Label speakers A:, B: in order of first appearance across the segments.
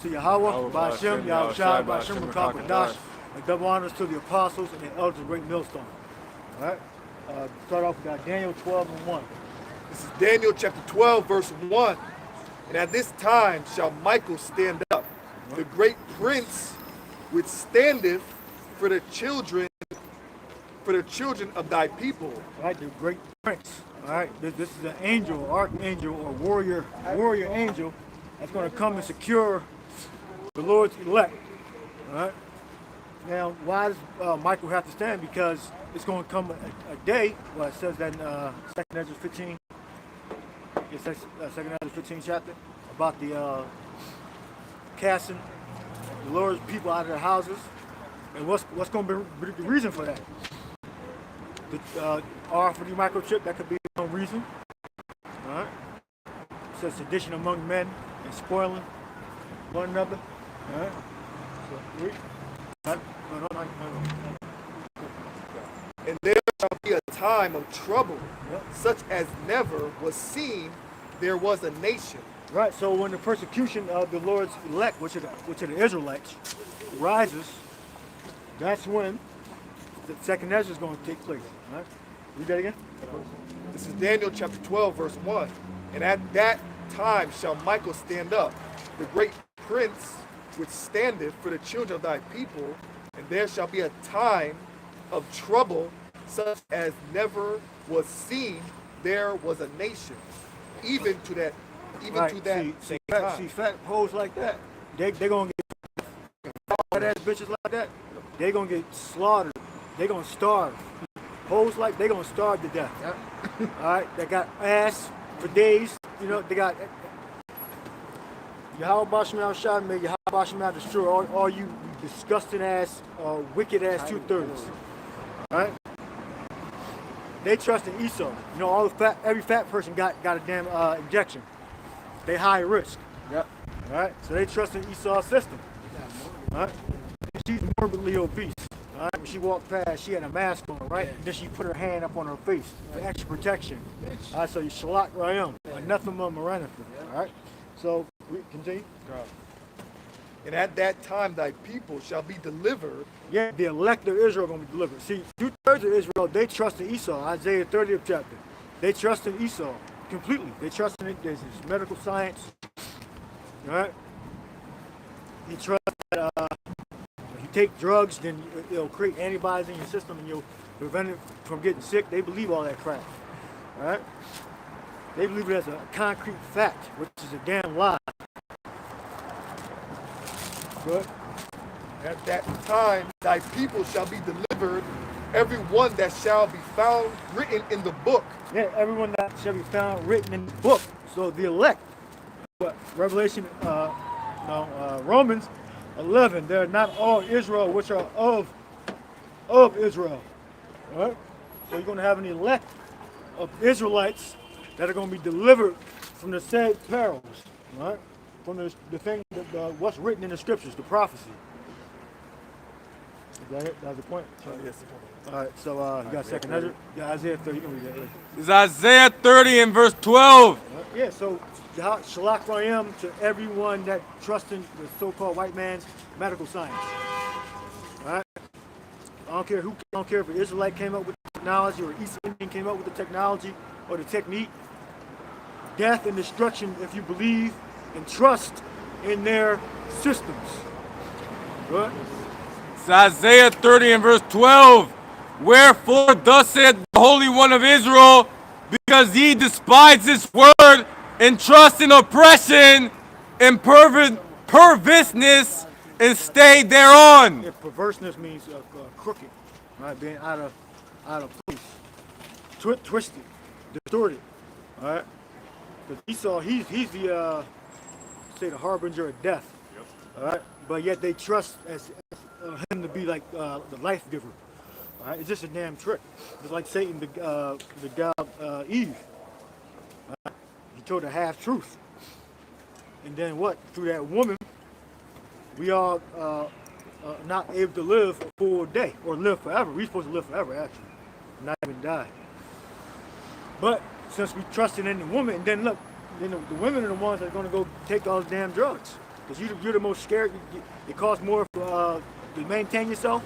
A: to Yahweh, Ba'Shem, Yahushua, Ba'Shem, Rakakadash, and double honors to the apostles and the elders of Great Millstone. All right? Start off, we got Daniel 12 and 1.
B: This is Daniel chapter 12, verse 1. And at this time shall Michael stand up, the great prince which standeth for the children of thy people.
A: All right, the great prince. All right, this is an angel, archangel, or warrior angel that's going to come and secure the Lord's elect. All right. Now, why does Michael have to stand? Because it's going to come a day. Well, it says that in 2nd Ezra 15. It's 2nd Ezra 15 chapter about the casting the Lord's people out of their houses. And what's going to be the reason for that? The RFID microchip, that could be no reason. All right. It says sedition among men and spoiling one another. All right. So, read.
B: And there shall be a time of trouble, such as never was seen there was a nation.
A: Right, so when the persecution of the Lord's elect, which are the Israelites, rises, that's when the second Ezra is going to take place. All right? Read that again.
B: This is Daniel chapter 12, verse 1. And at that time shall Michael stand up, the great prince which standeth for the children of thy people, and there shall be a time of trouble such as never was seen there was a nation, even to that time.
A: See fat hoes like that, they gonna get fat ass bitches like that, they gonna get slaughtered, they gonna starve. Hoes like they gonna starve to death. Alright, they got ass for days, you know, they got Yahweh Ba'Shem Shah, may Yahweh Ba'Shem destroy all you disgusting ass, wicked ass 2/3. Alright? They trust in Esau. You know, every fat person got a damn injection. They high risk. Yep. Alright? So they trust in Esau's system. Alright? She's morbidly obese. Alright? When she walked past, she had a mask on, right? And then she put her hand up on her face for extra protection. Alright, so you shalak rayam, anathema maranatha. Alright? So we continue.
B: And at that time thy people shall be delivered.
A: Yeah, the elect of Israel are going to be delivered. See, 2/3 of Israel, they trust in Esau. Isaiah 30th chapter. They trust in Esau completely. They trust in it. There's this medical science. All right? He trusts that if you take drugs, then it'll create antibodies in your system and you'll prevent it from getting sick. They believe all that crap. All right? They believe it as a concrete fact, which is a damn lie. Good.
B: At that time thy people shall be delivered, every one that shall be found written in the book.
A: Yeah, everyone that shall be found written in the book. So the elect. What? Revelation, Romans 11. They're not all Israel, which are of Israel. All right? So you're going to have an elect of Israelites that are going to be delivered from the said perils. All right? From the thing, what's written in the scriptures, the prophecy. Is that it? That was the point?
B: Yes.
A: All right, so you got second Ezra? Yeah, Isaiah 30. You can read that.
C: It's Isaiah 30 and verse 12.
A: Yeah, so Shalak Rayam to everyone that trusts in the so-called white man's medical science. All right? I don't care if an Israelite came up with the technology or an East Indian came up with the technology or the technique. Death and destruction if you believe and trust in their systems. Right?
C: It's Isaiah 30 and verse 12. Wherefore thus saith the Holy One of Israel, because ye despise this word and trust in oppression and perverseness and stay thereon.
A: Yeah, perverseness means crooked, right? Being out of place, twisted, distorted. All right. Because Esau, he's the the harbinger of death. Yep. All right. But yet they trust as him to be like the life giver. All right. It's just a damn trick. It's like Satan, the God Eve. Right? He told a half truth. And then what? Through that woman, we are not able to live a full day or live forever. We're supposed to live forever, actually, not even die. But since we trusted in the woman, and then look, then the women are the ones that are going to go take all the damn drugs. because you're the most scared. It costs more to maintain yourself.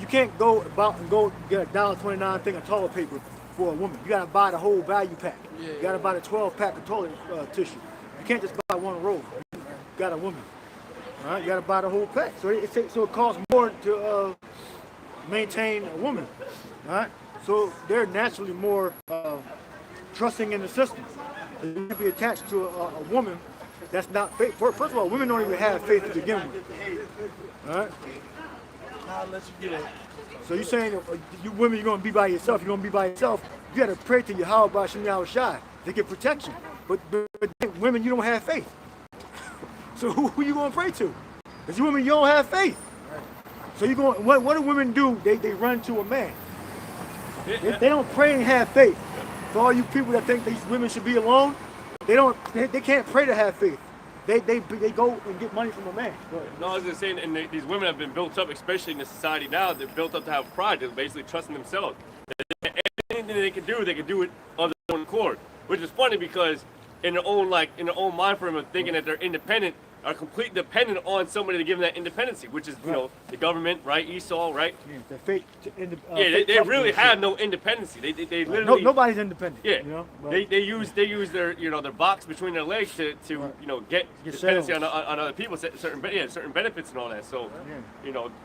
A: You can't go about and go get a $1.29 thing of toilet paper for a woman. You gotta buy the whole value pack. You gotta buy the 12-pack of toilet tissue. You can't just buy one roll. You got a woman. All right, you gotta buy the whole pack. So it costs more to maintain a woman. All right, so they're naturally more trusting in the system. You can't be attached to a woman that's not faith. First of all, women don't even have faith to begin with. All right.
B: I'll let you get it.
A: So you're saying you women, you're gonna be by yourself. You're gonna be by yourself. You gotta pray to Yakalba Page to get protection. But women, you don't have faith. So who you gonna pray to? Because you women, you don't have faith. So you going? What do women do? They run to a man. They don't pray and have faith. For all you people that think these women should be alone, they can't pray to have faith. They go and get money from a man.
D: No, I was just saying, and these women have been built up, especially in the society now. They're built up to have pride. They're basically trusting themselves. Anything they can do it on their own accord. Which is funny because in their own mind frame of thinking that they're independent, are completely dependent on somebody to give them that independency, which is the government, right? Esau, right?
A: Yeah, the fake.
D: They really have no independency. They literally
A: nobody's independent.
D: Yeah,
A: you know?
D: they use their their box between their legs to get dependency on other people, certain benefits and all that. So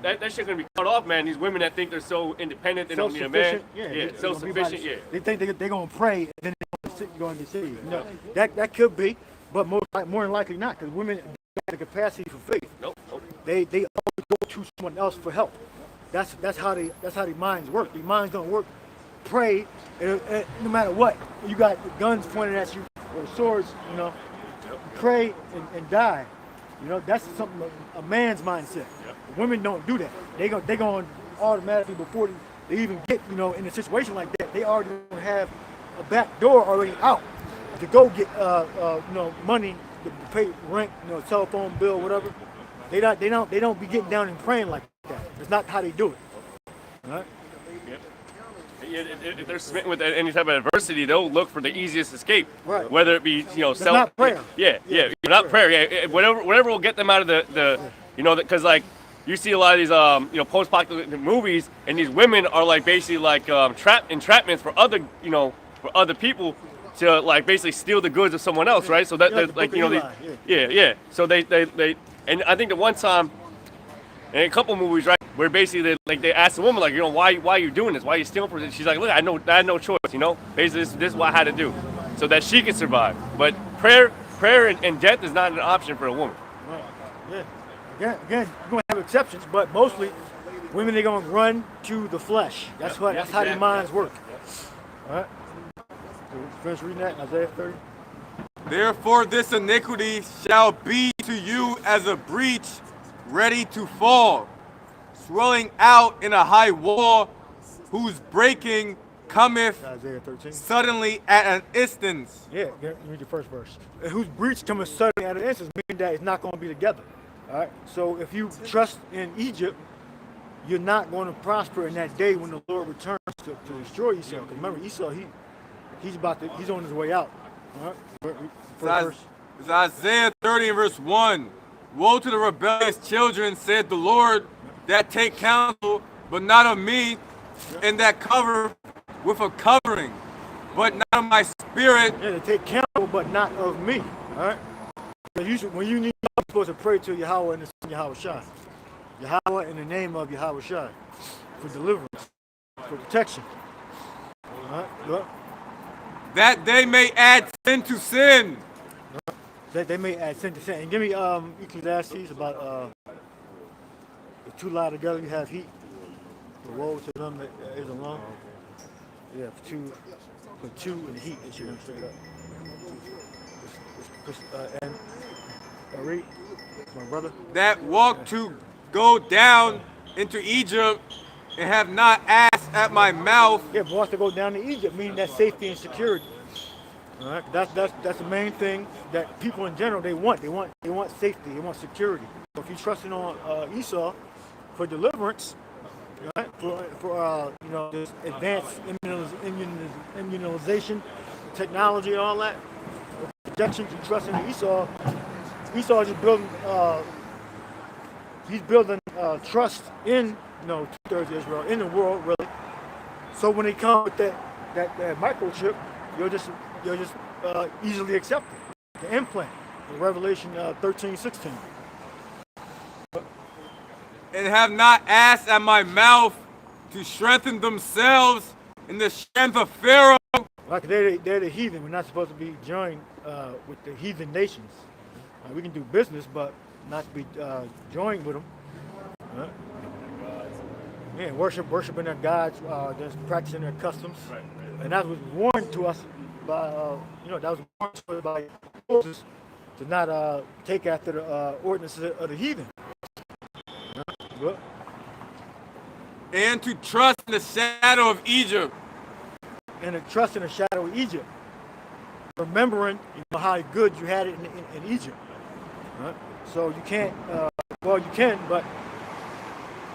D: that shit's gonna be cut off, man. These women that think they're so independent, they don't need a man. Self-sufficient. Yeah,
A: they think they're gonna pray and then they're going to see. That could be, but more than likely not, because women have the capacity for faith.
D: Nope.
A: They always go to someone else for help. That's how their minds work. Their minds don't work. Pray, and no matter what, you got guns pointed at you or swords. Pray and die. That's something a man's mindset. Women don't do that. They go automatically before they even get in a situation like that. They already have a back door already out to go get money to pay rent, telephone bill, whatever. They don't be getting down and praying like that. It's not how they do it. All right?
D: If they're smitten with any type of adversity, they'll look for the easiest escape.
A: Right.
D: Whether it be
A: not prayer.
D: Not prayer. Yeah, whatever will get them out of the because like you see a lot of these post-apocalyptic movies, and these women are like basically like entrapments for other people to like basically steal the goods of someone else, right? So that So they and I think the one time in a couple movies, right, where basically they ask the woman like, why are you doing this? Why are you stealing from this? She's like, look, I had no choice, Basically this is what I had to do, so that she can survive. But prayer and death is not an option for a woman.
A: Right. Yeah. Again, you're gonna have exceptions, but mostly women, they're gonna run to the flesh. That's how their minds work. All right. Finish reading that, Isaiah 30.
C: Therefore this iniquity shall be to you as a breach ready to fall, swelling out in a high wall, whose breaking cometh
A: Isaiah 13.
C: suddenly at an instance.
A: Yeah, read the first verse. Whose breach cometh suddenly at an instance, meaning that it's not going to be together. All right. So if you trust in Egypt, you're not going to prosper in that day when the Lord returns to destroy Esau. Because remember, Esau, he's on his way out. All right.
C: It's Isaiah 30 and verse 1. Woe to the rebellious children, said the Lord, that take counsel, but not of me, and that cover with a covering, but not of my spirit.
A: Yeah, they take counsel, but not of me. All right. When you need, you're supposed to pray to Yahweh in the name of Yahweh Shai. Yahweh in the name of Yahweh Shai for deliverance, for protection. All right. Go.
C: That they may add sin to sin.
A: That they may add sin to sin. And give me Ecclesiastes about the two lie together. You have heat. The woe to them that is alone. Yeah, for two and heat. They should come straight up. And read, my brother.
C: That walk to go down into Egypt and have not asked at my mouth.
A: Yeah, wants to go down to Egypt, meaning that safety and security. All right, that's the main thing that people in general they want. They want safety. They want security. So if you're trusting on Esau for deliverance, right? For this advanced immunization technology and all that, projections, you trust in Esau, Esau is just building. He's building trust in, 2/3 of Israel, in the world, really. So when they come with that microchip, you'll just easily accept it. The implant, in Revelation 13:16.
C: And have not asked at my mouth to strengthen themselves in the strength of Pharaoh.
A: Like they're the heathen. We're not supposed to be joined with the heathen nations. We can do business, but not to be joined with them. Yeah, worshiping their gods, just practicing their customs. Right. And that was warned to us by, that was warned to us by Moses to not take after the ordinances of the heathen.
C: And to trust in the shadow of Egypt.
A: And to trust in the shadow of Egypt. Remembering how good you had it in Egypt. Right? So you can't, you can, but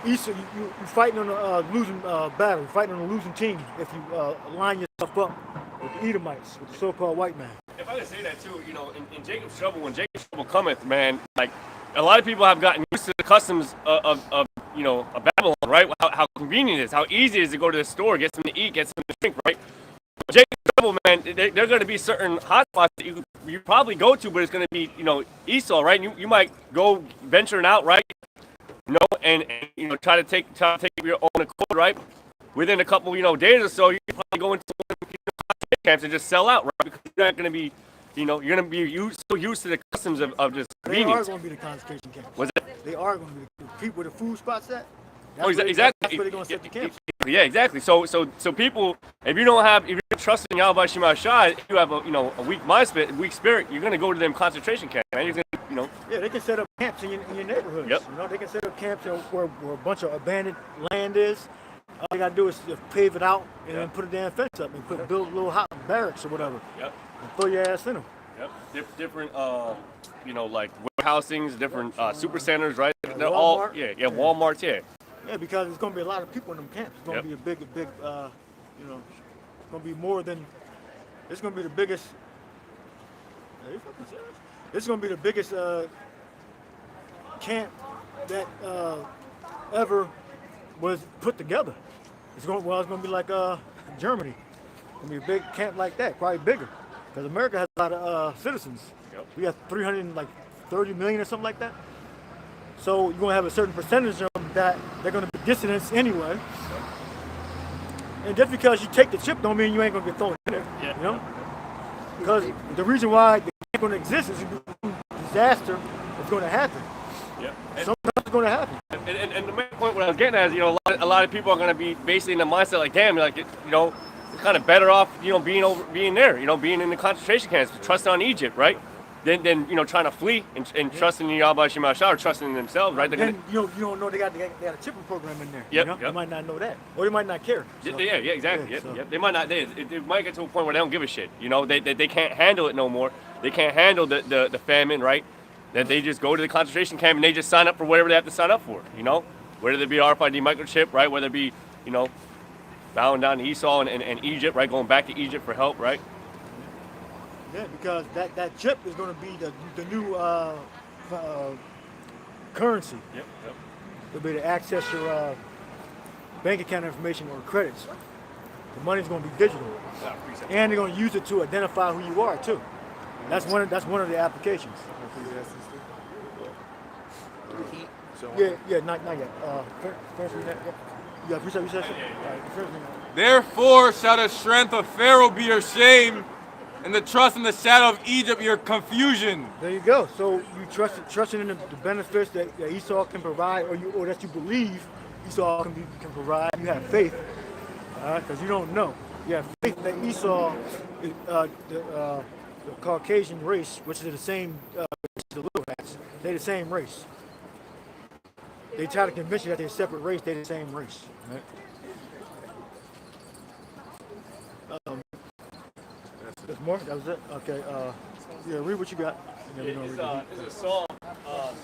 A: you're fighting on a losing battle, you're fighting on a losing team if you line yourself up with the Edomites, with the so-called white man.
D: If I could say that too, in Jacob's trouble, when Jacob's trouble cometh, man, like a lot of people have gotten used to the customs of Babylon, right? How convenient it is, how easy it is to go to the store, get something to eat, get something to drink, right? Jacob's trouble, man, there are going to be certain hotspots that you probably go to, but it's going to be, Esau, right? You might go venturing out, right? And try to take your own accord, right? Within a couple, days or so, you can probably go into concentration camps and just sell out, right? Because you're not going to be, you're going to be so used to the customs of just convenience.
A: They are going to be the concentration camps.
D: What's that?
A: They are going to be the people where the food spots at.
D: Exactly.
A: That's where they're going to set the camps.
D: Yeah, exactly. So people, if you don't trust in Yakalba Page, you have a weak mindset, weak spirit, you're going to go to them concentration camps, man. You're going to,
A: Yeah, they can set up camps in your neighborhoods.
D: Yep.
A: They can set up camps where a bunch of abandoned land is. All you got to do is just pave it out and then put a damn fence up and build little hot barracks or whatever.
D: Yep.
A: And throw your ass in them.
D: Yep. Different, like warehousings, different super centers, right? They're
A: Walmart.
D: all, Walmart's,
A: Yeah, because there's going to be a lot of people in them camps. It's going to be a big, it's going to be more than, it's going to be the biggest, it's going to be the biggest camp that ever was put together. It's going to be like Germany. It's going to be a big camp like that, probably bigger. Because America has a lot of citizens.
D: Yep.
A: We got 330 million or something like that. So you're going to have a certain percentage of them that they're going to be dissidents anyway. And just because you take the chip don't mean you ain't going to get thrown in there, Because the reason why the camp going to exist is disaster is going to happen.
D: Yeah.
A: Sometimes it's going to happen.
D: And the main point what I was getting at is, a lot of people are going to be basically in the mindset like, damn, like, it's kind of better off, being there, being in the concentration camps, trusting on Egypt, right? Then trying to flee and trusting in Yakalba or trusting in themselves, right?
A: Then you don't know they got a chipping program in there.
D: Yep.
A: They might not know that, or they might not care. So.
D: Yeah, exactly.
A: Yeah, so.
D: They might not. It might get to a point where they don't give a shit. They can't handle it no more. They can't handle the famine, right? That they just go to the concentration camp and they just sign up for whatever they have to sign up for. Whether it be RFID microchip, right? Whether it be bowing down to Esau and Egypt, right? Going back to Egypt for help, right?
A: Yeah, because that chip is going to be the new currency.
D: Yep.
A: It'll be to access your bank account information or credits. The money's going to be digital, and they're going to use it to identify who you are too. That's one of the applications. Yeah, not yet.
C: Therefore shall the strength of Pharaoh be your shame, and the trust in the shadow of Egypt your confusion.
A: There you go. So you trusting in the benefits that Esau can provide, or that you believe Esau can provide. You have faith, because you don't know. You have faith that Esau, the Caucasian race, which is the same, the little hats, they're the same race. They try to convince you that they're a separate race. They're the same race. Right? There's more? That was it? Okay. Read what you got.
D: It's a song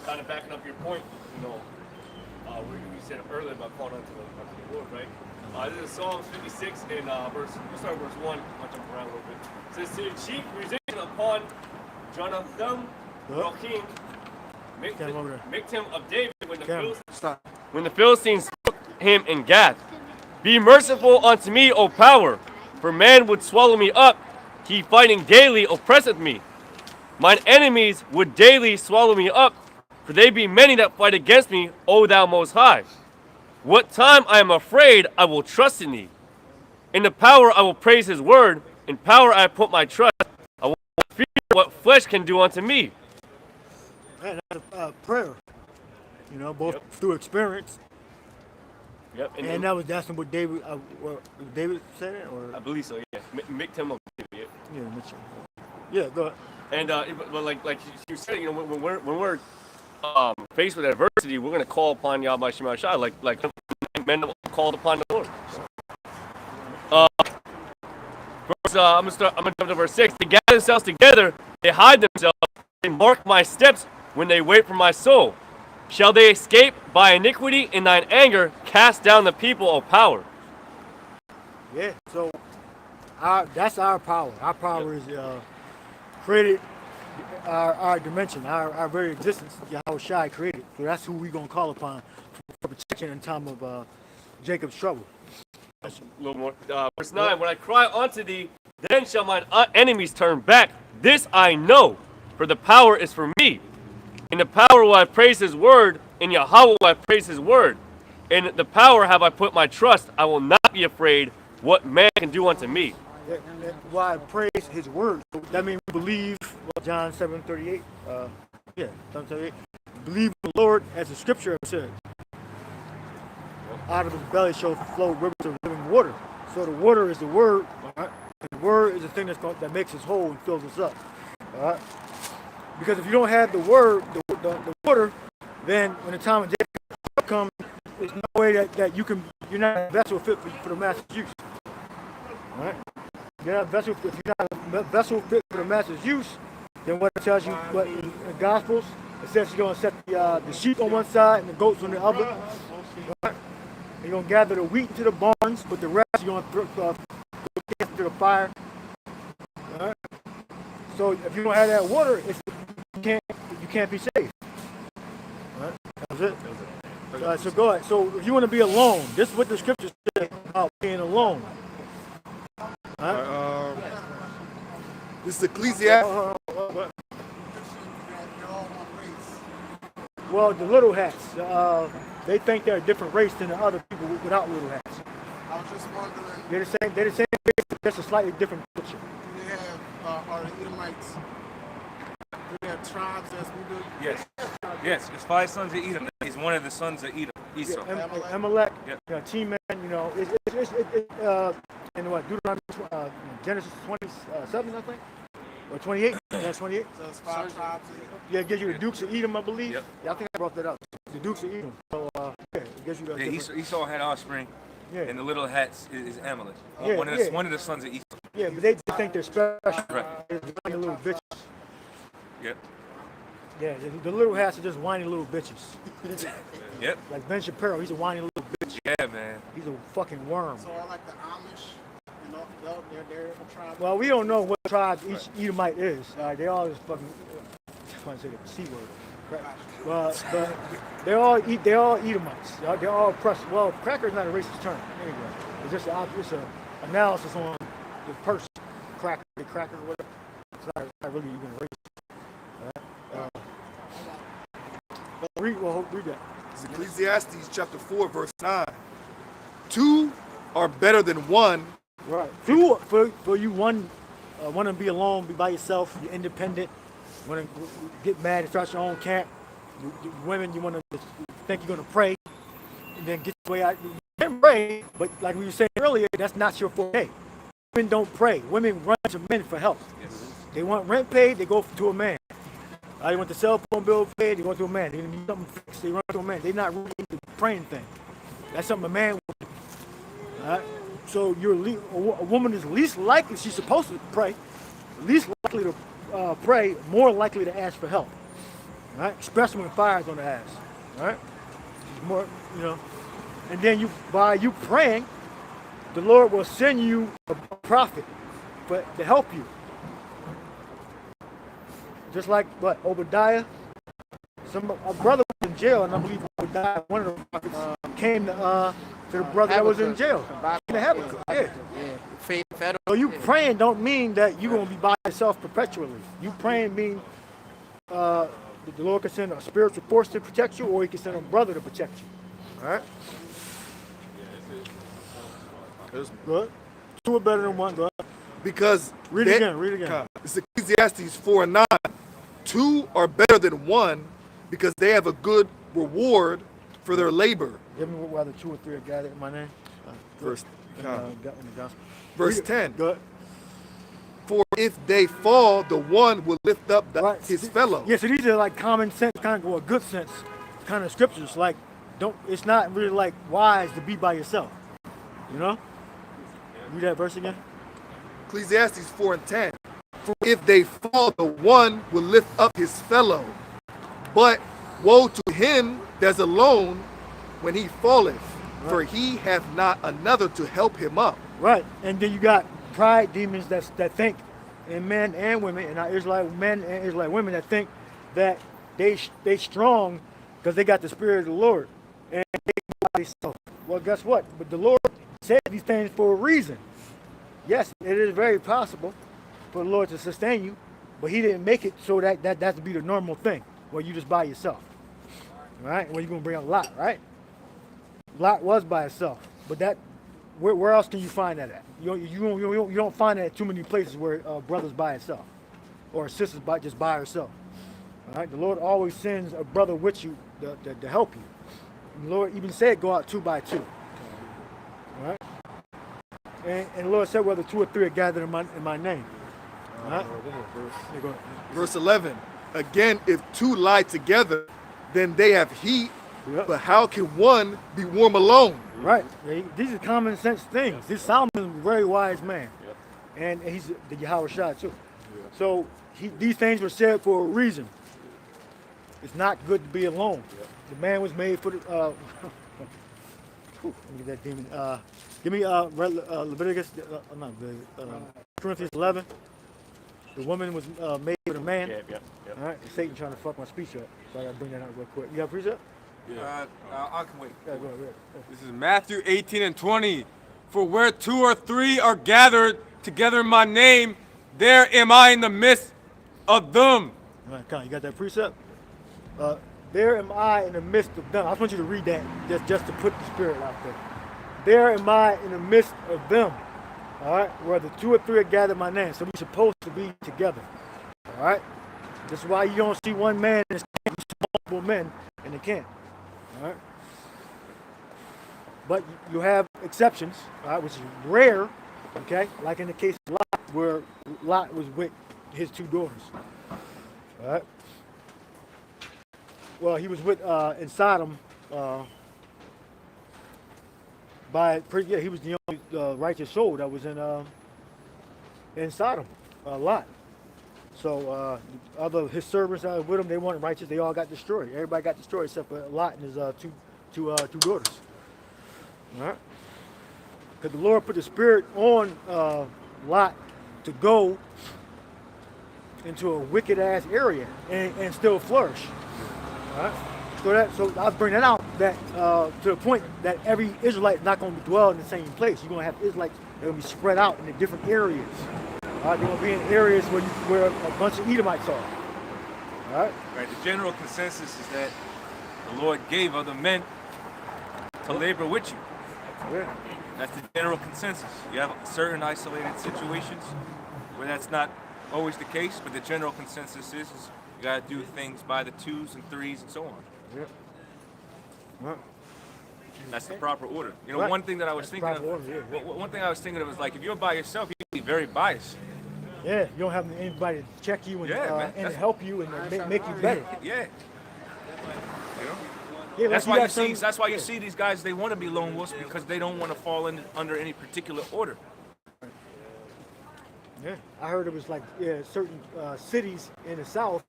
D: kind of backing up your point, where you said earlier about calling unto the Lord, right? This is Psalm 56 and we'll start verse 1. I'll jump around a little bit. It says, to the chief musician upon Jonathan Joachim,
A: Come over there.
D: victim of David
A: Stop.
D: when the Philistines took him in Gath. Be merciful unto me, O power, for man would swallow me up. He fighting daily oppresseth me. Mine enemies would daily swallow me up, for they be many that fight against me, O thou most high. What time I am afraid, I will trust in thee. In the power I will praise his word. In power I put my trust. I will fear what flesh can do unto me.
A: And that's a prayer. You know, both through experience.
D: Yep.
A: And that's what David said it, or
D: I believe so, yeah. Victim of David.
A: yeah, Mitchell. Yeah, go ahead.
D: And but like you said, you know, when we're faced with adversity, we're gonna call upon Yahweh Shema Shai, like men that called upon the Lord. I'm gonna jump to verse 6. They gather themselves together, they hide themselves, they mark my steps when they wait for my soul. Shall they escape by iniquity in thine anger? Cast down the people of power.
A: Yeah, so that's our power. Our power is created our dimension, our very existence. Yahweh Shai created. So that's who we're gonna call upon for protection in time of Jacob's trouble.
D: A little more. Verse 9. When I cry unto thee, then shall mine enemies turn back. This I know, for the power is for me. In the power will I praise his word. In Yahweh will I praise his word. In the power have I put my trust. I will not be afraid what man can do unto me.
A: That's why I praise his word. That means we believe John 7:38. Yeah, 7:38. Believe in the Lord as the scripture says. Out of his belly shall flow rivers of living water. So the water is the word. Right? The word is the thing that makes us whole and fills us up. All right? Because if you don't have the word, the water, then when the time of Jacob comes, there's no way that you're not a vessel fit for the master's use. All right? If you're not a vessel fit for the master's use, then what it tells you, what in the Gospels, it says you're going to set the sheep on one side and the goats on the other. Right? You're going to gather the wheat into the barns, but the rest you're going to throw into the fire. All right? So if you don't have that water, you can't be saved. All right? That's it. So go ahead. So if you want to be alone, this is what the scripture says about being alone. All right?
B: This is Ecclesiastes.
A: Well, the little hats, they think they're a different race than the other people without little hats.
E: I was just wondering,
A: They're the same race, but just a slightly different picture.
E: do they have, are the Edomites, do they have tribes as we do?
C: Yes. Yes, there's 5 sons of Edom. He's one of the sons of Edom. Esau.
A: Amalek,
C: Yep.
A: T-Man, and what, Deuteronomy, Genesis 27, I think? Or 28? That's 28?
E: So it's 5 tribes of Edom?
A: Yeah, it gives you the Dukes of Edom, I believe.
C: Yep.
A: Yeah, I think I brought that up. The Dukes of Edom. So, yeah, it gives you the
C: Yeah, Esau had offspring,
A: yeah.
C: and the little hats is Amalek.
A: Yeah,
C: one of the sons of Esau.
A: Yeah, but they think they're special.
C: Right.
A: They're whiny little bitches.
C: Yep.
A: Yeah, the little hats are just whiny little bitches.
C: Yep.
A: Like Ben Shapiro, he's a whiny little bitch.
C: Yeah, man.
A: He's a fucking worm.
E: So are like the Amish, you know, they're a tribe?
A: Well, we don't know what tribe each Edomite is. They all just fucking, I want to say the C word. But they're all Edomites. They're all oppressed. Well, cracker is not a racist term. Anyway, it's just an analysis on the person. Cracker or whatever. It's not really even racist. Read that.
B: It's Ecclesiastes chapter 4, verse 9. 2 are better than 1.
A: Right. Two for you, one want to be alone, be by yourself, you're independent, want to get mad and start your own camp. Women, you want to think you're going to pray, and then get your way out. You can pray, but like we were saying earlier, that's not your forte. Women don't pray. Women run to men for help.
C: Yes.
A: They want rent paid, they go to a man. They want the cell phone bill paid, they go to a man. They need something fixed, they run to a man. They're not really into the praying thing. That's something a man will do. All right? So a woman is least likely, she's supposed to pray, least likely to pray, more likely to ask for help. All right? Especially when fire's on the ass. All right? More, and then by you praying, the Lord will send you a prophet to help you. just like what Obadiah. A brother was in jail, and I believe Obadiah, one of the prophets, came to the brother that was in jail. In Habakkuk, yeah. So you praying don't mean that you're gonna be by yourself perpetually. You praying mean the Lord can send a spiritual force to protect you, or He can send a brother to protect you. All right. Good. Two are better than one. Go ahead.
B: Because
A: Read it again.
B: It's Ecclesiastes 4:9. Two are better than one because they have a good reward for their labor.
A: Give me whether 2 or 3 are gathered in my name.
B: Verse,
A: in the gospel.
B: verse 10.
A: Good.
B: For if they fall, the one will lift up his fellow.
A: Yeah, so these are like common sense, kind of, or good sense kind of scriptures. Like, it's not really like wise to be by yourself. You know? Read that verse again.
B: Ecclesiastes 4:10. For if they fall, the one will lift up his fellow. But woe to him that's alone when he falleth, for he hath not another to help him up.
A: Right, and then you got pride demons that think, in men and women, and our Israelite men and Israelite women that think that they strong because they got the Spirit of the Lord, and they well, guess what? But the Lord said these things for a reason. Yes, it is very possible for the Lord to sustain you, but He didn't make it so that to be the normal thing, where you just by yourself. Right? Well, you're gonna bring up Lot, right? Lot was by himself, but that where else can you find that at? You don't find that at too many places where a brother's by himself or a sister's just by herself. All right? The Lord always sends a brother with you to help you. And the Lord even said, "Go out 2 by 2." All right? And the Lord said, "Whether 2 or 3 are gathered in my name." All right?
B: Verse 11. Again, if 2 lie together, then they have heat.
A: Yep.
B: But how can one be warm alone?
A: Right. These are common sense things. This Solomon is a very wise man.
D: Yep.
A: And he's the Yahweh Shah too. Yep. So these things were said for a reason. It's not good to be alone. Yep. The man was made for the let me get that demon. Give me Leviticus Corinthians 11. The woman was made for the man.
D: Yep.
A: All right. Satan trying to fuck my speech up. So I gotta bring that out real quick. You have a precept?
C: Yeah.
F: I can wait.
A: Yeah, go ahead.
C: This is Matthew 18 and 20. For where 2 or 3 are gathered together in my name, there am I in the midst of them.
A: All right, Con, you got that precept? There am I in the midst of them. I just want you to read that just to put the spirit out there. There am I in the midst of them. All right, where the 2 or 3 are gathered in my name. So we're supposed to be together. All right? This is why you don't see one man in this camp. You see multiple men in the camp. All right? But you have exceptions, all right, which is rare, okay? Like in the case of Lot, where Lot was with his 2 daughters. All right? Well, he was with in Sodom he was the only righteous soul that was in Sodom, Lot. So his servants that were with him, they weren't righteous. They all got destroyed. Everybody got destroyed except for Lot and his two daughters. All right? Because the Lord put the spirit on Lot to go into a wicked ass area and still flourish. All right? So I'll bring that out that to the point that every Israelite is not going to dwell in the same place. You're going to have Israelites that are going to be spread out in the different areas. They're going to be in areas where a bunch of Edomites are. All right?
F: Right. The general consensus is that the Lord gave other men to labor with you.
A: Yeah.
F: That's the general consensus. You have certain isolated situations where that's not always the case, but the general consensus is you got to do things by the 2s and 3s and so on.
A: Yeah. Right.
F: That's the proper order. You know,
A: Right.
F: one thing that I was thinking of, one thing I was thinking of is like if you're by yourself, you can be very biased.
A: Yeah, you don't have anybody to check you and,
F: man,
A: and to help you and make you better.
F: Yeah. You know?
A: Yeah,
F: That's
A: like
F: why
A: got
F: you see. That's why you see these guys. They want to be lone wolves because they don't want to fall under any particular order.
A: Yeah, I heard it was like certain cities in the South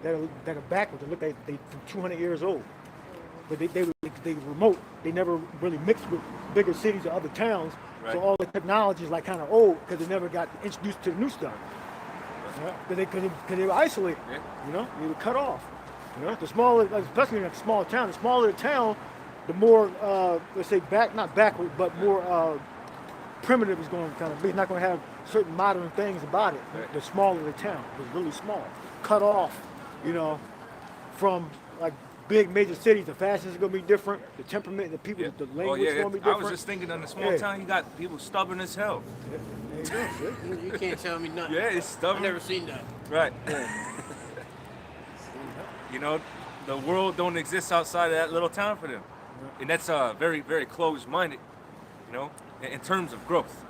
A: that are backwards. They look like they're 200 years old, but they remote. They never really mixed with bigger cities or other towns.
F: Right.
A: So all the technology is like kind of old because they never got introduced to the new stuff. Because they were isolated.
F: Yeah.
A: You know, they were cut off. You know, the smaller, especially in a small town, the smaller the town, the more, let's say, not backward, but more primitive it's going to kind of be. It's not going to have certain modern things about it.
F: Right.
A: The smaller the town, it's really small, cut off. You know, from like big major cities, the fashions are going to be different. The temperament, the people, the language is going to be different.
F: I was just thinking, in a small town, you got people stubborn as hell.
A: Yeah, there you go.
E: You can't tell me nothing.
F: Yeah, it's stubborn.
E: I've never seen that.
F: Right. You know, the world don't exist outside of that little town for them. And that's very, very closed-minded, you know, in terms of growth,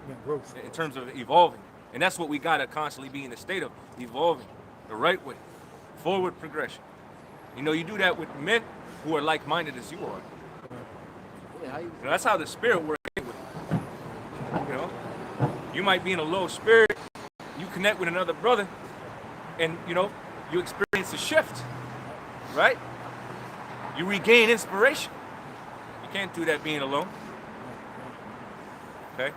A: Yeah, growth.
F: in terms of evolving. And that's what we got to constantly be in the state of, evolving the right way, forward progression. You know, you do that with men who are like-minded as you are.
E: Yeah,
F: You know, that's how the spirit works. You know, you might be in a low spirit, you connect with another brother, and, you know, you experience a shift, right? You regain inspiration. You can't do that being alone. Okay?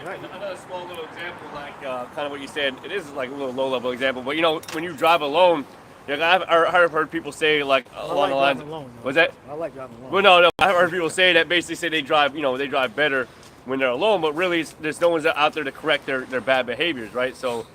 D: Another small little example, like kind of what you said. It is like a little low-level example, but you know, when you drive alone, like I've heard people say like along the lines. Was that?
A: I like driving alone.
D: Well, no, I've heard people say that basically say they drive, you know, they drive better when they're alone, but really there's no one out there to correct their bad behaviors, right? So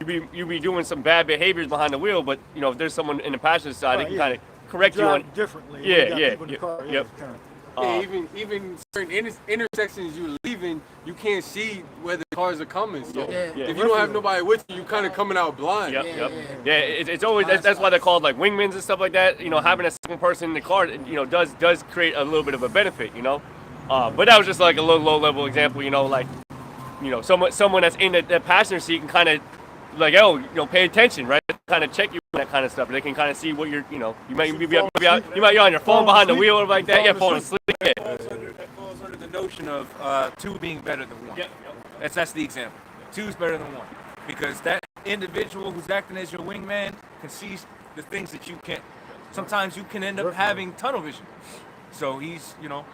D: you be doing some bad behaviors behind the wheel, but you know, if there's someone in the passenger side, they can kind of correct you on.
A: Differently.
D: Yeah,
A: You got
D: yeah,
A: people in the car,
D: yep.
A: it's kinda-
G: Yeah, even certain intersections you're leaving, you can't see where the cars are coming. So
E: Yeah.
G: if you don't have nobody with you, you kind of coming out blind.
D: Yep,
E: Yeah,
D: yep.
E: yeah.
D: Yeah, it's always that's why they're called like wingmans and stuff like that. You know, having a second person in the car, you know, does create a little bit of a benefit. You know, but that was just like a little low level example. You know, like you know, someone that's in the passenger seat can kind of like, oh, you know, pay attention, right? Kind of check you on that kind of stuff. They can kind of see what you're, you know, you might be on your phone behind the wheel or like that. Yeah, falling asleep. Yeah.
F: That falls under the notion of two being better than one.
D: Yep.
F: That's the example. Two is better than one. Because that individual who's acting as your wingman can see the things that you can't. Sometimes you can end up having tunnel vision. So he's, you know,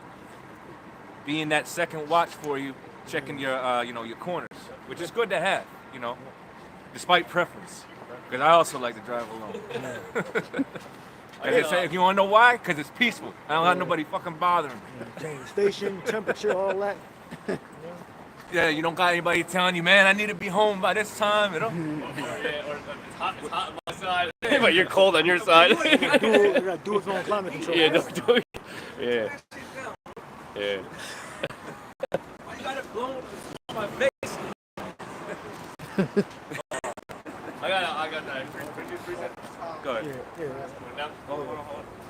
F: being that second watch for you, checking your, you know, your corners, which is good to have, you know, despite preference. Because I also like to drive alone. If you want to know why, because it's peaceful. I don't have nobody fucking bothering me.
A: Change station, temperature, all that.
F: Yeah, you don't got anybody telling you, man, I need to be home by this time, you know?
D: Yeah, or it's hot on my side, but you're cold on your side.
A: You gotta do its own climate control.
D: Yeah, don't do it. Yeah. Yeah.
F: You got it blown in my face.
D: I got that.
F: Go ahead.
A: Yeah.
F: Hold on.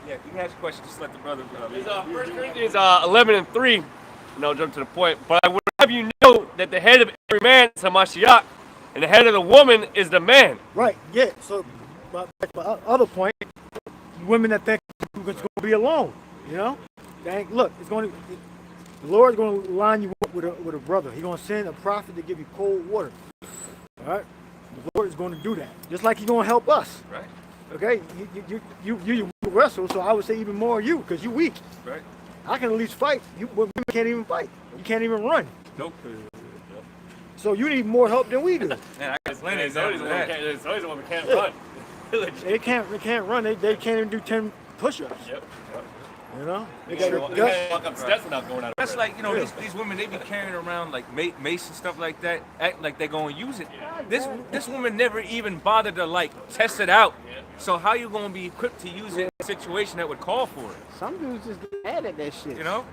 F: Yeah, you can ask a question, just let the brother
D: It's 1 Corinthians 11:3. No, jump to the point. But I would have you know that the head of every man is Hamashiach, and the head of the woman is the man.
A: Right, yeah. So, my other point, women that think it's going to be alone, you know? Look, the Lord's going to line you up with a brother. He's going to send a prophet to give you cold water. All right? The Lord is going to do that. Just like he's going to help us.
F: Right.
A: Okay? You wrestle, so I would say even more you, because you're weak.
F: Right.
A: I can at least fight. Women can't even fight. You can't even run.
F: Nope.
A: So you need more help than we do.
F: Man, I got plenty of
D: Somebody's
F: examples of that.
D: the one that can't run.
A: They can't run. They can't even do 10 push-ups.
D: Yep.
A: You know? They
D: You
A: got
D: can't
A: guts.
D: walk up steps without going out of
F: That's
D: breath.
F: like, you know, these women, they be carrying around like mace and stuff like that, act like they're going to use it. This woman never even bothered to like test it out. So how you going to be equipped to use it in a situation that would call for it?
E: Some dudes just get mad at that shit.
F: You know?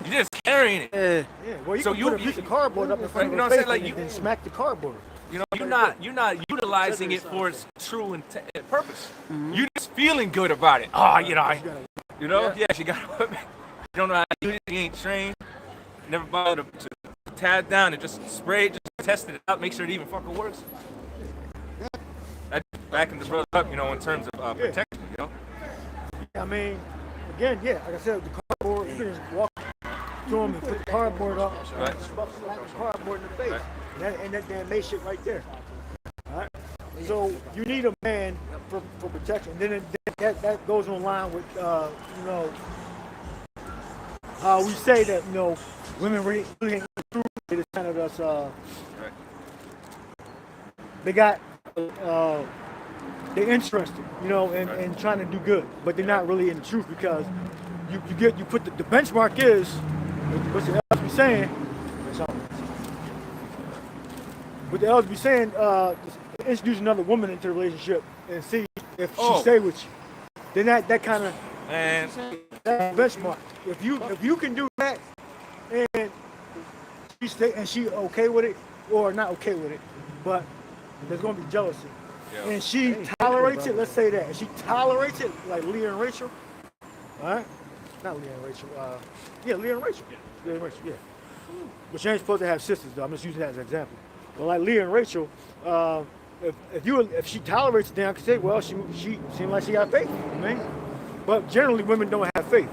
F: You're just carrying it.
A: Yeah, well, you
F: So
A: can put a piece of cardboard up in front of
F: you know
A: her
F: what I'm
A: face
F: saying? Like,
A: and smack the cardboard.
F: You know, you're not utilizing it for its true purpose. You're just feeling good about it. Oh, you know, yeah, she got equipment. You don't know how to use it. You ain't trained. Never bothered to tab down and just spray it, just tested it out, make sure it even fucking works. That's backing the brother up, you know, in terms of protection, you know.
A: I mean, again, yeah, like I said, the cardboard, you can just walk to them and put the cardboard up,
F: Right.
A: slap the cardboard in the face. And that damn May shit right there. All right? So you need a man for protection. Then that goes in line with, you know, how we say that, you know, women really ain't true. They just kind of just, they got they're interested, you know, in trying to do good, but they're not really in the truth because you put the benchmark is what the elders be saying. What the elders be saying, introduce another woman into the relationship and see if she stay with you. Then that kind of that benchmark. If you can do that and she stay and she okay with it or not okay with it, but there's gonna be jealousy. Yeah. And she tolerates it, let's say that. And she tolerates it like Leah and Rachel. Alright? Not Leah and Rachel. Leah and Rachel. Leah and Rachel, yeah. But she ain't supposed to have sisters though. I'm just using that as an example. But like Leah and Rachel, if she tolerates it, then I can say, well, she seemed like she got faith. You know what I mean? But generally women don't have faith.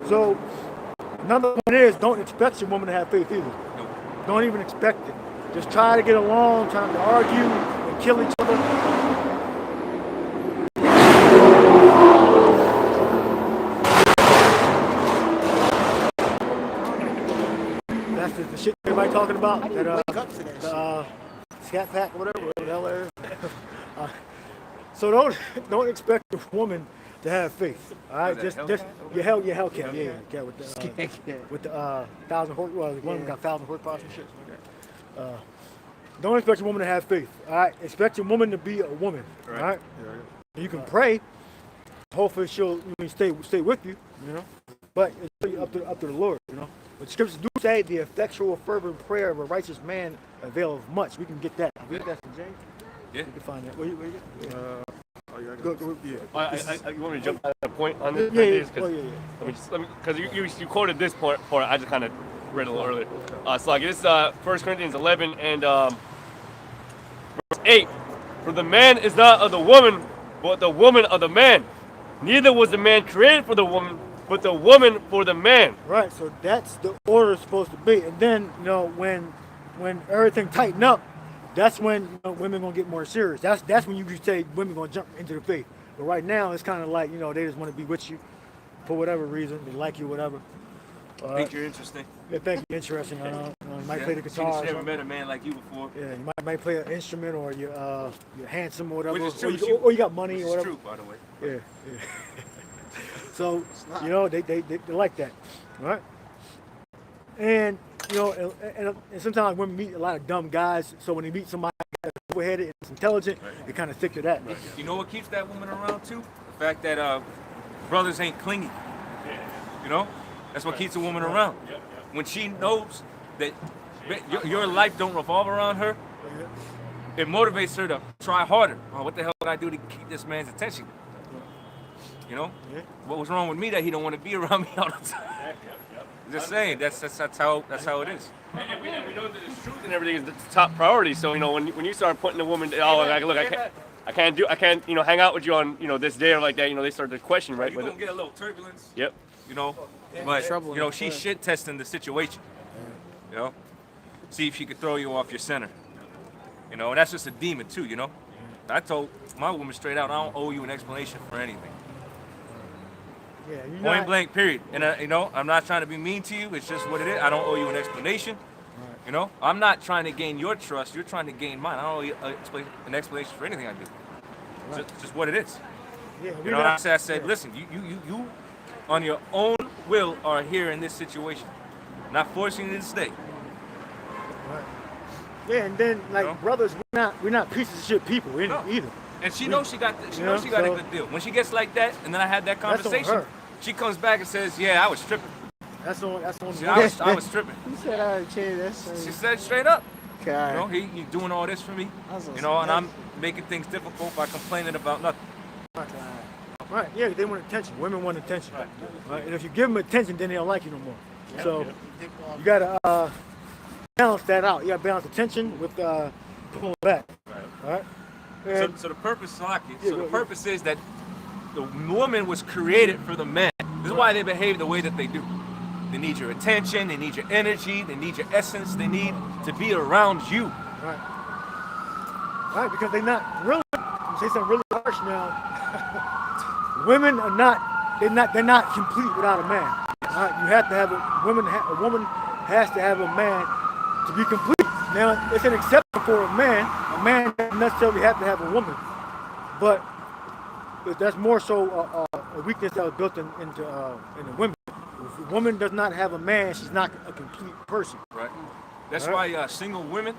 A: So another one is don't expect your woman to have faith either. Nope. Don't even expect it. Just try to get along, trying to argue and kill each other. That's the shit everybody talking about. That scat pack or whatever the hell it is. So don't expect a woman to have faith. All right, just your Hellcat, yeah, with the 1,000 horse. Well, one of them got 1,000 horsepower and shit. Don't expect a woman to have faith. All right, expect your woman to be a woman. All right, you can pray. Hopefully she'll stay with you. You know, but it's really up to the Lord. You know, but the scriptures do say the effectual fervent prayer of a righteous man availeth much. We can get that. We get that from James. Yeah, we can find that. Where you get? Go, yeah.
D: You want me to jump at a point on this? Because you quoted this part. I just kind of read a little earlier. So like this, 1 Corinthians 11 and verse 8. For the man is not of the woman, but the woman of the man. Neither was the man created for the woman, but the woman for the man.
A: Right. So that's the order it's supposed to be. And then when everything tighten up, that's when women gonna get more serious. That's when you can say women gonna jump into the faith. But right now it's kind of like they just want to be with you for whatever reason. They like you, whatever.
F: Think you're interesting.
A: They think you're interesting. You might play the guitar.
F: She's never met a man like you before.
A: Yeah, you might play an instrument, or you're handsome, or whatever.
F: Which is true.
A: Or you got money, or whatever.
F: Which is true, by the way.
A: Yeah. So they like that, right? And and sometimes women meet a lot of dumb guys. So when they meet somebody that's overheaded and is intelligent, they kind of stick to that.
F: Right. You know what keeps that woman around too? The fact that brothers ain't clingy. You know, that's what keeps a woman around. When she knows that your life don't revolve around her, it motivates her to try harder. Oh, what the hell can I do to keep this man's attention? You know, what was wrong with me that he don't want to be around me all the time? Just saying, that's how it is.
D: And we know that the truth and everything is the top priority. So when you start putting a woman, I can't hang out with you on this day or like that. They start to question, right?
F: You're gonna get a little turbulence.
D: Yep.
F: But she's shit testing the situation. See if she could throw you off your center. And that's just a demon too. I told my woman straight out, I don't owe you an explanation for anything.
A: Yeah,
F: point blank, period. And I'm not trying to be mean to you. It's just what it is. I don't owe you an explanation. Right. I'm not trying to gain your trust. You're trying to gain mine. I don't owe you an explanation for anything I do. Right. Just what it is. Yeah, I said, listen, you on your own will are here in this situation. Not forcing you to stay.
A: Right. Yeah, and then brothers, we're not pieces of shit people either.
F: And she knows she got a good deal. When she gets like that, and then I had that conversation, she comes back and says, "Yeah, I was stripping."
A: That's on.
F: I was stripping.
E: You said I would change that.
F: She said straight up.
E: God.
F: He doing all this for me. And I'm making things difficult by complaining about nothing.
A: Right. Yeah, they want attention. Women want attention. Right. And if you give them attention, then they don't like you no more. Yeah, so you gotta balance that out. You gotta balance attention with pulling back. Right.
F: So the purpose, the purpose is that the woman was created for the man. This is why they behave the way that they do. They need your attention, they need your energy, they need your essence, they need to be around you.
A: Right, because they're not really, say something really harsh now. Women are they're not complete without a man. Right? You have to have a woman has to have a man to be complete. Now, it's an exception for a man. a man doesn't necessarily have to have a woman, but that's more so a weakness that was built into the women. If a woman does not have a man, she's not a complete person.
F: Right. That's why single women,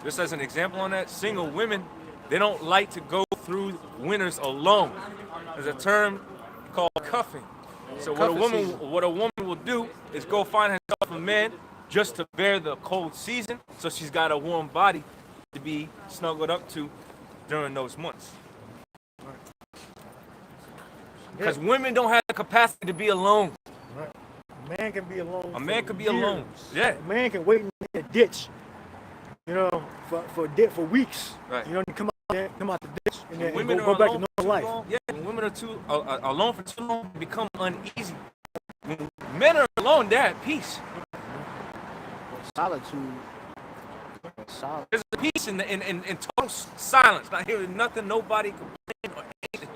F: just as an example on that, single women, they don't like to go through winters alone. There's a term called cuffing. So what a woman will do is go find herself a man just to bear the cold season, so she's got a warm body to be snuggled up to during those months. Because women don't have the capacity to be alone.
A: Right. A man can be alone.
F: A man can be alone. Yeah.
A: A man can wait in a ditch, you know, for weeks.
F: Right.
A: You know, and come out the ditch and then
F: women
A: go back to normal life.
F: Long, yeah, when women are alone for too long, they become uneasy. When men are alone, they're at peace.
E: Solitude. Solitude.
F: There's a peace in total silence, not hearing nothing, nobody complain or anything.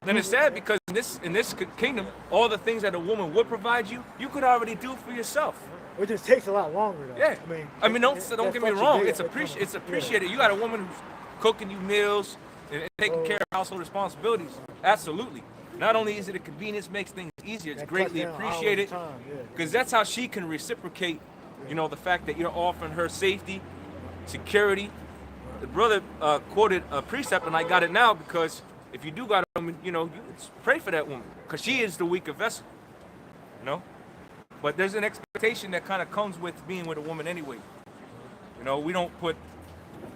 F: And it's sad because in this kingdom, all the things that a woman would provide you, you could already do for yourself.
A: It just takes a lot longer, though.
F: Yeah. I mean, don't get me wrong. It's
A: appreciated.
F: appreciated. You got a woman who's cooking you meals and taking care of household responsibilities. Absolutely. Not only is it a convenience, makes things easier, it's greatly appreciated because that's how she can reciprocate, you know, the fact that you're offering her safety, security. The brother quoted a precept, and I got it now because if you do got a woman, you know, you pray for that woman because she is the weaker vessel, you know. But there's an expectation that kind of comes with being with a woman anyway. You know, we don't put,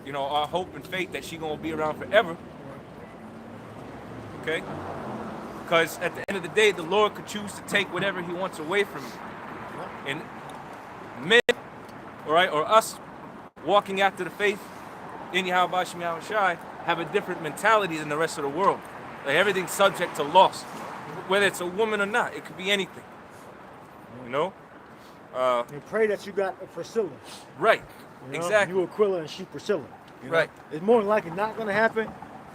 F: you know, our hope and faith that she's gonna be around forever. Okay? Because at the end of the day, the Lord could choose to take whatever He wants away from you. And men, all right, or us walking after the faith in Yahweh Shai have a different mentality than the rest of the world. Like everything's subject to loss, whether it's a woman or not. It could be anything. You know?
A: And pray that you got a Priscilla.
F: Right.
A: You know?
F: Exactly.
A: You Aquila and she Priscilla. You know?
F: Right.
A: It's more than likely not going to happen,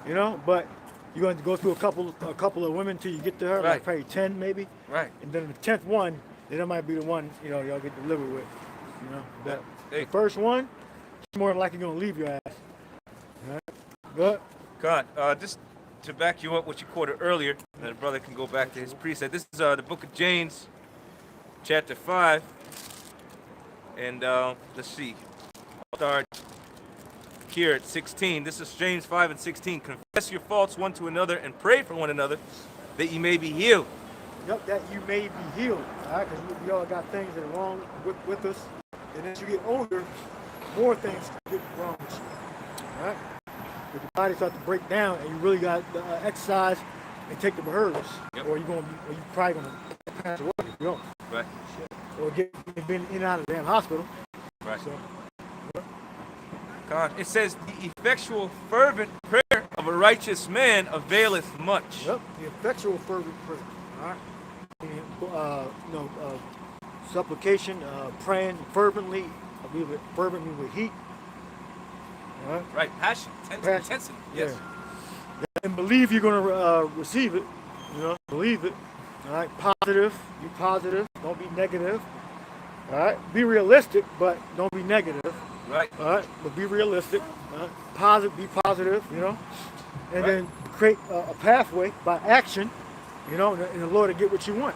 A: you know, but you're going to go through a couple of women till you get to her, like probably 10 maybe.
F: Right.
A: And then the 10th one, then that might be the one, you know, y'all get delivered with. You know, but the first one, she's more than likely going to leave your ass. All right? Good.
F: God, just to back you up what you quoted earlier, and the brother can go back to his precept. This is the book of James, chapter 5. And let's see. I'll start here at 16. This is James 5 and 16. Confess your faults one to another and pray for one another that you may be healed.
A: Yep, that you may be healed. All right, because we all got things that are wrong with us. And as you get older, more things get wrong with you. All right? If your body starts to break down and you really got to exercise and take the herbs, or you're probably going to pass away if you don't.
F: Right.
A: Or get in and out of the damn hospital.
F: Right.
A: So,
F: God, it says the effectual fervent prayer of a righteous man availeth much.
A: Yep, the effectual fervent prayer. All right. Supplication, praying fervently. I believe it fervently with heat. All right.
F: Right, passion, intensity. Yes.
A: Yeah. And believe you're going to receive it. You know, believe it. All right, positive. Be positive. Don't be negative. All right, be realistic, but don't be negative.
F: Right.
A: All right, but be realistic. Positive. Be positive. You know, and then create a pathway by action. You know, and the Lord will get what you want.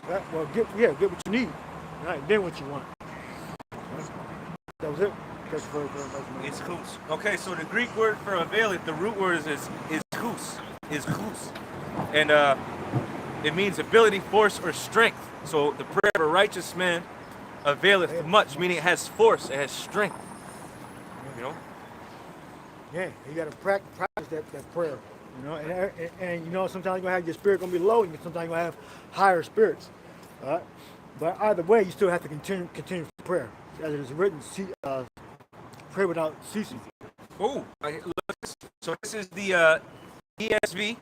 A: Right? Well, get what you need. Right, then what you want. Right? That was it.
F: It's hus. Okay, so the Greek word for availeth, the root word is hus, and it means ability, force, or strength. So the prayer of a righteous man availeth much, meaning it has force, it has strength. You know.
A: Yeah, you got to practice that prayer. You know, and you know, sometimes you're gonna have your spirit gonna be low, and sometimes you're gonna have higher spirits. All right, but either way, you still have to continue prayer, as it is written. Pray without ceasing.
F: Oh, so this is the ESV,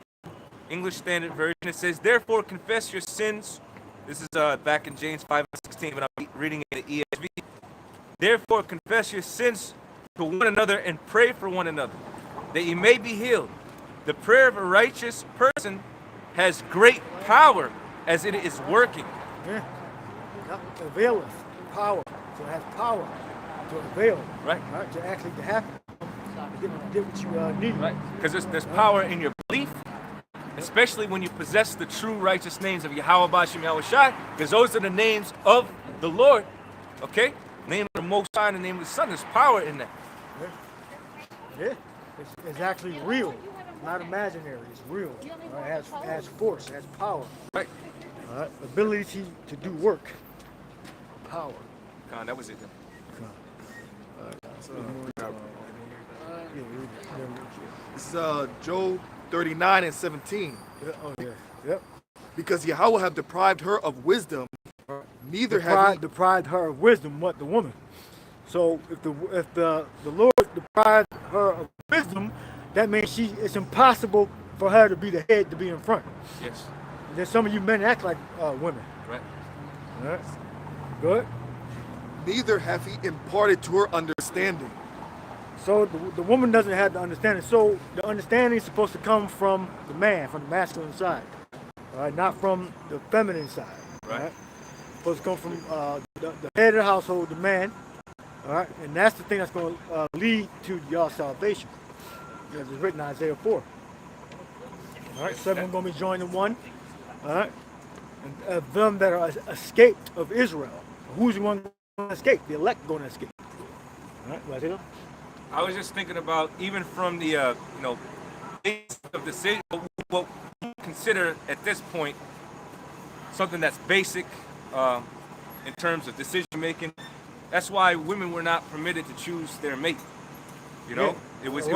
F: English Standard Version. It says, therefore confess your sins. This is back in James 5:16, but I'm reading it in the ESV. Therefore confess your sins to one another and pray for one another, that you may be healed. The prayer of a righteous person has great power as it is working.
A: Yeah. Availeth power. So it has power. to avail,
F: Right.
A: To actually to happen, to get what you need.
F: Right. Because there's power in your belief, especially when you possess the true righteous names of Yahweh Bashem Yahweh Shai, because those are the names of the Lord. Okay? Name of the Most High and the name of the Son. There's power in that.
A: Yeah, it's actually real, not imaginary. It's real. It has force, it has power.
F: Right.
A: Ability to do work. Power.
F: Con, that was it.
B: This is Job 39 and 17.
A: Oh yeah. Yep.
B: Because Yahweh have deprived her of wisdom, neither have he...
A: Deprived her of wisdom, what the woman. So if the Lord deprived her of wisdom, that means it's impossible for her to be the head, to be in front.
F: Yes.
A: Then some of you men act like women.
F: Right.
A: All right. Good.
B: Neither have he imparted to her understanding.
A: So the woman doesn't have the understanding. So the understanding is supposed to come from the man, from the masculine side, all right, not from the feminine side.
F: Right.
A: All right? Supposed to come from the head of the household, the man. All right, and that's the thing that's going to lead to y'all's salvation, as it's written in Isaiah 4. All right, 7 going to be joined in one. All right, and of them that are escaped of Israel. Who's the one going to escape? The elect going to escape. All right, Latino?
F: I was just thinking about, even from the things of decision, what we consider at this point something that's basic in terms of decision making. That's why women were not permitted to choose their mate. You know, it was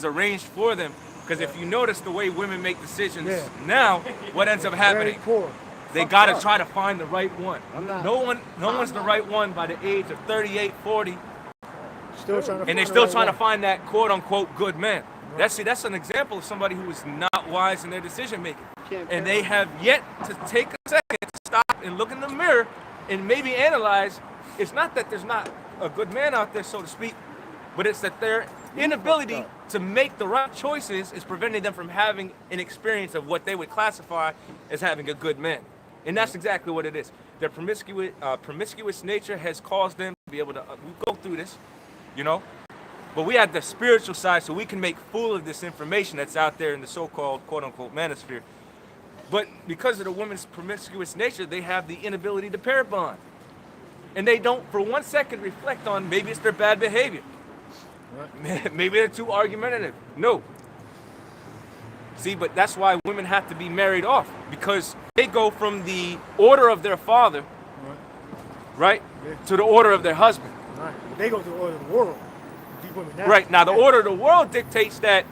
F: arranged for them. Because if you notice the way women make decisions now, what ends up happening? They gotta try to find the right one. No one's the right one by the age of 38, 40. And they're still trying to find that quote unquote good man. That's an example of somebody who is not wise in their decision making. And they have yet to take a second to stop and look in the mirror and maybe analyze. It's not that there's not a good man out there, so to speak, but it's that their inability to make the right choices is preventing them from having an experience of what they would classify as having a good man. And that's exactly what it is. Their promiscuous nature has caused them to be able to go through this, you know. But we have the spiritual side, so we can make full of this information that's out there in the so-called quote-unquote manosphere. But because of the woman's promiscuous nature, they have the inability to pair bond. And they don't for 1 second reflect on maybe it's their bad behavior. Right. Maybe they're too argumentative. No. See, but that's why women have to be married off, because they go from the order of their father, right, to the order of their husband.
A: Right. They go to the order of the world.
F: Right. Now, the order of the world dictates that,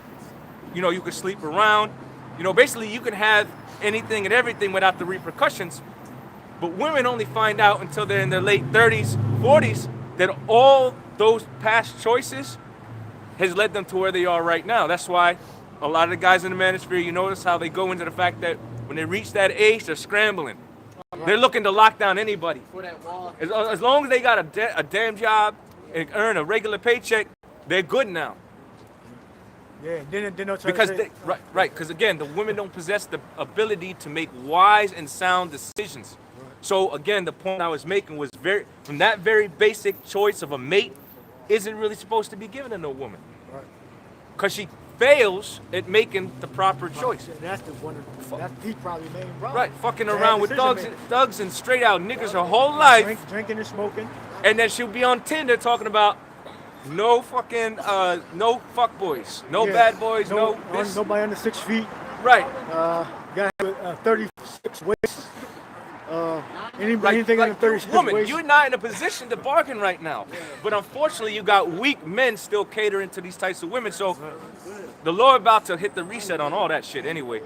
F: you know, you can sleep around. You know, basically you can have anything and everything without the repercussions. But women only find out until they're in their late 30s, 40s, that all those past choices has led them to where they are right now. That's why a lot of the guys in the manosphere, you notice how they go into the fact that when they reach that age, they're scrambling. They're looking to lock down anybody. As long as they got a damn job and earn a regular paycheck, they're good now.
A: Yeah, then they'll try
F: because
A: to say,
F: because again, the women don't possess the ability to make wise and sound decisions. So again, the point I was making was from that very basic choice of a mate isn't really supposed to be given to no woman. Because she fails at making the proper choice.
A: That's the one. He's probably the main problem.
F: Right, fucking around with thugs and straight out niggas her whole life.
A: Drinking and smoking.
F: And then she'll be on Tinder talking about no fucking, no fuck boys, no bad boys, no this.
A: Nobody under 6 feet.
F: Right.
A: Guy with 36 waist. Anything under 36
F: woman,
A: waist.
F: you're not in a position to bargain right now. But unfortunately, you got weak men still catering to these types of women. So the Lord about to hit the reset on all that shit anyway.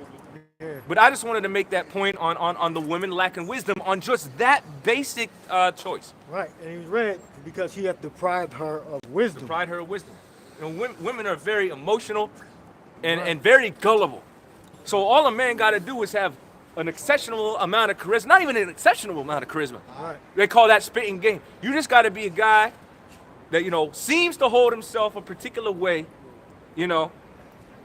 F: But I just wanted to make that point on the women lacking wisdom on just that basic choice.
A: Right, and he read because he had deprived her of wisdom.
F: Deprived her of wisdom. You know, women are very emotional and very gullible. So all a man got to do is have an exceptional amount of charisma. Not even an exceptional amount of charisma.
A: Right.
F: They call that spitting game. You just got to be a guy that, you know, seems to hold himself a particular way, you know,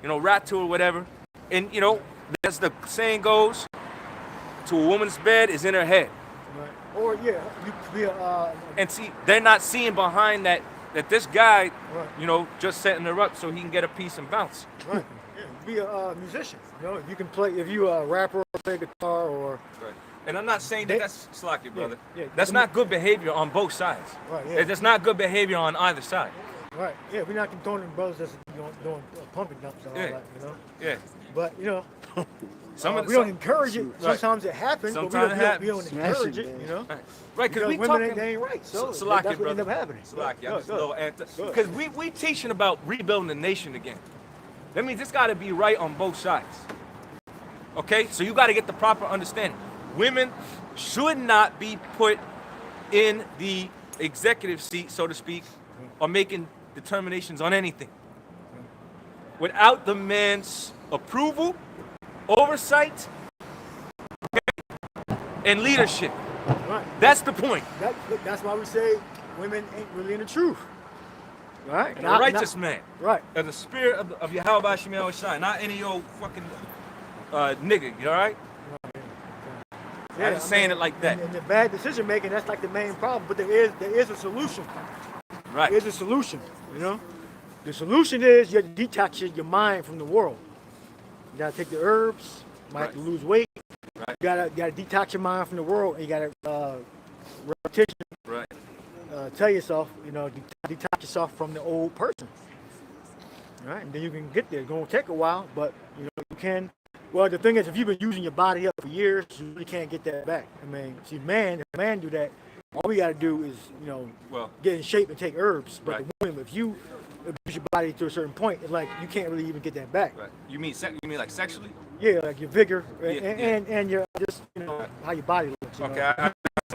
F: rat to or whatever. And, you know, as the saying goes, to a woman's bed is in her head.
A: Right. Or yeah, you could be a
F: And see, they're not seeing behind that this guy,
A: Right.
F: you know, just setting her up so he can get a piece and bounce.
A: right. Yeah, be a musician. You know, if you can play, if you a rapper or play guitar or
F: Right. And I'm not saying that that's slacky, brother.
A: yeah.
F: That's not good behavior on both sides.
A: Right, yeah.
F: That's not good behavior on either side.
A: right, yeah, we're not condoning brothers that's doing pumping dumps and all
F: Yeah.
A: that, you know.
F: Yeah.
A: But you know,
F: Some
A: we don't encourage it.
F: Right.
A: Sometimes it happens,
F: Sometimes
A: but
F: it
A: we don't
F: happens.
A: encourage it. You know,
F: Right, because we
A: women
F: talking.
A: they ain't right. So
F: Salaki,
A: that's what
F: brother.
A: end up happening.
F: Salaki, I'm just a
A: Good.
F: little anti. Because we teaching about rebuilding the nation again. That means it's got to be right on both sides. Okay, so you got to get the proper understanding. Women should not be put in the executive seat, so to speak, or making determinations on anything without the man's approval, oversight, okay, and leadership.
A: Right.
F: That's the point.
A: That's why we say women ain't really in the truth. Right.
F: And a righteous man.
A: Right.
F: Of the spirit of Yakalba Shai, not any old fucking nigga, you all right?
A: Yeah,
F: I'm just saying it like that.
A: And the bad decision making, that's like the main problem. But there is a solution.
F: Right.
A: There is a solution. You know, the solution is you detox your mind from the world. You gotta take the herbs. You might have to lose weight.
F: Right.
A: You gotta detox your mind from the world. And you gotta repetition.
F: Right.
A: Tell yourself, you know, detox yourself from the old person. All right, and then you can get there. It's gonna take a while, but you know you can. Well, the thing is, if you've been using your body up for years, you really can't get that back. I mean, see, if a man do that, all we gotta do is, you know, get in shape and take herbs. But
F: Right.
A: the women, if you abuse your body to a certain point, it's like you can't really even get that back.
F: Right. You mean like sexually?
A: Yeah, like your vigor
F: Yeah,
A: and your just, you know, how your body looks. You know?
F: Okay.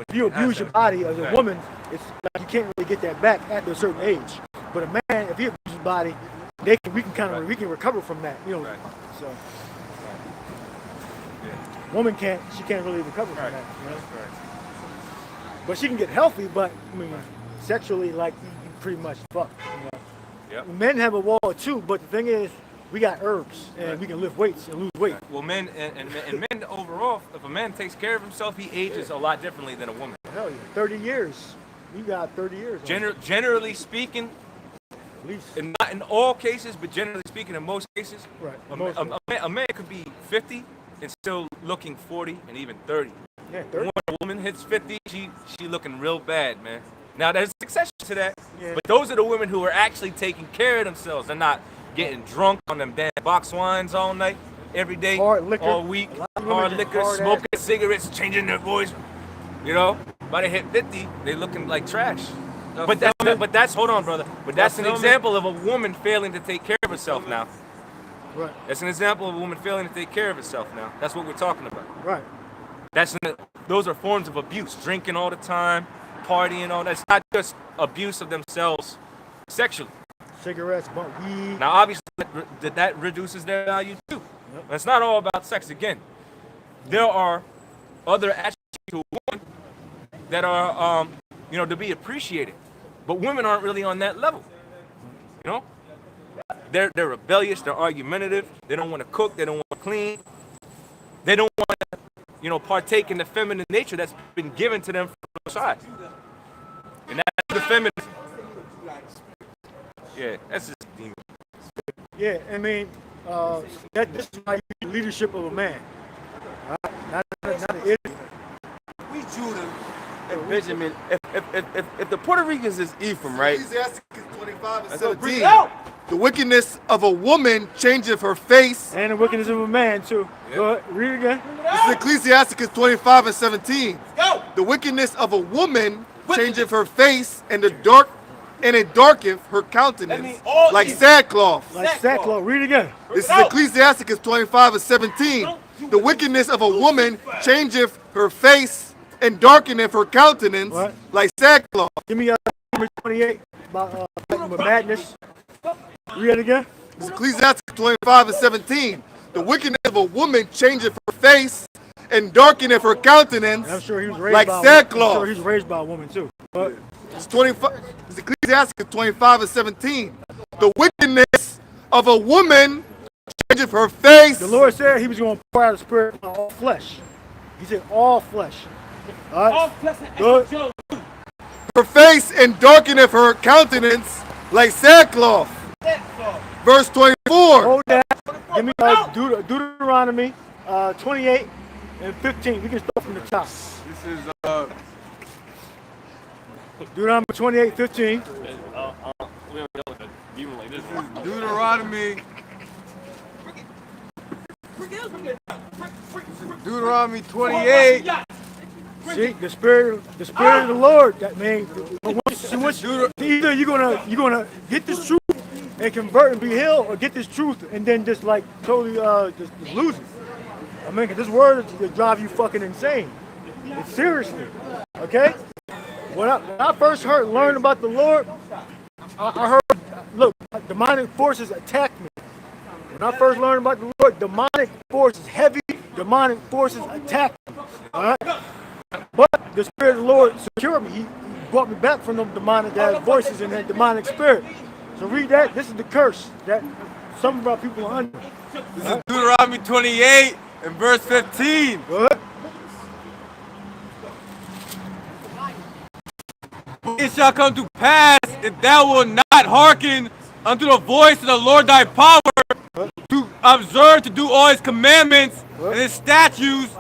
A: If you abuse your body as a woman, it's like you can't really get that back after a certain age. But a man, if he abuses his body, we can recover from that. You know,
F: Right.
A: so. Woman can't really recover from that, you know?
F: Right.
A: But she can get healthy, but I mean, sexually, like, you pretty much fuck, you know?
F: Yep.
A: Men have a wall too, but the thing is, we got herbs, and we can lift weights and lose weight.
F: Well, men and men overall, if a man takes care of himself, he ages a lot differently than a woman.
A: Hell yeah, 30 years. You got 30 years.
F: Generally speaking,
A: at least.
F: and not in all cases, but generally speaking, in most cases,
A: Right.
F: a man could be 50 and still looking 40 and even 30.
A: Yeah,
F: When
A: 30.
F: a woman hits 50, she looking real bad, man. Now there's exceptions to that,
A: Yeah.
F: but those are the women who are actually taking care of themselves. They're not getting drunk on them damn box wines all night, every day,
A: Hard liquor.
F: all week,
A: A lot of women
F: hard
A: just
F: liquor,
A: hard
F: smoking cigarettes, changing their voice. You know, by they hit 50, they looking like trash. But that's hold on, brother. But that's an example of a woman failing to take care of herself now.
A: Right.
F: That's an example of a woman failing to take care of herself now. That's what we're talking about.
A: Right.
F: Those are forms of abuse. Drinking all the time, partying, all that. It's not just abuse of themselves sexually.
A: Cigarettes, weed.
F: Now, obviously, that reduces their value too.
A: Yep.
F: It's not all about sex. Again, there are other attributes to a woman that are, to be appreciated. But women aren't really on that level. You know, they're rebellious. They're argumentative. They don't want to cook. They don't want to clean. They don't want to, partake in the feminine nature that's been given to them from outside. And that's the feminism. Yeah, that's just demon.
A: Yeah, I mean, this is why you need leadership of a man. Not an idiot.
G: We Judah and Benjamin. If the Puerto Ricans is Ephraim, right?
B: Ecclesiastes 25 and
G: Let's go,
B: 17.
G: bring it out.
B: The wickedness of a woman changeth her face.
A: And the wickedness of a man, too. Go ahead, read it again.
B: This is Ecclesiastes 25 and 17.
G: Go.
B: The wickedness of a woman changeth her face, and it darketh her
G: That
B: countenance
G: means all
B: like
G: evil.
B: sackcloth.
A: Like sackcloth. Read it again.
B: This is Ecclesiastes 25 and 17. The wickedness of a woman changeth her face, and darkeneth her countenance
A: What?
B: like sackcloth.
A: Give me number 28 about madness. Read it again.
B: This is Ecclesiastes 25 and 17. The wickedness of a woman changeth her face, and darkeneth her countenance
A: And I'm sure he was raised
B: like
A: by
B: sackcloth.
A: I'm sure he was raised by a woman, too. But
B: It's 25. It's Ecclesiastes 25 and 17. The wickedness of a woman changeth her face.
A: the Lord said he was going to pour out his spirit on all flesh. He said all flesh. All right. Good.
B: Her face and darkeneth her countenance like sackcloth. Verse 24.
A: Hold that. Give me Deuteronomy 28 and 15. We can start from the top.
G: This is
A: Deuteronomy 28, 15.
D: We don't know that. Even like this.
G: Deuteronomy. Deuteronomy 28.
A: See, the spirit of the Lord. That means either you're gonna get this truth and convert and be healed, or get this truth and then just like totally just lose it. I mean, 'cause this word will drive you fucking insane. It's seriously, okay? When I first learned about the Lord, I heard, look, demonic forces attacked me. When I first learned about the Lord, demonic forces, heavy demonic forces attacked me. All right? But the Spirit of the Lord secured me. He brought me back from them demonic voices and that demonic spirit. So read that. This is the curse that some of our people are under.
C: This is Deuteronomy 28 and verse 15.
A: Good.
C: It shall come to pass, if thou wilt not hearken unto the voice of the Lord thy power, to observe to do all his commandments and his statutes,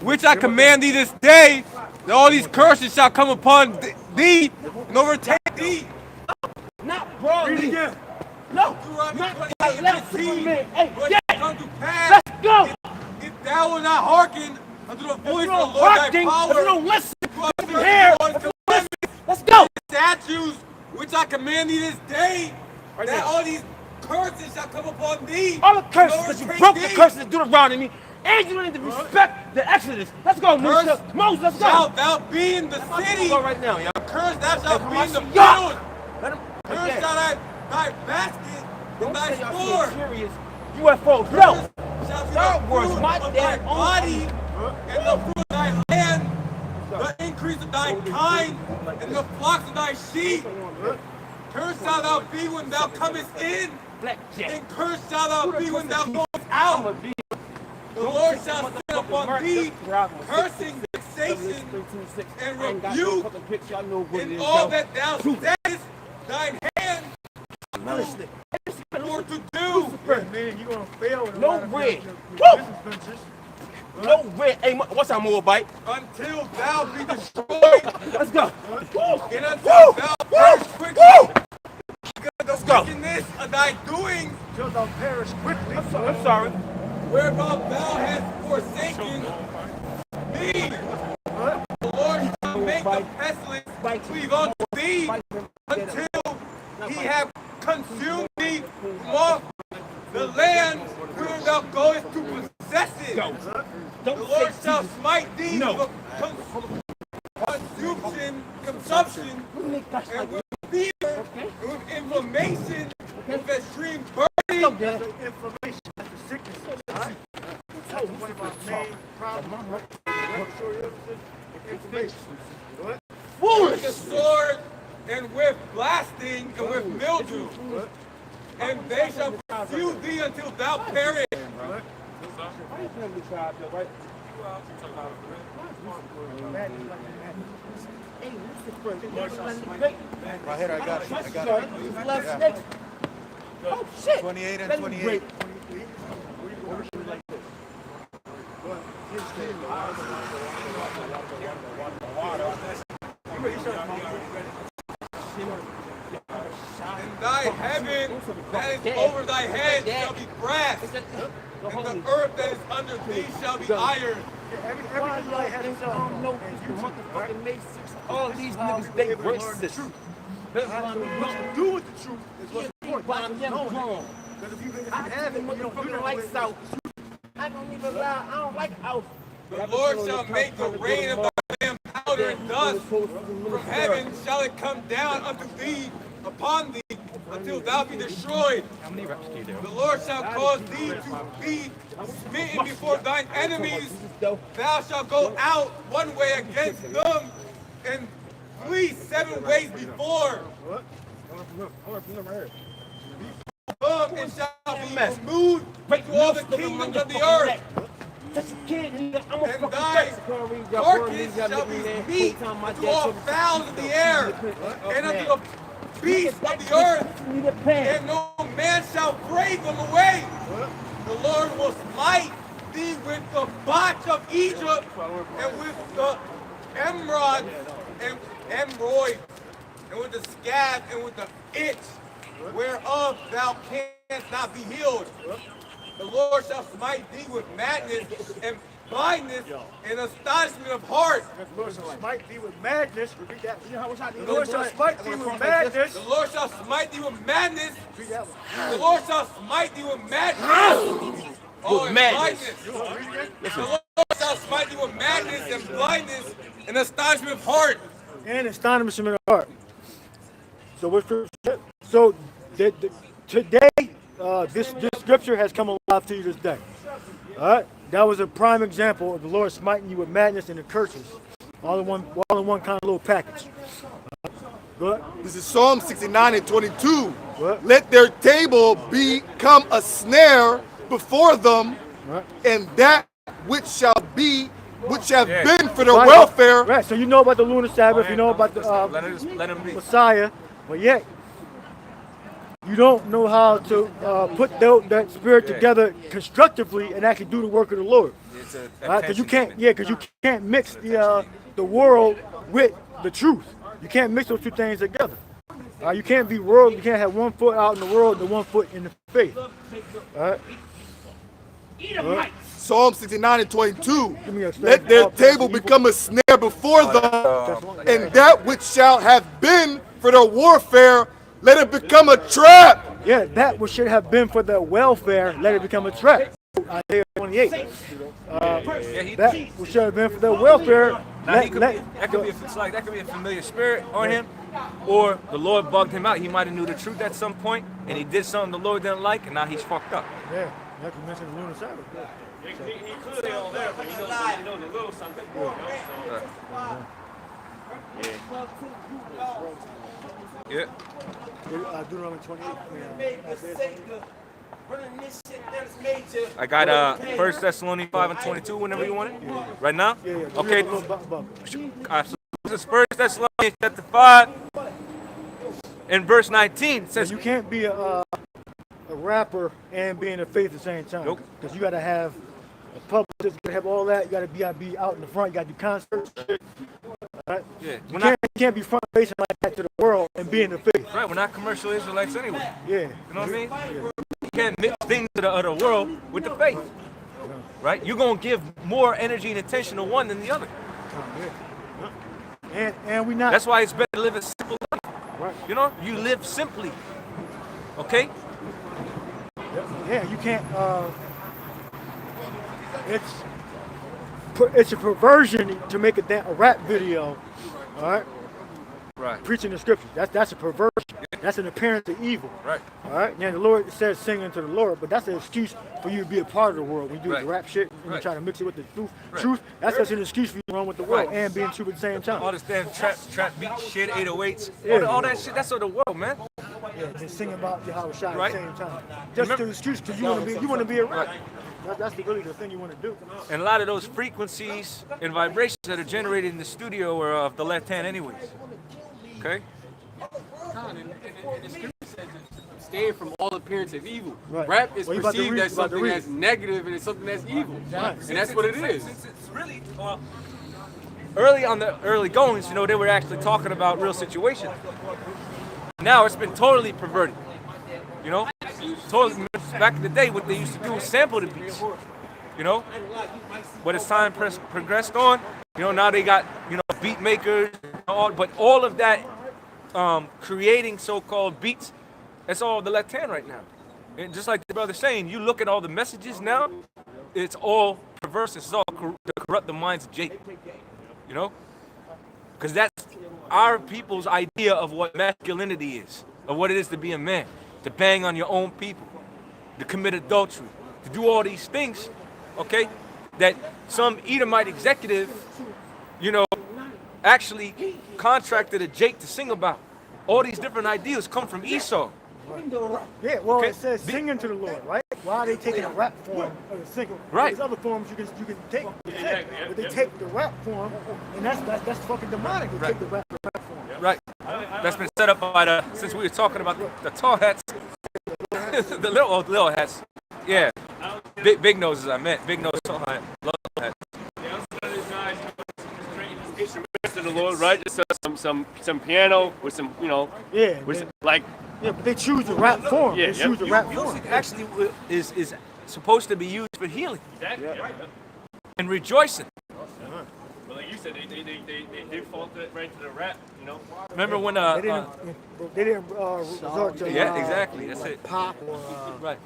C: which I command thee this day, that all these curses shall come upon thee and overtake thee.
H: Not broadly.
A: Read it again.
H: No,
C: Deuteronomy
H: not
C: 28
H: like
C: and
H: left
C: 15.
H: Hey,
C: But
H: yeah.
C: it come to pass,
H: Let's go.
C: if thou wilt not hearken unto the voice
H: If you
C: of the
H: don't
C: Lord thy
H: hearken,
C: power,
H: if you don't listen,
C: to observe
H: here,
C: all his
H: if you
C: commandments
H: let's go.
C: statutes which I command thee this day,
H: Right
C: that
H: now.
C: all these curses shall come upon thee.
H: All the curses,
C: and
H: because you
C: overtake
H: broke the
C: thee.
H: curses of Deuteronomy, and you don't need to respect the Exodus. Let's go, Moses. Moses, let's go.
C: Shalt thou be in the city,
H: Let's go right now, y'all.
C: cursed thou shalt be in the
H: Y'all.
C: field,
H: Let him.
C: cursed shall thy basket
H: Don't
C: and thy
H: say y'all
C: store,
H: so serious. UFO,
C: cursed
H: no.
C: shall be
H: Star
C: the
H: Wars,
C: fruit
H: my
C: of thy
H: damn own
C: body, and the fruit of thy land, the increase of thy kind, and the flocks of thy sheep. Cursed shalt thou be when thou comest in,
H: Blackjack.
C: and cursed shalt thou be when thou goest out. The Lord shall send upon thee cursing, vexation, and rebuke in all that thou settest thine hand for to do.
A: Man, you're gonna fail. in a
H: No
A: lot of
H: bread.
A: your
H: Woo!
A: business ventures.
H: No red. Hey, what's our Moabite?
C: Until thou be destroyed,
H: Let's go.
C: and until thou perish quickly,
H: Let's go.
C: wickedness of thy doings,
A: Till thou perish quickly.
H: I'm sorry.
C: whereof thou hast forsaken me. The Lord shall make the pestilence cleave unto thee until he have consumed thee from off the land where thou goest to possess it. The Lord shall smite thee with consumption, and with fever, and with inflammation, with extreme burning.
A: Inflammation, that's the sickness. All right? That's one of our main problems. Inflammation.
C: With the sword, and with blasting, and with mildew. And they shall pursue thee until thou perish.
E: Right here, I got it. I got it.
H: Oh shit.
E: 28 and
H: Let me
E: 28.
H: break.
C: And thy heaven that is over thy head shall be brass, and the earth that is under thee shall be iron.
A: Everybody has its own.
H: All these niggas, they racist.
A: What you do with the truth is what's important. Because if you have it, you don't do
H: lights
A: that.
H: out. I don't even lie. I don't like out.
C: The Lord shall make the rain of thy land powder and dust. From heaven shall it come down unto thee, upon thee, until thou be destroyed. The Lord shall cause thee to be smitten before thine enemies. Thou shalt go out one way against them, and flee 7 ways before. And shall be removed to all the kingdoms of the earth.
H: Touch a kid in the I'm a
D: and
H: fucking
D: thy
H: face.
D: carcass shall be meat to all fowls of the air, and unto the beasts of the earth, and no man shall brave them away. The Lord will smite thee with the botch of Egypt, and with the emerods and emeroids, and with the scab, and with the itch, whereof thou canst not be healed. The Lord shall smite thee with madness and blindness and astonishment of heart.
A: The Lord shall smite thee with madness. Repeat that. The Lord shall smite thee with madness.
D: The Lord shall smite thee with madness.
A: Repeat that one.
D: The Lord shall smite thee with madness. Oh, and
H: madness.
D: blindness. The Lord shall smite thee with madness and blindness and astonishment of heart.
A: And astonishment of heart. So what's so today this scripture has come alive to you this day. All right, that was a prime example of the Lord smiting you with madness and the curses, all in one kind of little package. Go ahead.
B: This is Psalm 69 and 22.
A: What?
B: Let their table become a snare before them,
A: Right.
B: and that which have
F: Yeah.
B: been for their
A: Right.
B: welfare.
A: Right. So you know about the lunar Sabbath, you know about the
F: Let him be.
A: Messiah, but yet you don't know how to put that spirit together constructively and actually do the work of the Lord.
F: It's a
A: Because you can't mix the world with the truth. You can't mix those two things together. You can't be world. You can't have one foot out in the world and one foot in the faith. All right.
B: Psalm 69 and 22.
A: Give me a
B: Let their table become a snare before them, and that which shall have been for their warfare, let it become a trap.
A: Yeah, that which should have been for their welfare, let it become a trap. Isaiah 28. That which should have been for their welfare,
F: Now that could be a familiar spirit on him, or the Lord bugged him out. He might have knew the truth at some point, and he did something the Lord didn't like, and now he's fucked up.
A: Yeah, like you mentioned the lunar Sabbath.
D: He clearly all there, but he knows a little something.
F: Yeah.
A: Deuteronomy 28. Isaiah 28.
F: I got 1 Thessalonians 5 and 22 whenever you want it. Right now?
A: Yeah.
F: Okay.
A: Little buckle.
F: So this is 1 Thessalonians chapter 5 and verse 19. It says,
A: You can't be a rapper and be in the faith at the same time.
F: Nope.
A: Because you got to have a publicist, you got to have all that. You got to be out in the front. You got to do concerts. Right?
F: yeah,
A: You can't be front facing like that to the world and be in the faith.
F: right, we're not commercial Israelites anyway.
A: Yeah.
F: You know what I mean? You can't mix things of the world with the faith. Right? You're going to give more energy and attention to one than the other.
A: And we not.
F: That's why it's better to live a simple life.
A: Right.
F: You know, you live simply. Okay?
A: Yeah, you can't. It's a perversion to make a rap video, all right?
F: Right.
A: Preaching the scriptures. That's a perversion. That's an appearance of evil.
F: Right.
A: All right. Now the Lord says sing unto the Lord, but that's an excuse for you to be a part of the world. When you do
F: Right.
A: the rap shit and you
F: Right.
A: try to mix it with the truth.
F: Right.
A: Truth. That's just an excuse for you to run with the world
F: Right.
A: and being true at the same time.
F: All this damn trap beat shit, 808s,
A: Yeah.
F: all that shit, that's of the world, man.
A: Yeah, just sing about Yahweh Shai
F: Right.
A: at the same time. Just
F: Remember-
A: an excuse because you want to be a rapper.
F: Right.
A: That's really the thing you want to do.
F: And a lot of those frequencies and vibrations that are generated in the studio are of the left hand anyways. Okay?
G: And the scripture says stay from all appearance of evil.
A: Right.
G: Rap is
A: Well, you about to
G: perceived
A: read-
G: as
A: you about to
G: something
A: read.
G: that's negative and it's something that's evil.
A: Right.
G: And that's what it is.
F: It's really, well, early on the early goings, you know, they were actually talking about real situations. Now it's been totally perverted. You know? Totally, back in the day, what they used to do was sample the beats. You know? But as time progressed on, you know, now they got, you know, beat makers, but all of that creating so-called beats, that's all the left hand right now. And just like the brother's saying, you look at all the messages now, it's all perverse. It's all to corrupt the minds of Jacob. You know? Because that's our people's idea of what masculinity is, of what it is to be a man, to bang on your own people, to commit adultery, to do all these things, okay, that some Edomite executive, you know, actually contracted a Jake to sing about. All these different ideas come from Esau.
A: Yeah, well,
F: Okay.
A: it says sing unto the Lord, right? why are they taking a rap form of the single?
F: Right.
A: There's other forms you can take, but they take the rap form, and that's fucking demonic. They take the rap form.
F: Right. That's been set up by since we were talking about the tall hats, the little hats. Yeah. Big noses, I meant. Big nose tall hat. Little hats.
D: To the Lord, right? Just some piano with some,
A: Yeah.
D: with like.
A: Yeah, but they choose the rap form.
D: Yeah,
A: they choose the rap form.
F: Music actually is supposed to be used for healing and rejoicing.
D: But like you said, they defaulted right to the rap,
F: Remember when
A: They didn't resort to
F: yeah, exactly. That's it.
A: pop or
F: Right.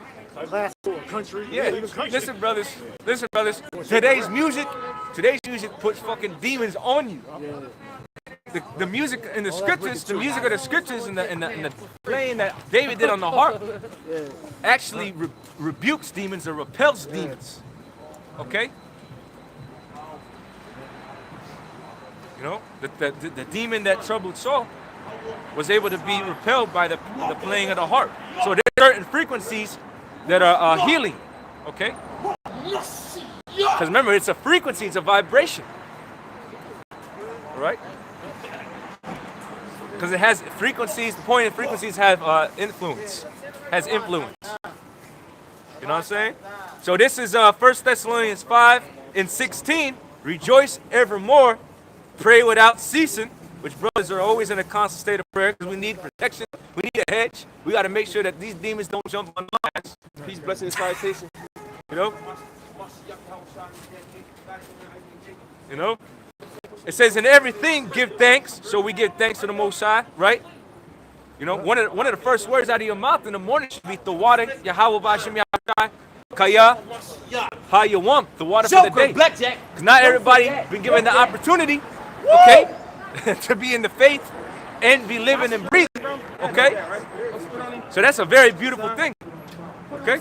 A: classical or country.
F: Yeah.
A: Even country.
F: Listen, brothers. Today's music puts fucking demons on you. The music in the scriptures, the music of the scriptures and the playing that David did on the harp actually rebukes demons or repels demons. Okay? The demon that troubled Saul was able to be repelled by the playing of the harp. So there's certain frequencies that are healing. Okay? Because remember, it's a frequency, it's a vibration. All right? Because it has frequencies, the point of frequencies have influence. Has influence. You know what I'm saying? So this is 1 Thessalonians 5:16. Rejoice evermore, pray without ceasing, which brothers are always in a constant state of prayer because we need protection, we need a hedge. We got to make sure that these demons don't jump on lines.
H: Peace, blessing, and salutation.
F: You know? It says in everything give thanks, so we give thanks to the Most High, right? One of the first words out of your mouth in the morning should be the water, Yahweh B'Hashem Yahweh, Kaya, Hayawam, the water for the day. Because not everybody been given the opportunity, okay, to be in the faith and be living and breathing, okay? So that's a very beautiful thing, okay?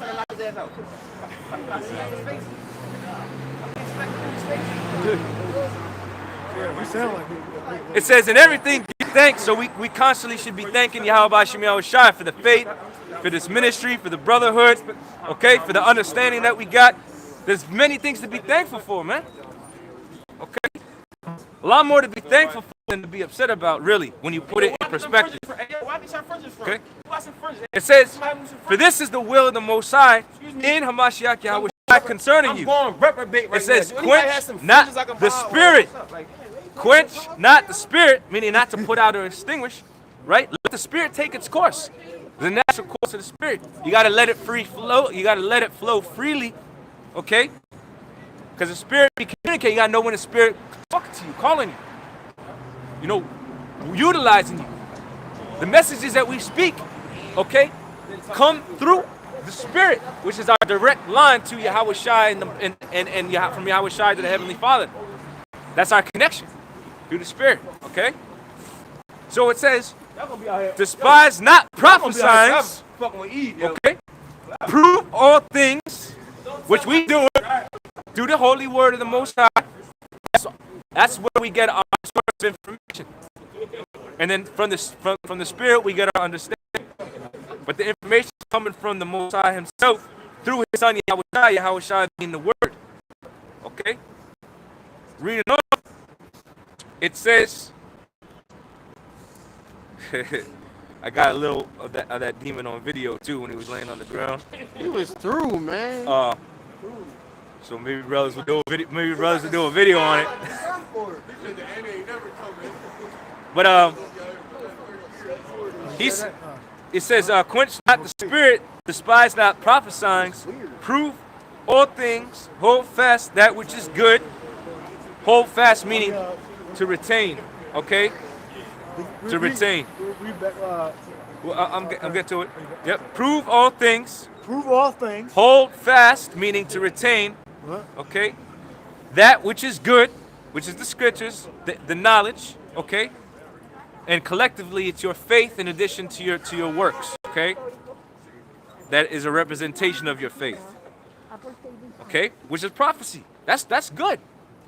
F: It says in everything give thanks, so we constantly should be thanking Yahweh B'Hashem Yahweh Shai for the faith, for this ministry, for the brotherhood, okay, for the understanding that we got. There's many things to be thankful for, man. Okay? A lot more to be thankful for than to be upset about, really, when you put it in perspective. Okay? It says, for this is the will of the Most High in Hamashiach Yahweh Shai concerning you. It says, quench not the spirit. Quench not the spirit, meaning not to put out or extinguish, right? Let the spirit take its course. The natural course of the spirit. You got to let it free flow. You got to let it flow freely, okay? Because the spirit, you communicate. You got to know when the spirit talking to you, calling you, utilizing you. The messages that we speak, okay, come through the spirit, which is our direct line to Yahweh Shai and from Yahweh Shai to the Heavenly Father. That's our connection through the spirit, okay? So it says, despise not prophesying, okay? Prove all things, which we do through the holy word of the Most High. That's where we get our source of information. And then from the spirit, we get our understanding. But the information is coming from the Most High himself through his son Yahweh Shai being the word. Okay? Reading on, it says, I got a little of that demon on video too when he was laying on the ground.
H: He was through, man.
F: So maybe brothers will do a video. Maybe brothers will do a video on it. But it says, quench not the spirit, despise not prophesying, prove all things, hold fast that which is good. Hold fast meaning to retain, okay? To retain. Well, I'm getting to it. Yep. Prove all things.
A: Prove all things.
F: Hold fast meaning to retain, okay? That which is good, which is the scriptures, the knowledge, okay? And collectively, it's your faith in addition to your works, okay? That is a representation of your faith, okay? Which is prophecy. That's good.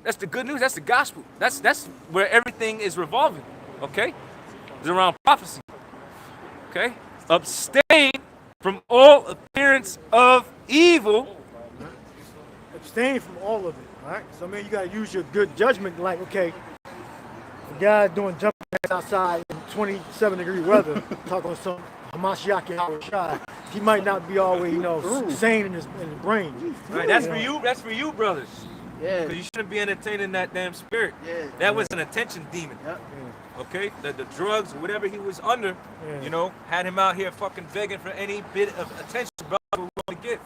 F: That's the good news. That's the gospel. That's where everything is revolving, okay? It's around prophecy, okay? Abstain from all appearance of evil.
A: Abstain from all of it. All right. So, man, you got to use your good judgment. Like, okay, the guy doing jumping jacks outside in 27-degree weather, talking some Hamashiach, he might not be always, sane in his brain.
F: Right, that's for you. That's for you, brothers.
H: Yeah.
F: Because you shouldn't be entertaining that damn spirit.
H: Yeah.
F: That was an attention demon.
H: Yep.
F: Okay, the drugs, whatever he was under, had him out here fucking begging for any bit of attention brother would want to give.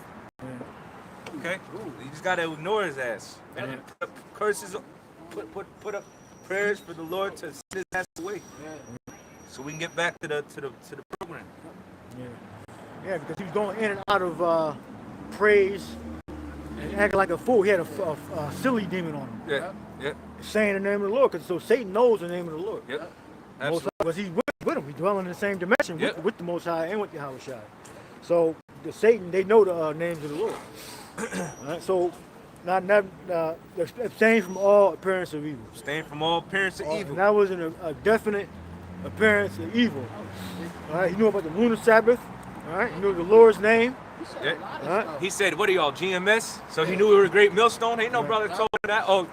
F: Okay, you just gotta ignore his ass and put up curses, put up prayers for the Lord to send his ass away, so we can get back to the program.
A: Yeah, because he was going in and out of praise and acting like a fool. He had a silly demon on him.
F: Yeah.
A: Saying the name of the Lord, because so Satan knows the name of the Lord.
F: Yep.
A: Most High, because he's with him. He's dwelling in the same dimension with the Most High and with the Yahushua. So the Satan, they know the names of the Lord. All right, so abstain from all appearance of evil.
F: Abstain from all appearance of evil.
A: And that was a definite appearance of evil. All right, he knew about the lunar Sabbath. All right, he knew the Lord's name.
F: Yeah.
A: All right.
F: He said, "What are y'all, GMS?" So he knew we were a great millstone. Ain't no brother told him that. Oh,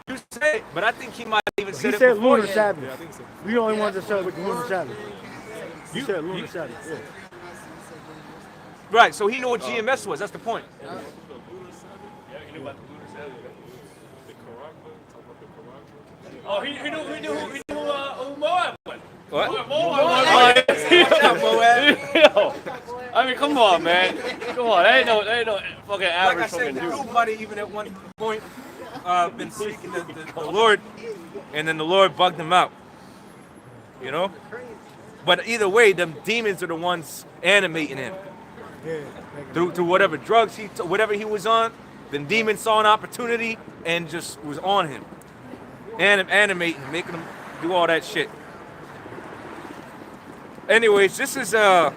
F: you said it, but I think he might have even said
A: He
F: it
A: said
F: before.
A: lunar Sabbath.
B: Yeah, I think so.
A: We the only ones that celebrate the lunar Sabbath. He said lunar Sabbath. Yeah.
F: Right, so he knew what GMS was. That's the point.
D: Oh, he knew who Moab was.
F: What?
D: Moab. Yo, I mean, come on, man. Come on, they ain't no fucking
F: Like
D: average
F: I said,
D: fucking
F: the
D: dude.
F: dude might have even at one point been seeking the Lord, and then the Lord bugged him out. You know? But either way, them demons are the ones animating him.
A: Yeah.
F: Through whatever drugs whatever he was on, the demon saw an opportunity and just was on him. Animating, making him do all that shit. Anyways, this is to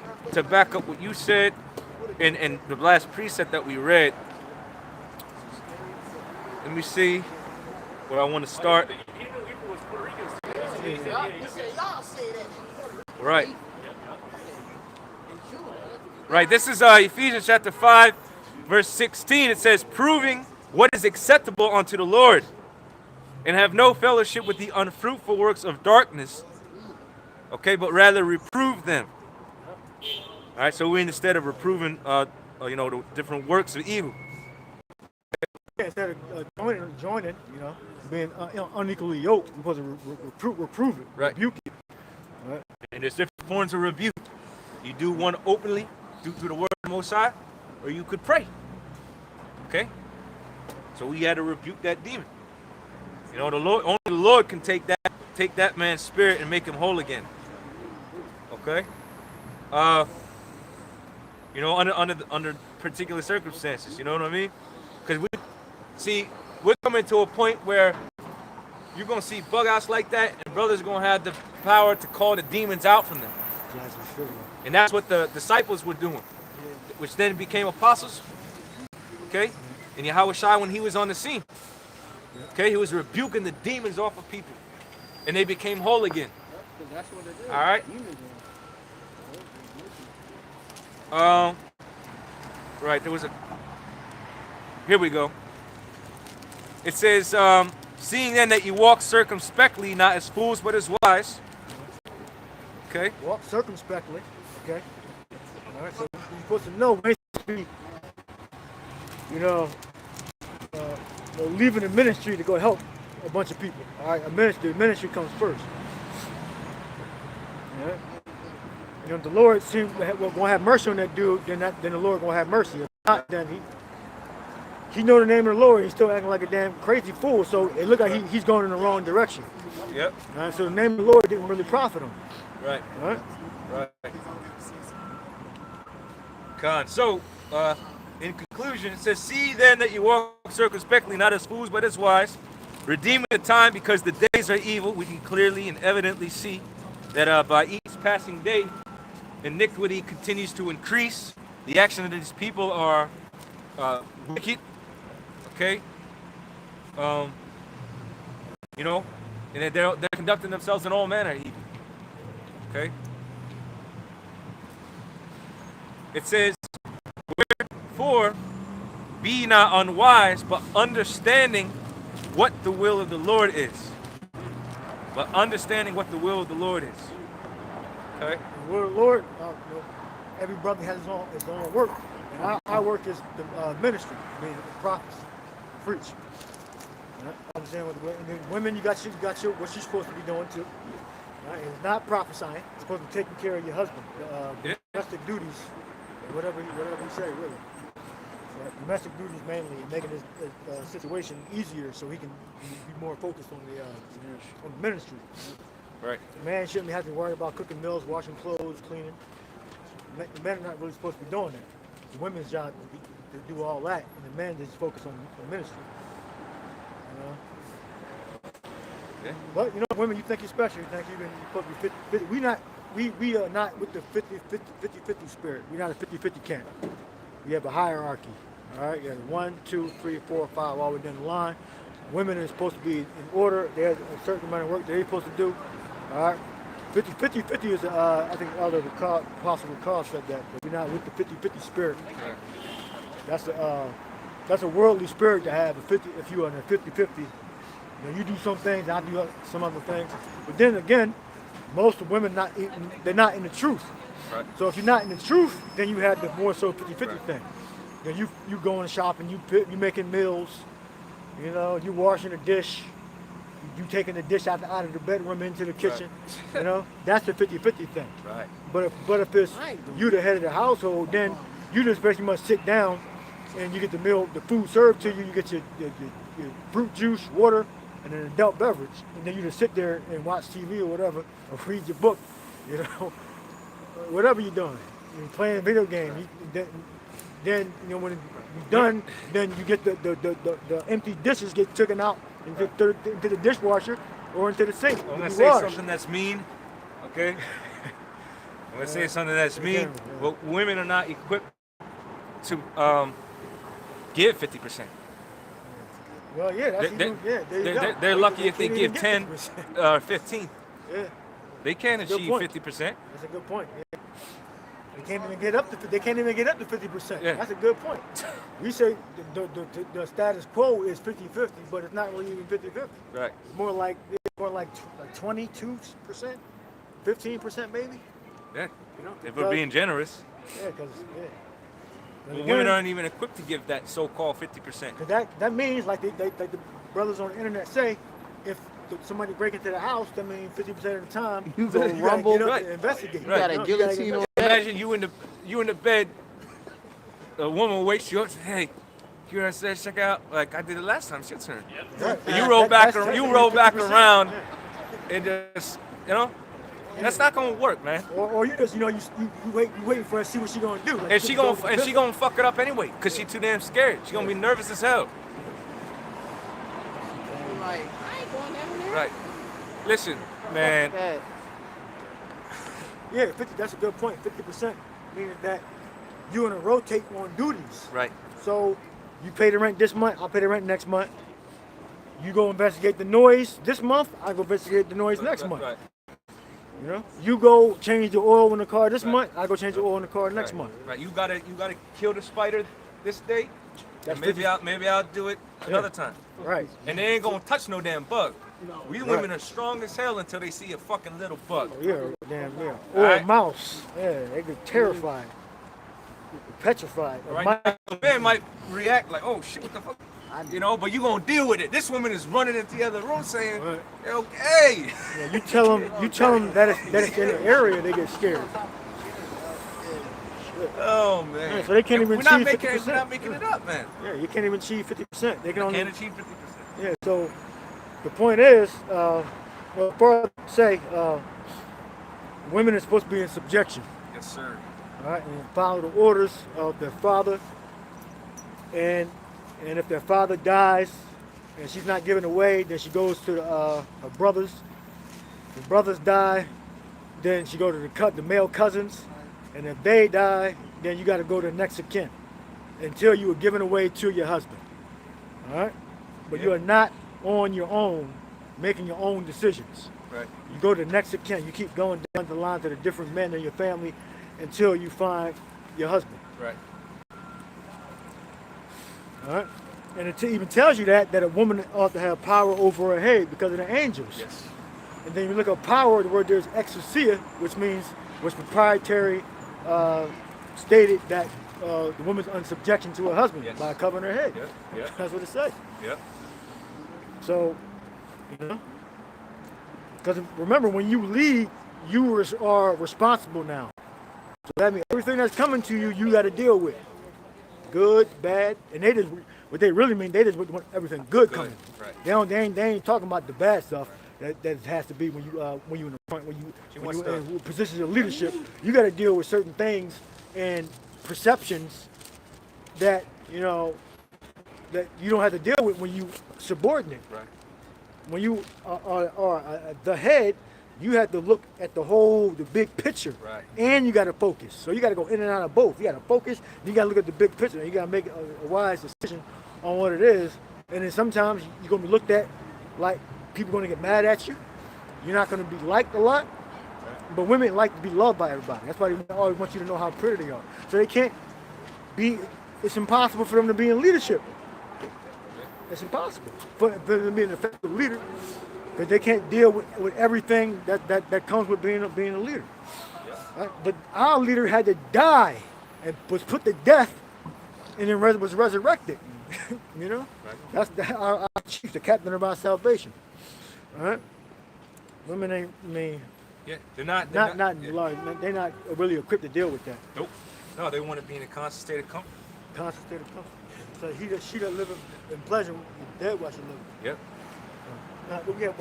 F: back up what you said in the last precept that we read. Let me see where I want to start. Right. Right, this is Ephesians chapter 5, verse 16. It says, proving what is acceptable unto the Lord, and have no fellowship with the unfruitful works of darkness, okay, but rather reprove them. All right, so we instead of reproving, the different works of evil.
A: Yeah, instead of joining, being unequally yoked, we're supposed to reprove it,
F: Right.
A: rebuke it. Right.
F: And there's different forms of rebuke. You do one openly, due to the word of the Most High, or you could pray. Okay? So we had to rebuke that demon. The Lord, only the Lord can take that man's spirit and make him whole again. Okay? Under particular circumstances, you know what I mean? Because we're coming to a point where you're gonna see bug outs like that, and brothers are gonna have the power to call the demons out from them. And that's what the disciples were doing, which then became apostles. Okay? And Yahushua, when he was on the scene, okay, he was rebuking the demons off of people, and they became whole again. All right. Right. There was a. Here we go. It says, seeing then that you walk circumspectly, not as fools but as wise. Okay.
A: Walk circumspectly. Okay. All right. So you're supposed to know when to be, leaving the ministry to go help a bunch of people. All right. Ministry comes first. All right. If the Lord seems going to have mercy on that dude, then the Lord going to have mercy. If not, then he know the name of the Lord. He's still acting like a damn crazy fool. So it looked like he's going in the wrong direction.
F: Yep.
A: All right. So the name of the Lord didn't really profit him.
F: Right.
A: All right.
F: Right. Con. So, in conclusion, it says, see then that you walk circumspectly, not as fools, but as wise, redeeming the time because the days are evil. We can clearly and evidently see that by each passing day, iniquity continues to increase. The actions of these people are wicked. Okay. And they're conducting themselves in all manner of evil. Okay. It says, "Wherefore, be not unwise, but understanding what the will of the Lord is." But understanding what the will of the Lord is. Okay?
A: The word of the Lord, you know, every brother has his own work. And our work is the ministry, being the prophets, preach. Right? Understand what and then women, you got your what you're supposed to be doing too. Right? And it's not prophesying. It's supposed to be taking care of your husband, domestic duties, whatever you say, really. Domestic duties mainly, and making this situation easier so he can be more focused on the ministry.
F: Right.
A: The man shouldn't have to worry about cooking meals, washing clothes, cleaning. The men are not really supposed to be doing that. The women's job is to do all that, and the men just focus on ministry. You know?
F: Yeah.
A: But you know, women, you think you're special. You think you're supposed to be 50-50. We are not with the 50-50 spirit. We're not a 50-50 camp. We have a hierarchy. All right, you have 1, 2, 3, 4, 5, all within the line. Women are supposed to be in order. They have a certain amount of work they're supposed to do. All right, 50-50 is, I think, Elder Apostle Carl said that. But we're not with the 50-50 spirit. That's a worldly spirit to have. If you are in a 50-50, you do some things, I do some other things. But then again, most of women they're not in the truth.
F: Right.
A: So if you're not in the truth, then you have the more so 50-50 thing. Then you going shopping, you making meals, you know, you washing a dish, you taking the dish out of the bedroom into the kitchen, right. You know, that's the 50-50 thing.
F: Right.
A: But if it's you the head of the household, then you just basically must sit down and you get the food served to you, you get your fruit juice, water, and an adult beverage, and then you just sit there and watch TV or whatever, or read your book, you know, whatever you're doing. You're playing a video game. Then you know when you're done, then you get the empty dishes get taken out into the dishwasher or into the sink.
F: I'm gonna say something that's mean, okay? I'm gonna say something that's mean. But women are not equipped to give 50%.
A: Well, yeah, that's
F: they're lucky if they give 10 or 15.
A: Yeah.
F: They can't achieve 50%.
A: That's a good point. Yeah. They can't even get up to 50%.
F: Yeah.
A: That's a good point. We say the status quo is 50-50, but it's not really even 50-50.
F: Right.
A: It's more like 22%, 15% maybe.
F: Yeah.
A: You know,
F: if we're being generous.
A: Yeah, because
F: well, women aren't even equipped to give that so-called 50%.
A: Because that means, like the brothers on the internet say, if somebody break into the house, that means 50% of the time
H: you go rumble,
A: get up
F: right.
A: and investigate.
F: Right.
H: You got a guillotine on.
F: Imagine you in the bed, a woman wakes you up, says, "Hey, you know what I said? Check out, like I did it last time. It's your turn."
A: Right.
F: And you roll back around, and just that's not gonna work, man.
A: Or you just you waiting for her to see what she gonna do. Like,
F: And she gonna fuck it up anyway, cause she too damn scared. She gonna be nervous as hell.
H: Like, I ain't going down there.
F: Right. Listen, man.
A: Yeah, 50. That's a good point. 50% meaning that you're gonna rotate on duties.
F: Right.
A: So you pay the rent this month. I'll pay the rent next month. You go investigate the noise this month. I go investigate the noise next month.
F: Right.
A: You know, you go change the oil in the car this month. I go change the oil in the car next month.
F: Right. You gotta kill the spider this day.
A: That's
F: And maybe I'll do it another time.
A: Right.
F: And they ain't gonna touch no damn bug. We women are strong as hell until they see a fucking little bug.
A: Oh, yeah, damn yeah. Or a mouse. Yeah, they get terrified. Petrified.
F: Right. The man might react like, "Oh shit, what the fuck?" You know, but you gonna deal with it. This woman is running into the other room saying,
A: Right.
F: "Okay."
A: Yeah, you tell them that it's in the area, they get scared.
F: Oh man.
A: Yeah, so they can't even achieve 50%.
F: We're not making it up, man.
A: Yeah, you can't even achieve 50%. They can only
F: achieve 50%.
A: Yeah. So the point is, for say, women are supposed to be in subjection.
F: Yes, sir.
A: All right, and follow the orders of their father. And if their father dies and she's not given away, then she goes to her brothers. If the brothers die, then she goes to the male cousins. And if they die, then you got to go to the next of kin until you are given away to your husband. All right? But you are not on your own, making your own decisions.
F: Right.
A: You go to the next of kin. You keep going down the line to the different men in your family until you find your husband.
F: Right.
A: All right? And it even tells you that a woman ought to have power over her head because of the angels.
F: Yes.
A: And then you look at power, the word there's exousia, which means, was proprietary, stated that the woman's under subjection to her husband by covering her head.
F: Yep. Yep.
A: That's what it says.
F: Yep.
A: So, you know, because remember, when you lead, you are responsible now. So that means everything that's coming to you, you got to deal with. Good, bad, and they just, what they really mean, they just want everything good coming.
F: Right.
A: They ain't talking about the bad stuff that has to be when you in the front, when you in positions of leadership. You got to deal with certain things and perceptions that that you don't have to deal with when you subordinate.
F: Right.
A: When you are the head, you have to look at the big picture.
F: Right.
A: And you got to focus. So you got to go in and out of both. You got to focus, you got to look at the big picture. And you got to make a wise decision on what it is. And then sometimes you're going to be looked at like people are going to get mad at you. You're not going to be liked a lot. Right. But women like to be loved by everybody. That's why they always want you to know how pretty they are. So they can't be, it's impossible for them to be in leadership. It's impossible for them to be an effective leader because they can't deal with everything that comes with being a leader. Right? But our leader had to die and was put to death and then was resurrected. You know? Right. That's our chief, the captain of our salvation. All right? Women ain't,
F: Yeah, they're not
A: really equipped to deal with that.
F: Nope. No, they want to be in a constant state of comfort.
A: Constant state of comfort. So she that liveth in pleasure, dead while she liveth.
F: Yep.
A: What we have?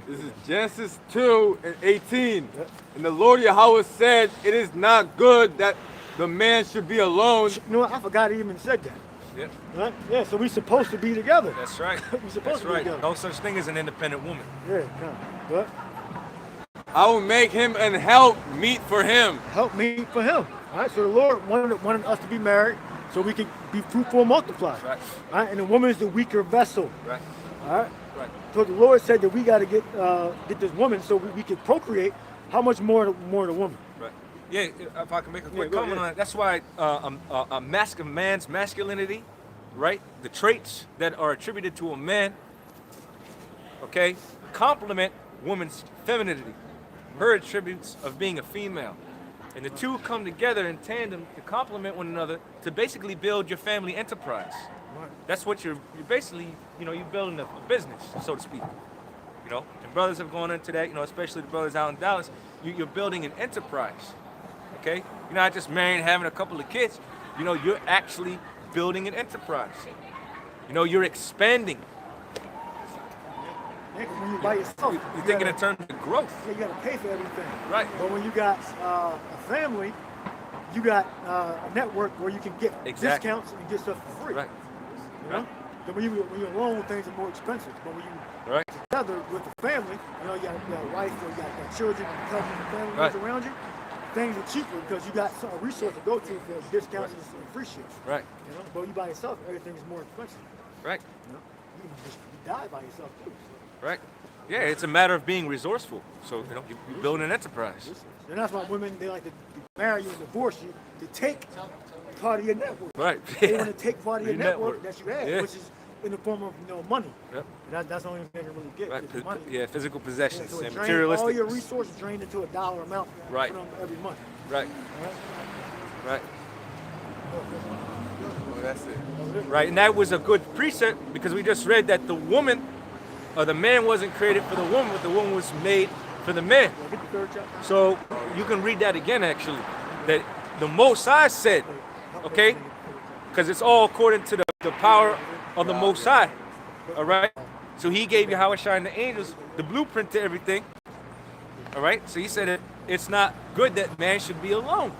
C: This is Genesis 2:18. Yep. And the Lord Yahweh said, "It is not good that the man should be alone."
A: You know what? I forgot he even said that.
F: Yep.
A: Right? Yeah, so we're supposed to be together.
F: That's right.
A: We're supposed to be together.
F: No such thing as an independent woman.
A: Yeah, What?
C: I will make him an help meet for him.
A: Help meet for him. All right, so the Lord wanted us to be married so we can be fruitful and multiply.
F: Right.
A: All right, and the woman is the weaker vessel.
F: Right.
A: All right.
F: Right.
A: So the Lord said that we got to get this woman so we can procreate. How much more the woman?
F: Right. Yeah. If I can make a quick comment on that, that's why a man's masculinity, right? The traits that are attributed to a man, okay, complement woman's femininity, her attributes of being a female. And the two come together in tandem to complement one another to basically build your family enterprise. Right. That's what you're basically, you're building a business, so to speak. And brothers have gone into that, especially the brothers out in Dallas. You're building an enterprise, okay? You're not just marrying and having a couple of kids. You're actually building an enterprise. You're expanding.
A: When you're by yourself,
F: you're thinking in terms of growth.
A: Yeah, you got to pay for everything.
F: Right.
A: But when you got a family, you got a network where you can get discounts and get stuff for free.
F: Right.
A: You know? So when you're alone, things are more expensive. But when you together with the family, you got a wife or you got children and cousins and family members around you, things are cheaper because you got a resource to go to for discounts and free shit.
F: Right.
A: But when you by yourself, everything is more expensive.
F: Right.
A: You can just die by yourself too.
F: Right. Yeah, it's a matter of being resourceful. So, you build an enterprise.
A: And that's why women, they like to marry you and divorce you to take part of your network.
F: Right.
A: They want to take part of your network that you have, which is in the form of money.
F: Yep.
A: That's the only thing they really get.
F: Right.
A: Money.
F: Yeah, physical possessions
A: So
F: and materialistic.
A: all your resources drained into a dollar amount every month.
F: Right. Right.
C: Oh, that's it.
F: Right, and that was a good precept because we just read that the woman, or the man wasn't created for the woman, but the woman was made for the man. So you can read that again, actually, that the Most High said, okay, because it's all according to the power of the Most High, all right? So he gave Yahweh and the angels the blueprint to everything, all right? So he said it's not good that man should be alone,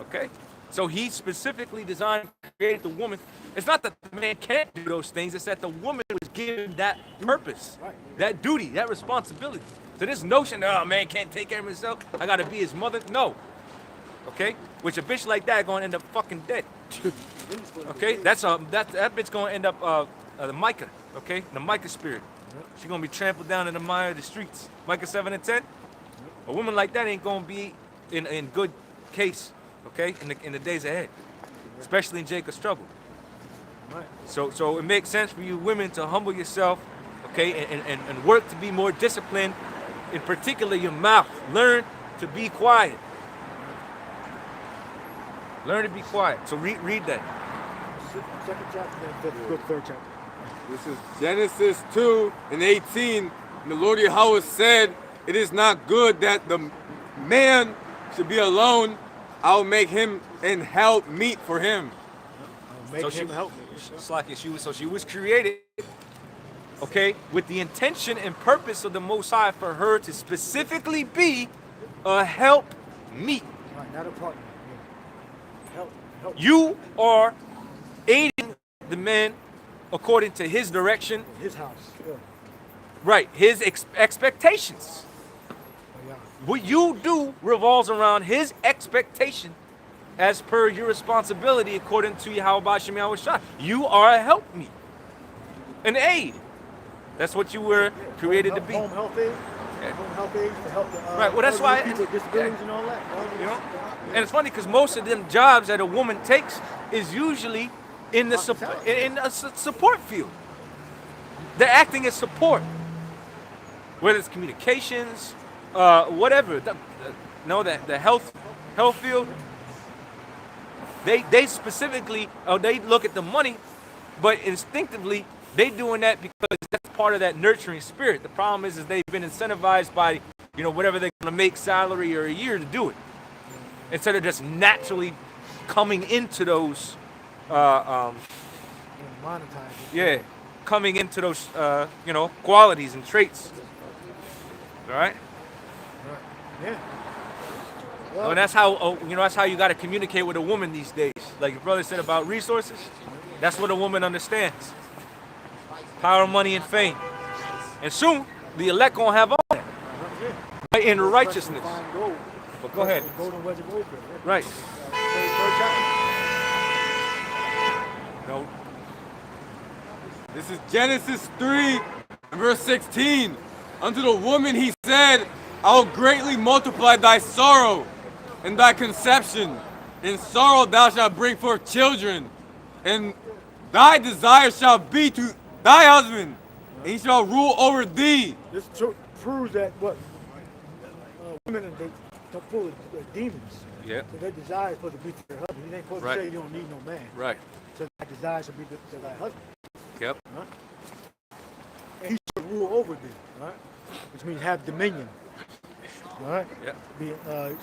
F: okay? So he specifically designed and created the woman. It's not that the man can't do those things, it's that the woman was given that purpose, that duty, that responsibility. So this notion that, man can't take care of himself, I gotta be his mother, no. Okay? Which a bitch like that gonna end up fucking dead. Okay? That bitch gonna end up the Micah, okay? The Micah spirit. She's gonna be trampled down in the mire of the streets. Micah 7 and 10. A woman like that ain't gonna be in good case, okay, in the days ahead, especially in Jacob's trouble.
A: Right.
F: So it makes sense for you women to humble yourself, okay, and work to be more disciplined, in particular your mouth. Learn to be quiet. Learn to be quiet. So read that.
A: Second chapter, then go to third chapter.
C: This is Genesis 2:18. And the Lord Yahweh said, "It is not good that the man should be alone. I will make him and help meet for him."
A: Make
F: So
A: him help me.
F: she was created, okay, with the intention and purpose of the Most High for her to specifically be a help meet.
A: Right, not a partner. Yeah. Help.
F: You are aiding the man according to his direction,
A: His house. Yeah.
F: right? His expectations.
A: Oh, yeah.
F: What you do revolves around his expectation as per your responsibility according to Yahweh Shem Yahweh Shah. You are a helpmeet, an aid. That's what you were created to be.
A: Home health aid.
F: Yeah.
A: Home health aid to help the
F: Right, well, that's why-
A: people with disabilities and all that.
F: You know? And it's funny because most of them jobs that a woman takes is usually in the support field. They're acting as support, whether it's communications, whatever. The health field. They specifically, they look at the money, but instinctively they doing that because that's part of that nurturing spirit. The problem is they've been incentivized by, whatever they're gonna make salary or a year to do it, instead of just naturally coming into those,
A: Monetizing.
F: coming into those, qualities and traits. All right.
A: Yeah.
F: And that's how you got to communicate with a woman these days. Like your brother said about resources, that's what a woman understands. Power, money, and fame. And soon, the elect gonna have all that. Right, in righteousness.
A: Find gold.
F: But go ahead.
A: Golden wedge of Ophir.
F: Right.
A: Third chapter.
F: No.
C: This is Genesis 3:16. Unto the woman he said, "I will greatly multiply thy sorrow and thy conception. In sorrow thou shalt bring forth children, and thy desire shall be to thy husband, and he shall rule over thee."
A: This proves that women are full of demons.
F: Yeah.
A: So their desire is supposed to be to their husband. You ain't supposed
F: Right.
A: to say you don't need no man.
F: Right.
A: So that desire should be to thy husband.
F: Yep.
A: Right? And he should rule over thee. Right? Which means have dominion. All right.
F: Yeah.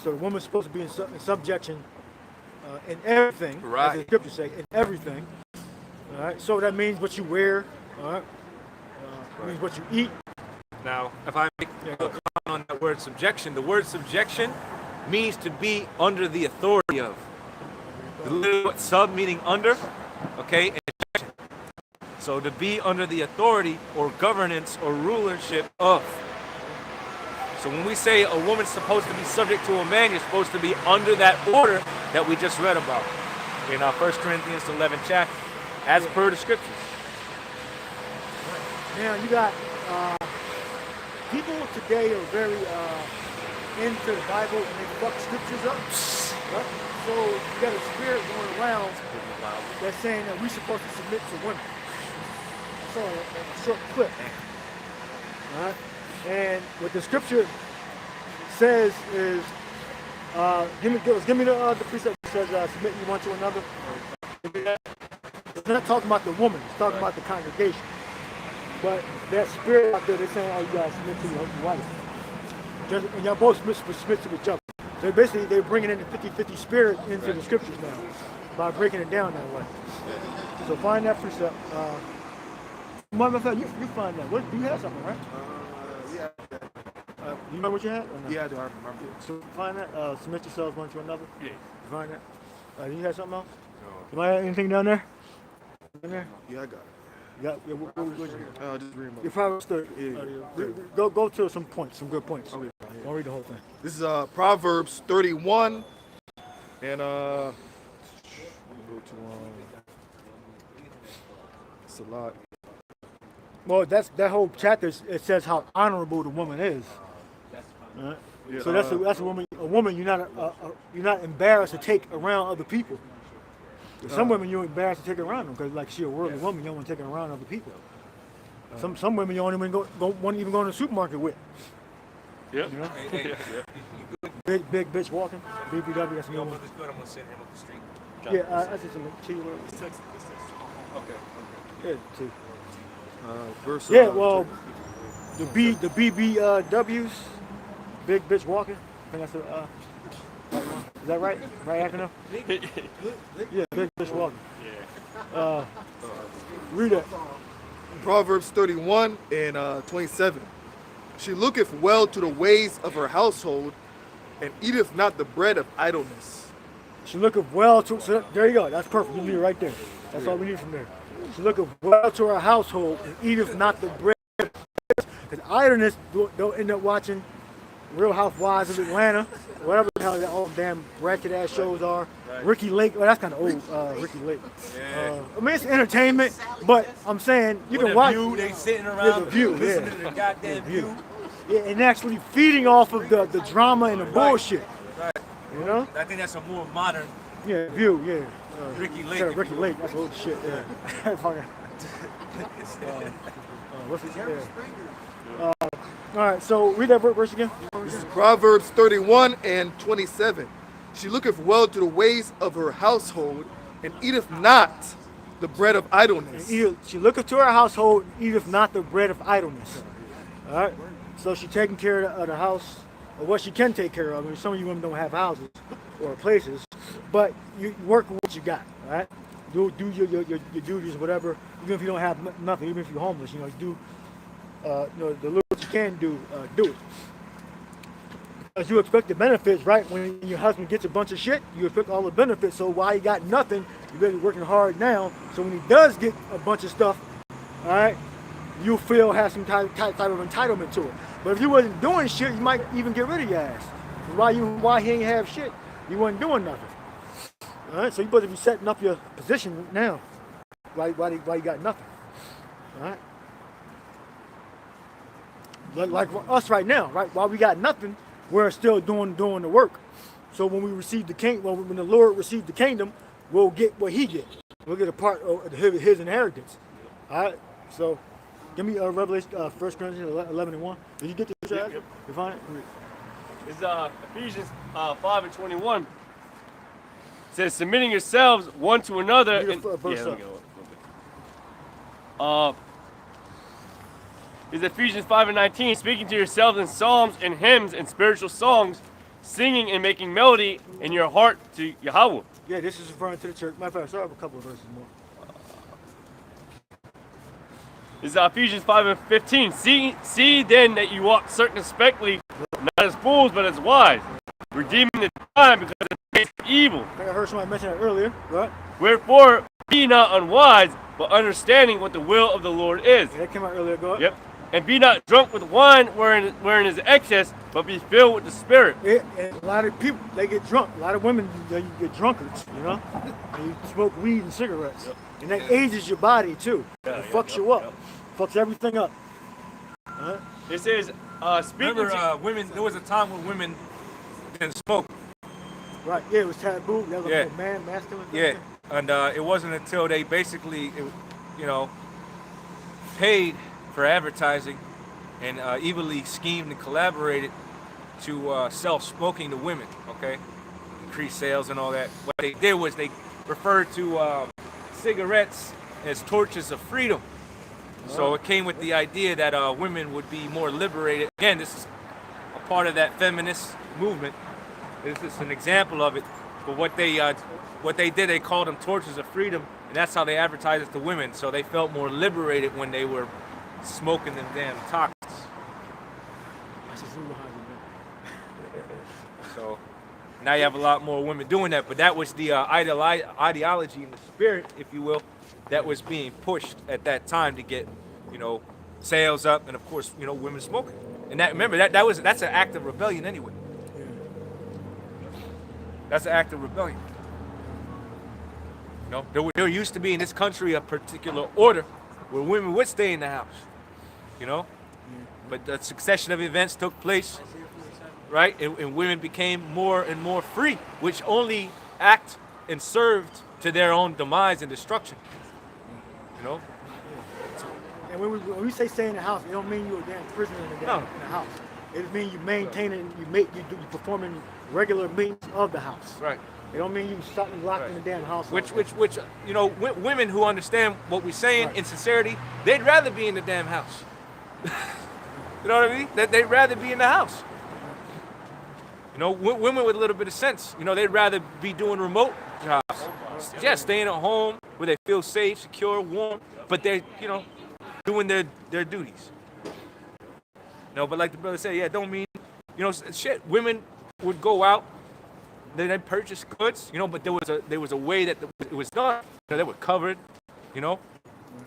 A: So the woman's supposed to be in subjection in everything, as the
F: Right.
A: scriptures say, in everything. All right. So that means what you wear. All right. It means what you eat.
F: Now, if I make a comment on that word subjection, the word subjection means to be under the authority of. The little sub meaning under, okay, and section. So to be under the authority or governance or rulership of. So when we say a woman's supposed to be subject to a man, you're supposed to be under that order that we just read about in our 1 Corinthians 11 chapter, as per the scriptures.
A: Now you got people today are very into the Bible and they fuck scriptures up. Right? So you got a spirit going around that's saying that we're supposed to submit to women. I saw a short clip. All right? And what the scripture says is, give me the precept that says submit you one to another. It's not talking about the woman, it's talking about the congregation. But that spirit out there, they're saying, oh, you guys submit to your wife. And y'all both submit to each other. So basically, they're bringing in the 50-50 spirit into the scriptures now by breaking it down that way. So find that precept. Matter of fact, you find that. Do you have something, right?
B: Yeah.
A: You remember what you had? Or no?
B: Yeah, I do. I remember.
A: So find that. Submit yourselves one to another.
G: Yeah.
A: You find that. Do you have something else? No. You might have anything down there? In there?
B: Yeah, I got it.
A: What you
B: Just read
A: you probably stood. Go to some points, some good points.
B: Okay.
A: Don't read the whole thing.
B: This is Proverbs 31, and go to it's a lot.
A: Well, that whole chapter. It says how honorable the woman is. Right? So that's a woman. A woman, you're not embarrassed to take around other people. Some women you're embarrassed to take around them because like she a worldly woman, you don't want to take her around other people. Some women you don't even want to even go in the supermarket with.
D: Yep.
A: You know?
F: Hey,
A: Big bitch walking. BBW. That's me.
F: I'm gonna send him up the street.
A: Yeah, I just to you.
F: Okay.
A: Yeah, too.
B: Verse.
A: Yeah, well, the BBWs, big bitch walking. I think that's the is that right? Right acronym? Yeah, big bitch walking. Yeah. Read it.
B: Proverbs 31 and 27. She looketh well to the ways of her household, and eateth not the bread of idleness.
A: She looketh well to. So there you go. That's perfect. You need it right there. That's all we need from there. She looketh well to her household, and eateth not the bread. Because idleness, they'll end up watching Real Housewives of Atlanta, whatever the hell that all damn ratchet ass shows are. Right. Ricky Lake, well, that's kind of old. Ricky Lake. Yeah. I mean, it's entertainment, but I'm saying you can watch.
F: View, they sitting around,
A: the view,
F: listening
A: yeah.
F: to the goddamn view.
A: Yeah, and actually feeding off of the drama and the bullshit.
F: Right.
A: You know?
F: I think that's a more modern.
A: Yeah, view. Yeah.
F: Ricky Lake.
A: Ricky Lake. That's old shit. Yeah. What's it? Yeah. All right, so read that verse again.
B: This is Proverbs 31 and 27. She looketh well to the ways of her household, and eateth not the bread of idleness.
A: She looketh to her household, and eateth not the bread of idleness. All right, so she taking care of the house, or what she can take care of. I mean, some of you women don't have houses or places, but you work with what you got. All right, do your duties, whatever. Even if you don't have nothing, even if you're homeless, you do. The little you can do it. Because you expect the benefits, right? When your husband gets a bunch of shit, you expect all the benefits. So while you got nothing, you're really working hard now. So when he does get a bunch of stuff, all right, you feel have some type of entitlement to it. But if you wasn't doing shit, you might even get rid of your ass. Why he ain't have shit? You wasn't doing nothing. All right, so you better be setting up your position now. Why you got nothing? All right. Like for us right now, right? While we got nothing, we're still doing the work. So when we receive the kingdom, when the Lord receives the kingdom, we'll get what He get. We'll get a part of His inheritance. All right. So give me Revelation, 1 Corinthians 11 and 1. Did you get this? Yep. You find it?
D: It's Ephesians 5 and 21. It says, submitting yourselves one to another. Is Ephesians 5 and 19, speaking to yourselves in psalms and hymns and spiritual songs, singing and making melody in your heart to Yahweh.
A: Yeah, this is referring to the church. Matter of fact, I have a couple of verses more.
D: This is Ephesians 5 and 15. See then that you walk circumspectly, not as fools, but as wise, redeeming the time because of the days of evil.
A: I think I heard somebody mention that earlier, right?
D: Wherefore, be not unwise, but understanding what the will of the Lord is.
A: Yeah, that came out earlier. Go ahead.
D: Yep. And be not drunk with wine wherein is excess, but be filled with the Spirit.
A: Yeah, and a lot of people, they get drunk. A lot of women, they get drunkards, you know? And you smoke weed and cigarettes. Yep. And that ages your body, too. It fucks you up. Fucks everything up.
D: It says, speaking
F: Remember, women, there was a time when women didn't smoke.
A: Right, yeah, it was taboo. That was a masculine thing.
F: Yeah, and it wasn't until they basically, paid for advertising and evilly schemed and collaborated to sell smoking to women, okay? Increase sales and all that. What they did was they referred to cigarettes as torches of freedom. So it came with the idea that women would be more liberated. Again, this is a part of that feminist movement. This is an example of it. But what they did, they called them torches of freedom, and that's how they advertised it to women. So they felt more liberated when they were smoking them damn toxins. So now you have a lot more women doing that, but that was the ideology and the spirit, if you will, that was being pushed at that time to get, sales up, and of course, women smoking. And that's an act of rebellion anyway. That's an act of rebellion. There used to be in this country a particular order where women would stay in the house. But the succession of events took place, right? And women became more and more free, which only act and served to their own demise and destruction. You know?
A: And when we say stay in the house, it don't mean you're a damn prisoner in the house. It means you maintaining, you performing regular means of the house.
F: Right.
A: It don't mean you locked in the damn house.
F: Which you know, women who understand what we're saying in sincerity, they'd rather be in the damn house. You know what I mean? They'd rather be in the house. You know, women with a little bit of sense, you know, they'd rather be doing remote jobs. Yeah, staying at home where they feel safe, secure, warm, but they're, you know, doing their duties. No, but like the brother said, yeah, don't mean, you know, shit. Women would go out, they purchase goods, you know, but there was a way that it was done. You know, they were covered, you know.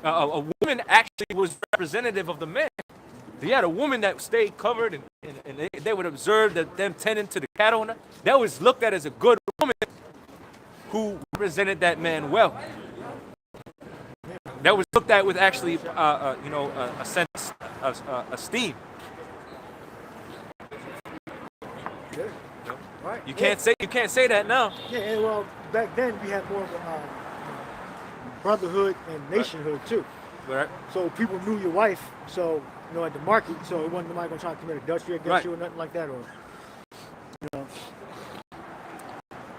F: A woman actually was representative of the man. You had a woman that stayed covered, and they would observe that them tending to the cattle. That was looked at as a good woman who represented that man well. That was looked at with actually, you know, a sense of esteem.
A: Right.
F: You can't say that now.
A: Yeah, well, back then we had more of a brotherhood and nationhood too.
F: Right.
A: So people knew your wife, so you know, at the market, so it wasn't nobody gonna try to commit adultery against you or nothing like that, or you know,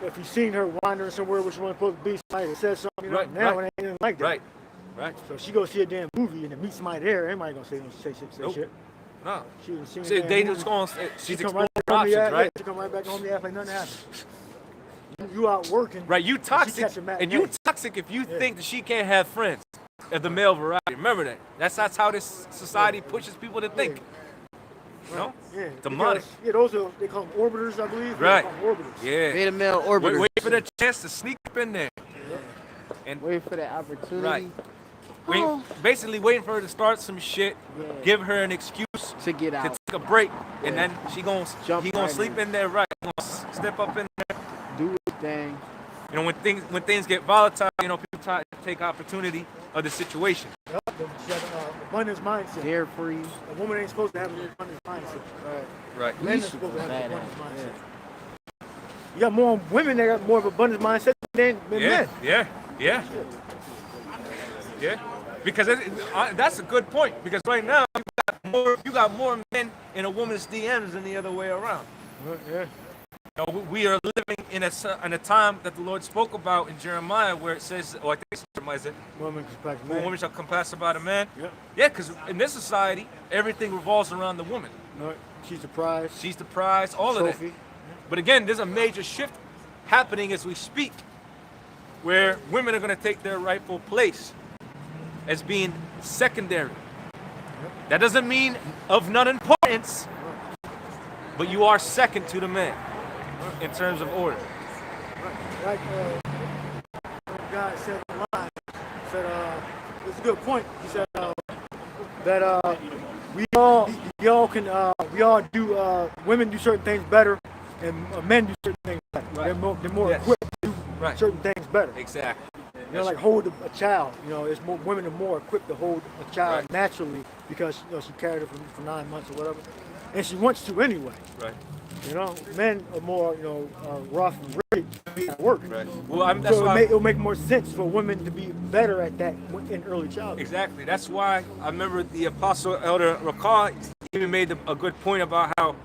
A: if you seen her wandering somewhere where she wasn't supposed to be, somebody that said something, you know, now it ain't anything like that.
F: Right.
A: So she go see a damn movie and then meet somebody there, everybody gonna say shit.
F: No.
A: She was seeing
F: See, they just going. She's exploring options, right?
A: She come right back home to act like nothing happened. You out working.
F: Right, you toxic, and you toxic if you think that she can't have friends of the male variety. Remember that. That's how this society pushes people to think. You know?
A: Yeah.
F: Demonic.
A: Yeah, those are, they call them orbiters, I believe.
F: Right.
A: Orbiters.
F: Yeah.
H: Beta male orbiters.
F: Wait for the chance to sneak up in there. And
H: wait for the opportunity.
F: Right. Basically waiting for her to start some shit, give her an excuse
H: to get out,
F: to take a break, and then he gonna sleep in there, right? He gonna step up in there,
H: do his thing.
F: You know, when things get volatile, you know, people try to take opportunity of the situation.
A: Yep. She has an abundance mindset.
H: Carefree.
A: A woman ain't supposed to have an abundance mindset.
F: Right.
A: Men are supposed to have an abundance mindset. You got more women that got more of an abundance mindset than men.
F: Yeah. Because that's a good point. Because right now you got more men in a woman's DMs than the other way around.
A: Yeah.
F: You know, we are living in a time that the Lord spoke about in Jeremiah, where it says, or I think it's Jeremiah, said, woman shall compass about a man. Yeah, because in this society, everything revolves around the woman.
A: No, she's the prize.
F: She's the prize. All of that. But again, there's a major shift happening as we speak, where women are going to take their rightful place as being secondary. That doesn't mean of none importance, but you are second to the man in terms of order.
A: Like God said in the line, it's a good point. He said that we all do women do certain things better, and men do certain things better. Right. They're more equipped to do certain things better.
F: Exactly.
A: You know, like hold a child. You know, it's more women are more equipped to hold a child naturally because you know she carried it for 9 months or whatever, and she wants to anyway.
F: Right.
A: You know, men are more rough and ready at work.
F: Right. Well, that's
A: so
F: why
A: it'll make more sense for women to be better at that in early childhood.
F: Exactly. That's why I remember the Apostle Elder Rakah even made a good point about how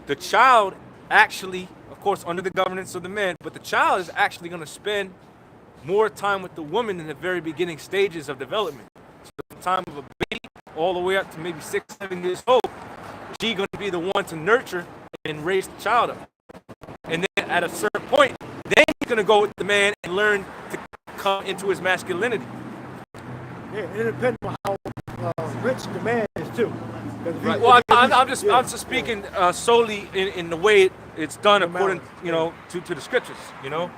F: the child actually, of course, under the governance of the man, but the child is actually going to spend more time with the woman in the very beginning stages of development. So from the time of a baby all the way up to maybe 6, 7 years old, she's going to be the one to nurture and raise the child up. And then at a certain point, then he's going to go with the man and learn to come into his masculinity.
A: Yeah, it depends on how rich the man is too.
F: Right. Well, I'm just speaking solely in the way it's done according, to the scriptures. You know,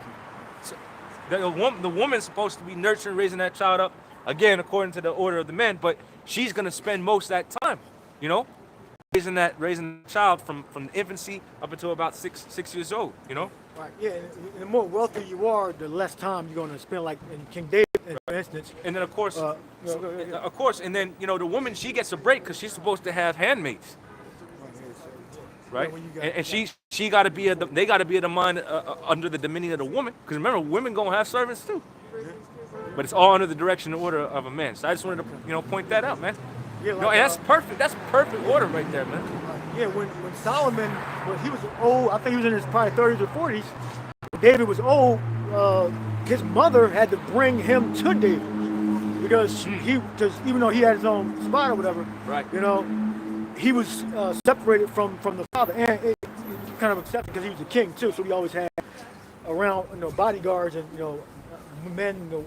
F: so the woman's supposed to be nurturing, raising that child up again according to the order of the man, but she's gonna spend most of that time, raising the child from the infancy up until about six years old.
A: Right. Yeah. And the more wealthy you are, the less time you're gonna spend. Like in King David, for instance.
F: And then of course, and then the woman, she gets a break because she's supposed to have handmaids. right?
A: when you got-
F: And she got to be they got to be at the mind under the dominion of the woman, because remember, women gonna have servants too. But it's all under the direction and order of a man. So I just wanted to point that out, man.
A: Yeah,
F: And that's perfect. That's perfect order right there, man.
A: Yeah, when Solomon, when he was old, I think he was in his probably 30s or 40s. When David was old, his mother had to bring him to David because even though he had his own spot or whatever,
F: Right.
A: he was separated from the father, and it kind of accepted because he was a king too. So he always had around bodyguards and men,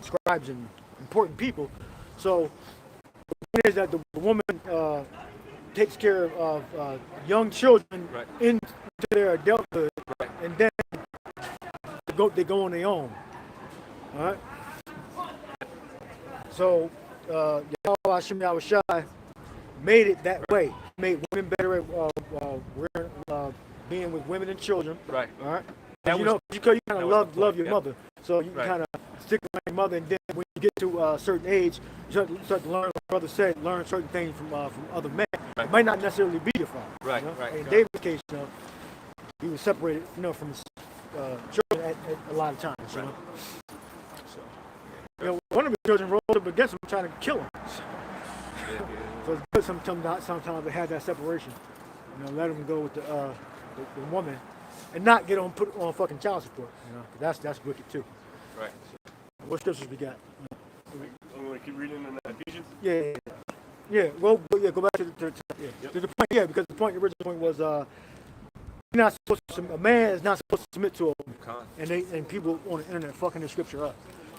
A: scribes and important people. So the point is that the woman takes care of young children
F: Right.
A: into their adulthood, and then they go on their own. All right. So Yahweh Hashem Yahushai made it that way. Made women better at being with women and children.
F: Right.
A: All right.
F: That
A: You
F: was-
A: kind
F: that
A: of
F: was the
A: love
F: point,
A: your
F: yeah.
A: mother, so you
F: Right.
A: kind of stick with your mother, and then when you get to a certain age, you start to learn. Like brother said, learn certain things from other men.
F: Right.
A: It might not necessarily be your father.
F: Right, right.
A: In David's case, he was separated, from his children at a lot of times.
F: Right.
A: So, one of his children rose up against him, trying to kill him. So it's good sometimes to have that separation. Let him go with the woman, and not put on fucking child support. That's wicked too.
F: Right.
A: What scriptures we got?
D: I'm going to keep reading in Ephesians.
A: Yeah. Well, go back to the point. Yeah, because the original point was you're not supposed to. A man is not supposed to submit to a woman, and people on the internet fucking the scripture up.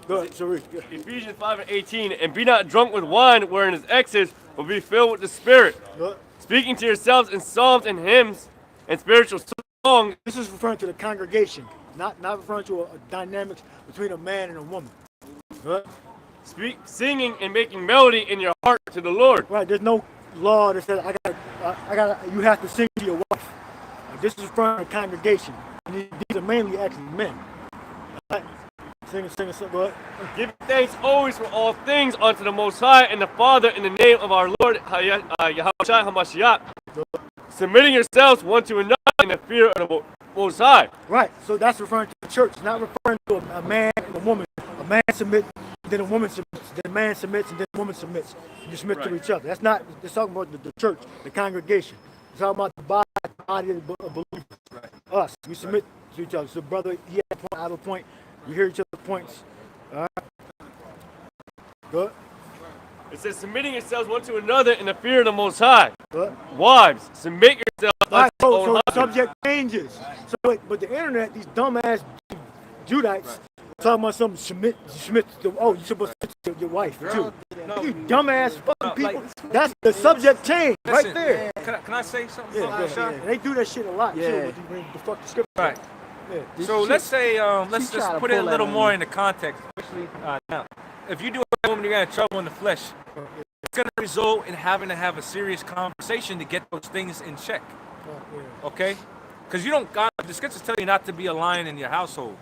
A: Go ahead, so read. Yeah.
D: Ephesians 5:18, and be not drunk with wine wherein is excess, but be filled with the Spirit,
A: Go ahead.
D: speaking to yourselves in psalms and hymns and spiritual songs.
A: This is referring to the congregation, not referring to a dynamics between a man and a woman. Right?
D: Singing and making melody in your heart to the Lord.
A: Right. There's no law that says you have to sing to your wife. This is referring to the congregation. And these are mainly actually men. Right? Sing, go ahead.
D: Give thanks always for all things unto the Most High and the Father in the name of our Lord Yahushua HaMashiach, submitting yourselves one to another in the fear of the Most High.
A: Right. So that's referring to the church. It's not referring to a man and a woman. A man submits, then a woman submits, then a man submits, and then a woman submits. You submit to each other. That's not. It's talking about the church, the congregation. It's talking about the body of believers.
F: Right.
A: Us. We submit to each other. So, brother, he had a point. I have a point. You hear each other's points. All right. Good.
D: It says, submitting yourselves one to another in the fear of the Most High.
A: Good.
D: Wives, submit yourselves
A: All right,
D: unto your
A: so
D: own
A: the
D: husbands.
A: subject changes. So, but the internet, these dumbass Judites, talking about something submit to. Oh, you're supposed to submit to your wife too. You dumbass fucking people. That's the subject change right
F: Listen,
A: there.
F: Can I say something?
A: Yeah, go ahead. And they do that shit a lot too. When you bring the fuck the script.
F: Right.
A: Yeah.
F: So let's say, let's
H: try
F: just
H: to
F: put it a
H: pull that
F: little
H: on
F: more
H: you.
F: into context, especially now. If you do a woman, you're gonna have trouble in the flesh. It's gonna result in having to have a serious conversation to get those things in check. Okay? Because you don't got the scriptures tell you not to be a lion in your household.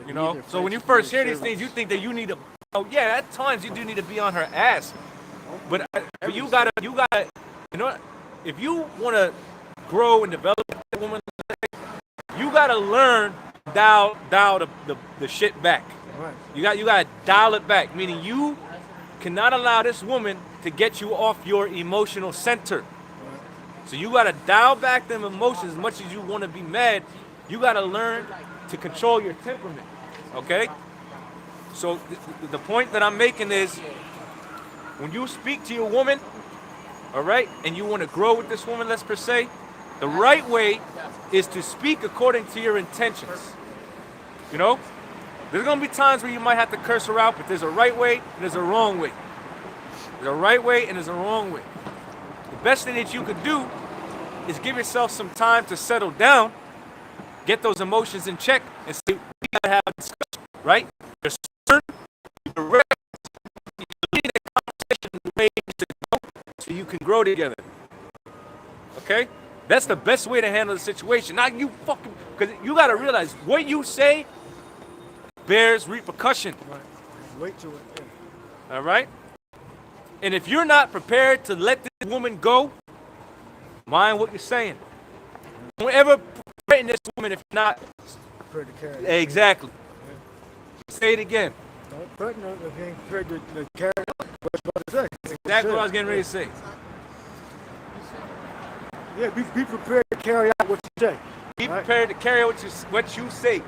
F: You know. So when you first hear these things, you think that you need to. Oh yeah, at times you do need to be on her ass. But you gotta. You know what? If you want to grow and develop a woman, you gotta learn dial the shit back.
A: Right.
F: You gotta dial it back. Meaning you cannot allow this woman to get you off your emotional center. So you gotta dial back them emotions as much as you want to be mad. You gotta learn to control your temperament. Okay? So the point that I'm making is when you speak to your woman, all right, and you want to grow with this woman, let's per se, the right way is to speak according to your intentions. You know? There's gonna be times where you might have to curse her out, but there's a right way and there's a wrong way. There's a right way and there's a wrong way. The best thing that you could do is give yourself some time to settle down, get those emotions in check, and say, we gotta have a discussion, right? You're stern, you're direct, you're leading the conversation in the way to go so you can grow together. Okay? That's the best way to handle the situation. Not you fucking, because you gotta realize what you say bears repercussion.
A: Right. Wait till it.
F: All right? And if you're not prepared to let this woman go, Mind what you're saying. Don't ever threaten this woman if you're not.
A: Prepared to carry.
F: Exactly. Say it again.
A: Don't threaten her if you ain't prepared to carry out what you're about to say.
F: That's exactly what I was getting ready to say.
A: Yeah, be prepared to carry out what you say.
F: Be prepared to carry out what you say.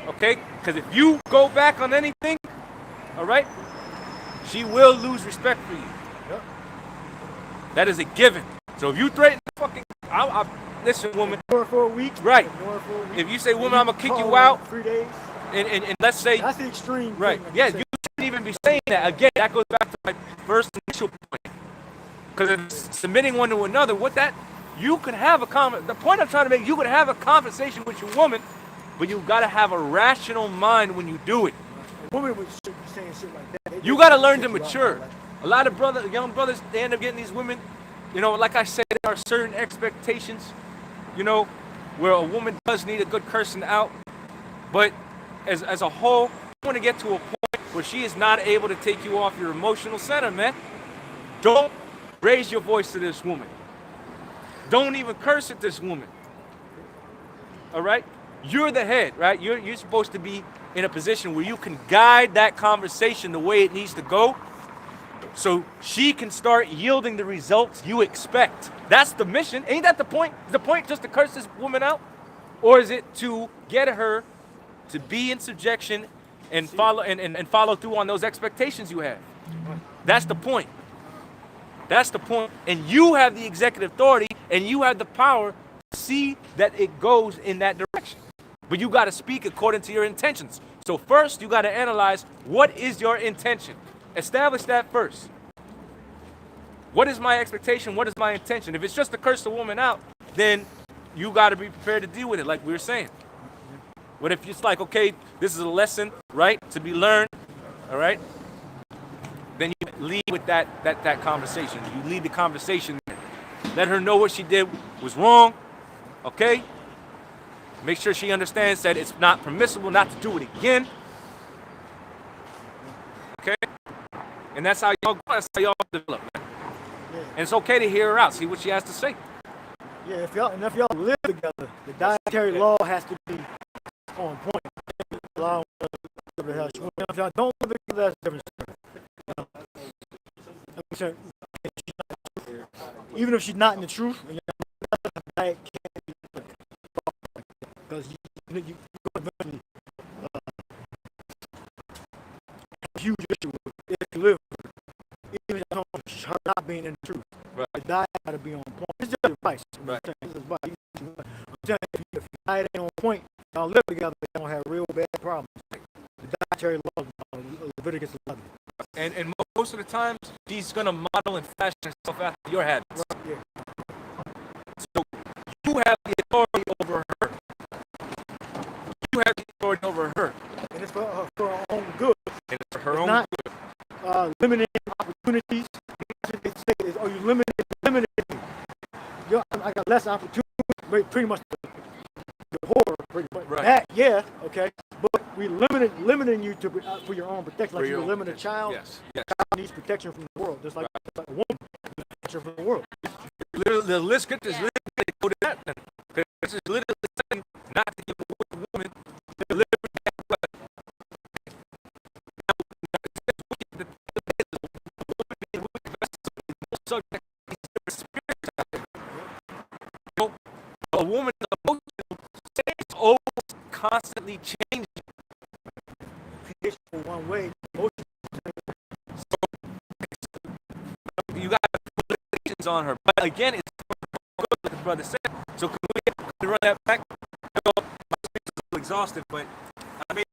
F: Okay? Because if you go back on anything, all right, she will lose respect for you.
A: Yep.
F: That is a given. So if you threaten fucking, listen, woman.
A: Ignore for a week.
F: Right.
A: Ignore for a week.
F: If you say, woman, I'm gonna kick you
A: Call
F: out,
A: 3 days.
F: and let's say,
A: That's the extreme.
F: right?
A: Thing,
F: Yeah, you shouldn't even be saying that. Again, that goes back to my first initial point. Because if submitting one to another, you can have the point I'm trying to make, you can have a conversation with your woman, but you gotta have a rational mind when you do it.
A: A woman would be saying shit like that.
F: You gotta learn to mature. A lot of young brothers, they end up getting these women, like I said, there are certain expectations, where a woman does need a good cursing out. But as a whole, you want to get to a point where she is not able to take you off your emotional center, man. Don't raise your voice to this woman. Don't even curse at this woman. All right? You're the head, right? You're supposed to be in a position where you can guide that conversation the way it needs to go, so she can start yielding the results you expect. That's the mission. Ain't that the point? Is the point just to curse this woman out? Or is it to get her to be in subjection and follow through on those expectations you have? That's the point. That's the point. And you have the executive authority and you have the power to see that it goes in that direction. But you got to speak according to your intentions. So first, you got to analyze, what is your intention? Establish that first. What is my expectation? What is my intention? If it's just to curse the woman out, then you got to be prepared to deal with it, like we were saying. But if it's like, okay, this is a lesson, right, to be learned, all right, then you lead with that conversation. You lead the conversation there. Let her know what she did was wrong, okay? Make sure she understands that it's not permissible not to do it again. Okay? And that's how y'all develop, man.
A: Yeah.
F: And it's okay to hear her out, see what she has to say.
A: Yeah, if y'all live together, the dietary law has to be on point. Law, if y'all don't live together, that's a different story. Even if she's not in the truth, the diet can't be because you eventually a huge issue with if you live with her. Even her not being in the truth.
F: Right.
A: The diet got to be on point. It's just advice.
F: Right.
A: This is advice. I'm telling you, if the diet ain't on point, y'all live together, they don't have real bad problems. The dietary law, Leviticus 11.
F: And most of the times, she's going to model and fashion herself after your habits.
A: Right, yeah.
F: So you have the authority over her. You have the authority over her.
A: And it's for her own good.
F: And it's for her own
A: not,
F: good.
A: Limiting opportunities. That's what they say is, you limited me. I got less opportunity. Pretty much the horror. Pretty much.
F: Right.
A: That, yeah, okay. But we limiting you to for your own protection. Like you limit a child.
F: Yes.
A: A child needs protection from the world. Just like a woman needs protection from the world.
F: Literally, the list is literally go to that. Because this is literally saying not to give a woman the liberty that a woman's emotional state is always constantly changing.
A: One way,
F: you got limitations on her. But again, it's good, like the brother said. So can we run that back? I'm exhausted, but I mean,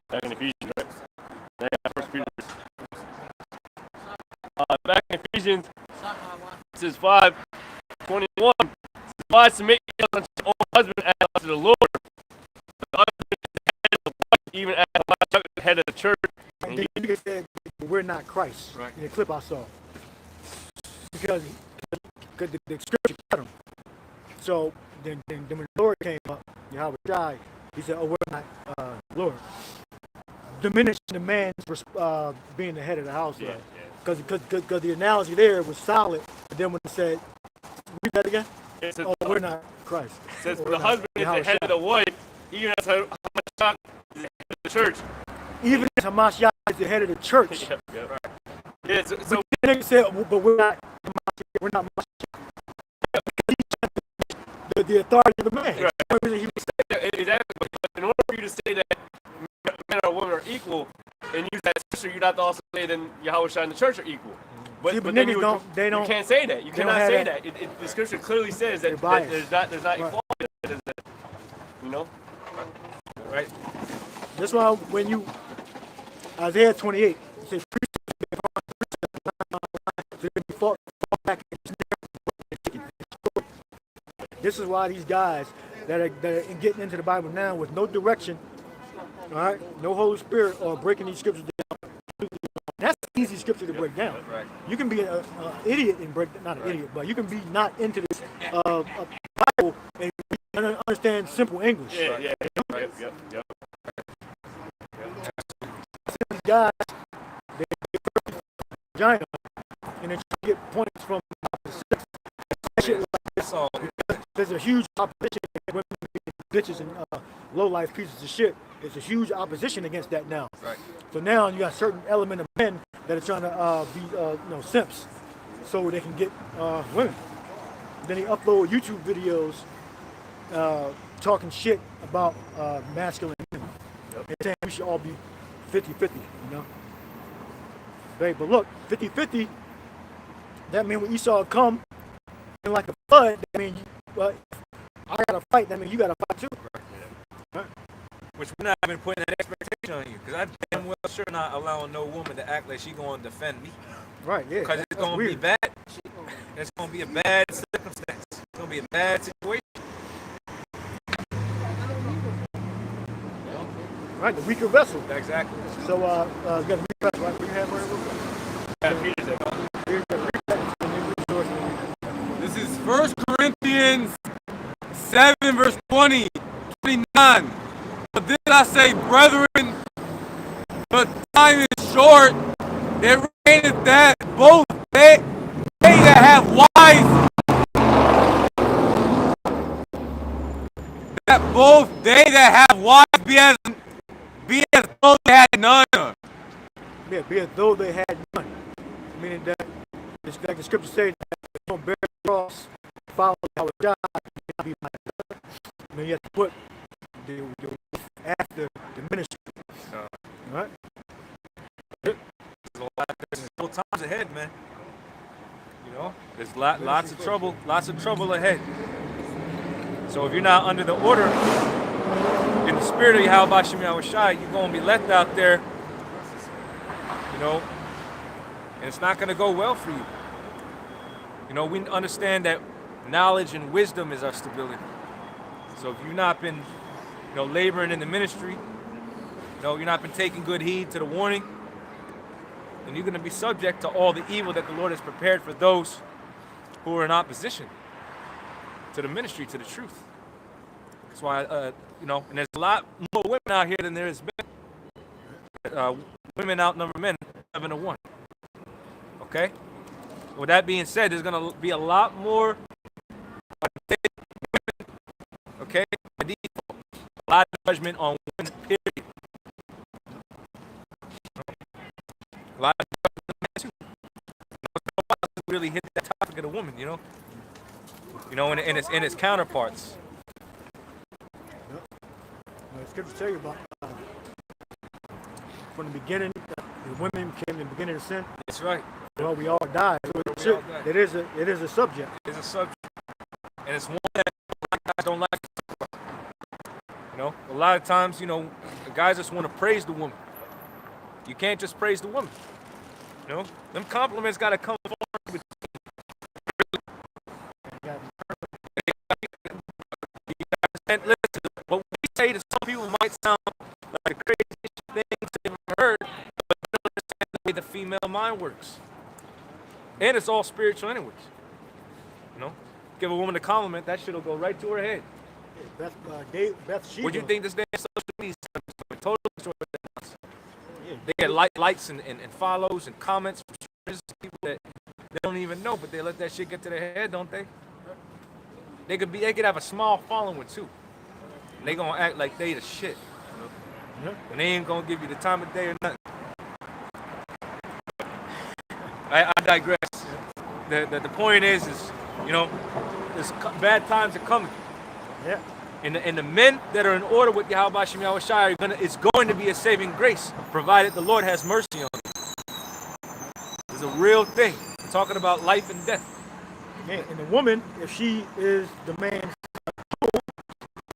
D: Back in Ephesians, right? First Peter. Back in Ephesians, this is 5:21. Wives, submit yourselves unto your own husband as unto the Lord. The husband is the head of the wife, even as the wife is the head of the church.
A: and then you said we're not Christ.
F: Right.
A: In the clip I saw, because the scripture cut him. So then when the Lord came up, Yahweh died, he said, "Oh, we're not Lord." diminishing the man's being the head of the house. Because the analogy there was solid, but then when it said, read that again.
D: Says,
A: we're not Christ.
D: It says
A: Or
D: the husband is the head of the wife, even as Hamashiach is the head of the church.
A: Even as Hamashiach is the head of the church.
D: Yeah, so
A: but the nigga said, but we're not Hamashiach. We're not Hamashiach. The authority of the man.
D: Right. Exactly. But in order for you to say that men or women are equal and use that scripture, you'd have to also say then Yahushua and the church are equal. But then you can't say that. You cannot say that. The scripture clearly says that there's not equality. You know?
A: Right. That's why when you Isaiah 28, it says fall back. This is why these guys that are getting into the Bible now with no direction, all right, no Holy Spirit, are breaking these scriptures down. That's an easy scripture to break down.
F: Right.
A: You can be an idiot and not an idiot, but you can be not into this Bible and understand simple English.
D: Yeah. Right. Yep.
A: These guys, they vagina and they try to get points from the sex. Shit like this. There's a huge opposition against women being bitches and low-life pieces of shit. There's a huge opposition against that now.
F: Right.
A: So now you got a certain element of men that are trying to be simps so they can get women. Then they upload YouTube videos talking shit about masculine women. And saying we should all be 50-50, you know? But look, 50-50, that means when Esau come in like a flood, that means I gotta fight, that means you gotta fight too.
F: Right. Which we're not even putting that expectation on you, because I damn well sure not allowing no woman to act like she gonna defend me.
A: Right, yeah.
F: Because it's gonna be bad. It's gonna be a bad circumstance. It's gonna be a bad situation.
A: Right, the weaker vessel.
F: Exactly.
A: So, you got the weaker vessel, right? What you have right?
C: This is 1 Corinthians 7, verse 20, 29. But this I say, brethren, the time is short. It reigneth that both they that have wives, that both they that have wives be as though they had none.
A: Yeah, be as though they had none. Meaning that, it's like the scripture says, don't bear the cross, follow our God, be my brother. I mean, you have to put the after the ministry. Right?
F: There's no times ahead, man. You know, there's lots of trouble ahead. So if you're not under the order in the spirit of Yahuwah Shemiyah, you're going to be left out there, you know, and it's not going to go well for you. You know, we understand that knowledge and wisdom is our stability. So if you've not been, you know, laboring in the ministry, you know, you've not been taking good heed to the warning, then you're going to be subject to all the evil that the Lord has prepared for those who are in opposition to the ministry, to the truth. That's why, you know, and there's a lot more women out here than there is men. Women outnumber men 7-1. Okay? With that being said, there's going to be a lot more women, okay, by default. A lot of judgment on women, period. A lot of judgment on men, too. Nobody really hit that topic of the woman, you know? You know, and its counterparts.
A: The scriptures tell you about from the beginning, the women came in the beginning of sin.
F: That's right.
A: Well, we all died. So it is a subject.
F: It is a subject, and it's one that guys don't like. You know, a lot of times, you know, the guys just want to praise the woman. You can't just praise the woman. You know, them compliments got to come forward with. Listen, what we say to some people might sound like the craziest things they've ever heard, but they don't understand the way the female mind works. And it's all spiritual anyways. You know? Give a woman a compliment, that shit'll go right to her head.
A: Beth Sheba.
F: What do you think this damn social media is? Totally destroyed that house. They get likes and follows and comments from people that they don't even know, but they let that shit get to their head, don't they? They could have a small following too. And they gonna act like they the shit. You know? And they ain't gonna give you the time of day or nothing. I digress. The point is, you know, there's bad times are coming.
A: Yeah.
F: And the men that are in order with Yahweh Shem Yahweh Shai, it's going to be a saving grace, provided the Lord has mercy on them. It's a real thing. We're talking about life and death.
A: Yeah, and the woman, if she is the man's tool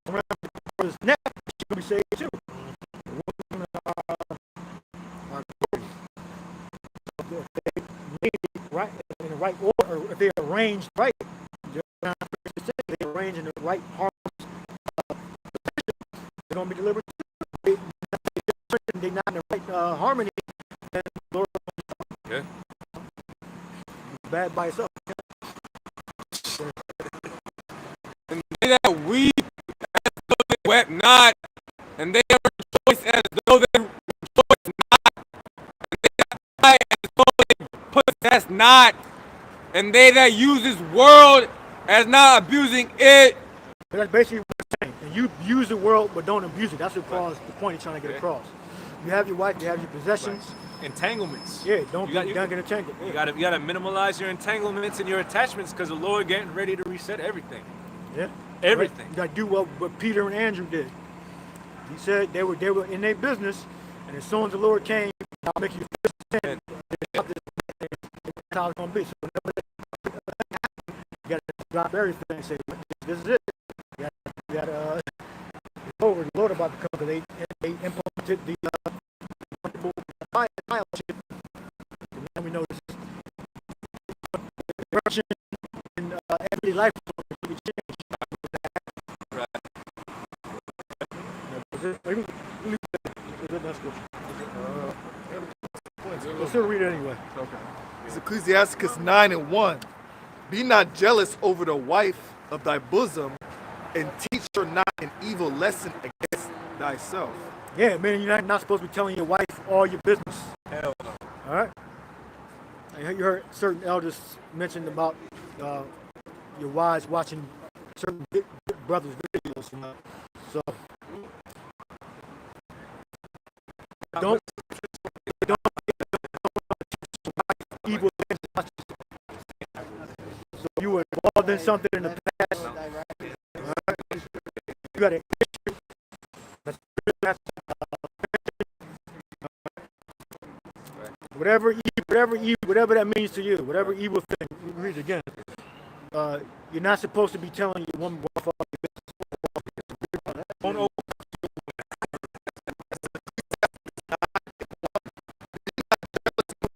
A: around his neck, she will be saved too. The women are if they made it right in the right order, or if they arranged right, they arrange in the right harmony, they're going to be delivered too. They're not in the right harmony, then the Lord
F: yeah.
A: bad by itself.
C: And they that weep as though they wept not, and they that rejoice as though they rejoice not, and they that cry as though they possess not, and they that use this world as not abusing it.
A: But that's basically what I'm saying. And you use the world, but don't abuse it. That's what Paul's the point he's trying to get across. You have your wife, you have your possessions.
F: Entanglements.
A: Yeah, don't get entangled.
F: You gotta minimalize your entanglements and your attachments, because the Lord getting ready to reset everything.
A: Yeah,
F: everything.
A: You gotta do what Peter and Andrew did. He said they were in their business, and as soon as the Lord came, I'll make you business. That's how it's gonna be. So whenever you gotta drop everything and say, "This is it." You gotta over the Lord about to come, because they implemented the chip. And now we know this is in everyday life will be changed. We'll still read it anyway.
B: Okay. It's Ecclesiasticus 9:1. Be not jealous over the wife of thy bosom, and teach her not an evil lesson against thyself.
A: Yeah, man, you're not supposed to be telling your wife all your business.
F: Hell no.
A: All right. You heard certain elders mentioned about your wives watching certain big brothers' videos. So don't evil things. So you were involved in something in the past. Right? You got an issue. Whatever that means to you, whatever evil thing. Read it again. You're not supposed to be telling your woman what for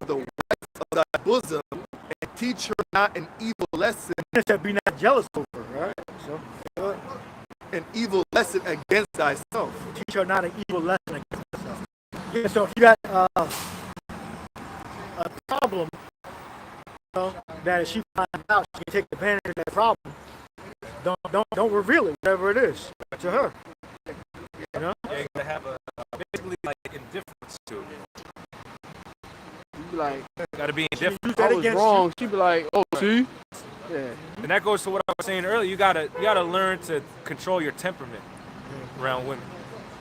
B: the wife of thy bosom, and teach her not an evil lesson.
A: Be not jealous over her, right? So,
B: an evil lesson against thyself.
A: Teach her not an evil lesson against herself. Yeah, so if you got a problem, you know, that if she finds out, she can take advantage of that problem. Don't reveal it, whatever it is, to her. You know?
F: Yeah, you gotta have a basically like indifference to it.
G: You be like,
F: gotta be indifferent.
G: I was wrong. She be like, oh, see? Yeah.
F: And that goes to what I was saying earlier. You gotta learn to control your temperament around women.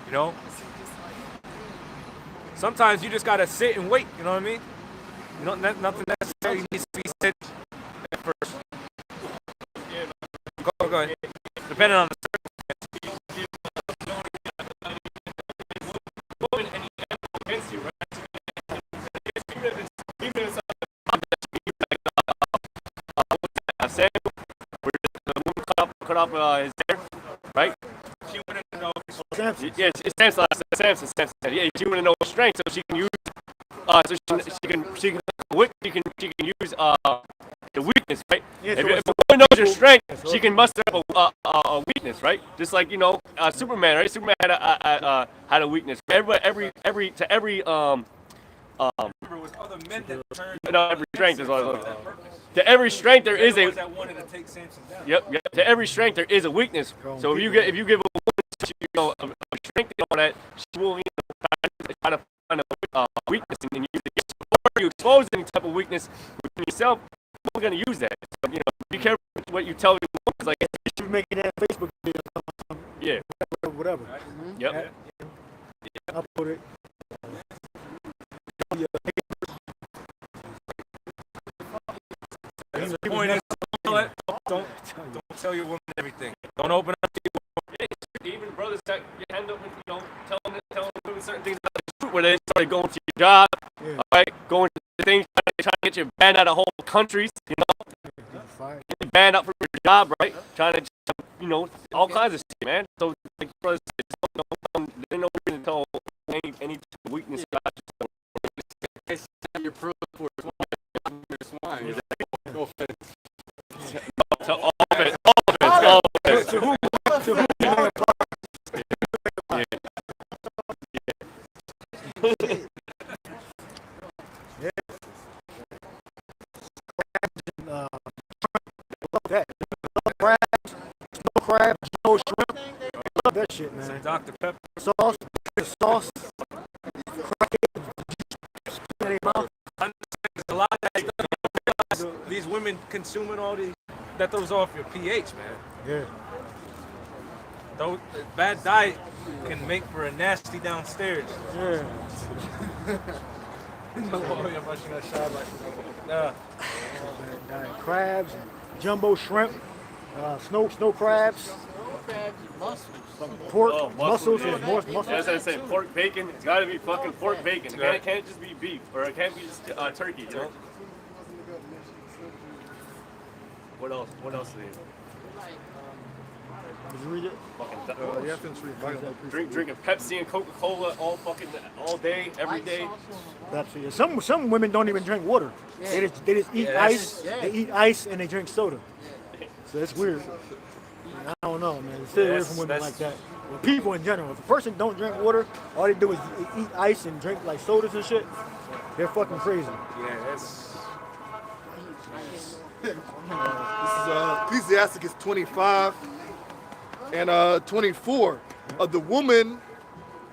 F: You know? Sometimes you just gotta sit and wait, you know what I mean? You know, nothing necessarily needs to be said at first. Go ahead. Depending on the circumstance. Woman and against you, right? Even if Samuel, where the woman cut off his hair, right? She wanted to know. Yeah, it's Samson. Yeah, she wanted to know strength, so she can use. So she can use the weakness, right? Yeah, if a woman knows your strength, she can muster up a weakness, right? Just like, you know, Superman, right? Superman had a weakness. Every strength is to every strength there is a. Yep. To every strength there is a weakness. So if you give a woman, you know, a strength and all that, she will try to find a weakness
D: weakness, and you expose any type of weakness within yourself, we're going to use that. So, you know, be careful with what you tell people. Like,
A: You make it that Facebook video,
D: yeah.
A: whatever.
D: Yep.
A: Upload it.
F: The point is, don't tell your woman everything. Don't open up to your
D: Yeah, even brothers that you end up with, you know, telling them certain things about the truth, where they started going to your job, all right, going to things, trying to get you banned out of whole countries, you know, get you banned out from your job, right? Trying to, you know, all kinds of shit, man. So, like brothers said, there's no reason to tell any weakness about yourself.
G: You're pro for swine. No offense.
D: To all of it, all of it.
A: To whom it that. Crabs, snow crab, snow shrimp. Love that shit, man.
F: Dr. Pepper.
A: Sauce,
F: A lot of these women consuming all these, that throws off your pH, man.
A: Yeah.
F: Those, bad diet can make for a nasty downstairs.
A: Yeah. Crabs, jumbo shrimp, snow crabs, pork, mussels,
D: yeah.
A: more mussels.
D: That's what I said. Pork bacon. It's got to be fucking pork bacon. It can't just be beef, or it can't be just turkey. You know? What else? What else do they?
A: Did you read it?
D: Drinking Pepsi and Coca-Cola all day, every day.
A: Pepsi. Some women don't even drink water. They just eat ice. They eat ice and they drink soda. So it's weird. I don't know, man. Stay away from women like that. Well, people in general. If a person don't drink water, all they do is eat ice and drink like sodas and shit, they're fucking crazy.
F: Yeah, that's.
B: This is Ecclesiasticus 25 and 24. Of the woman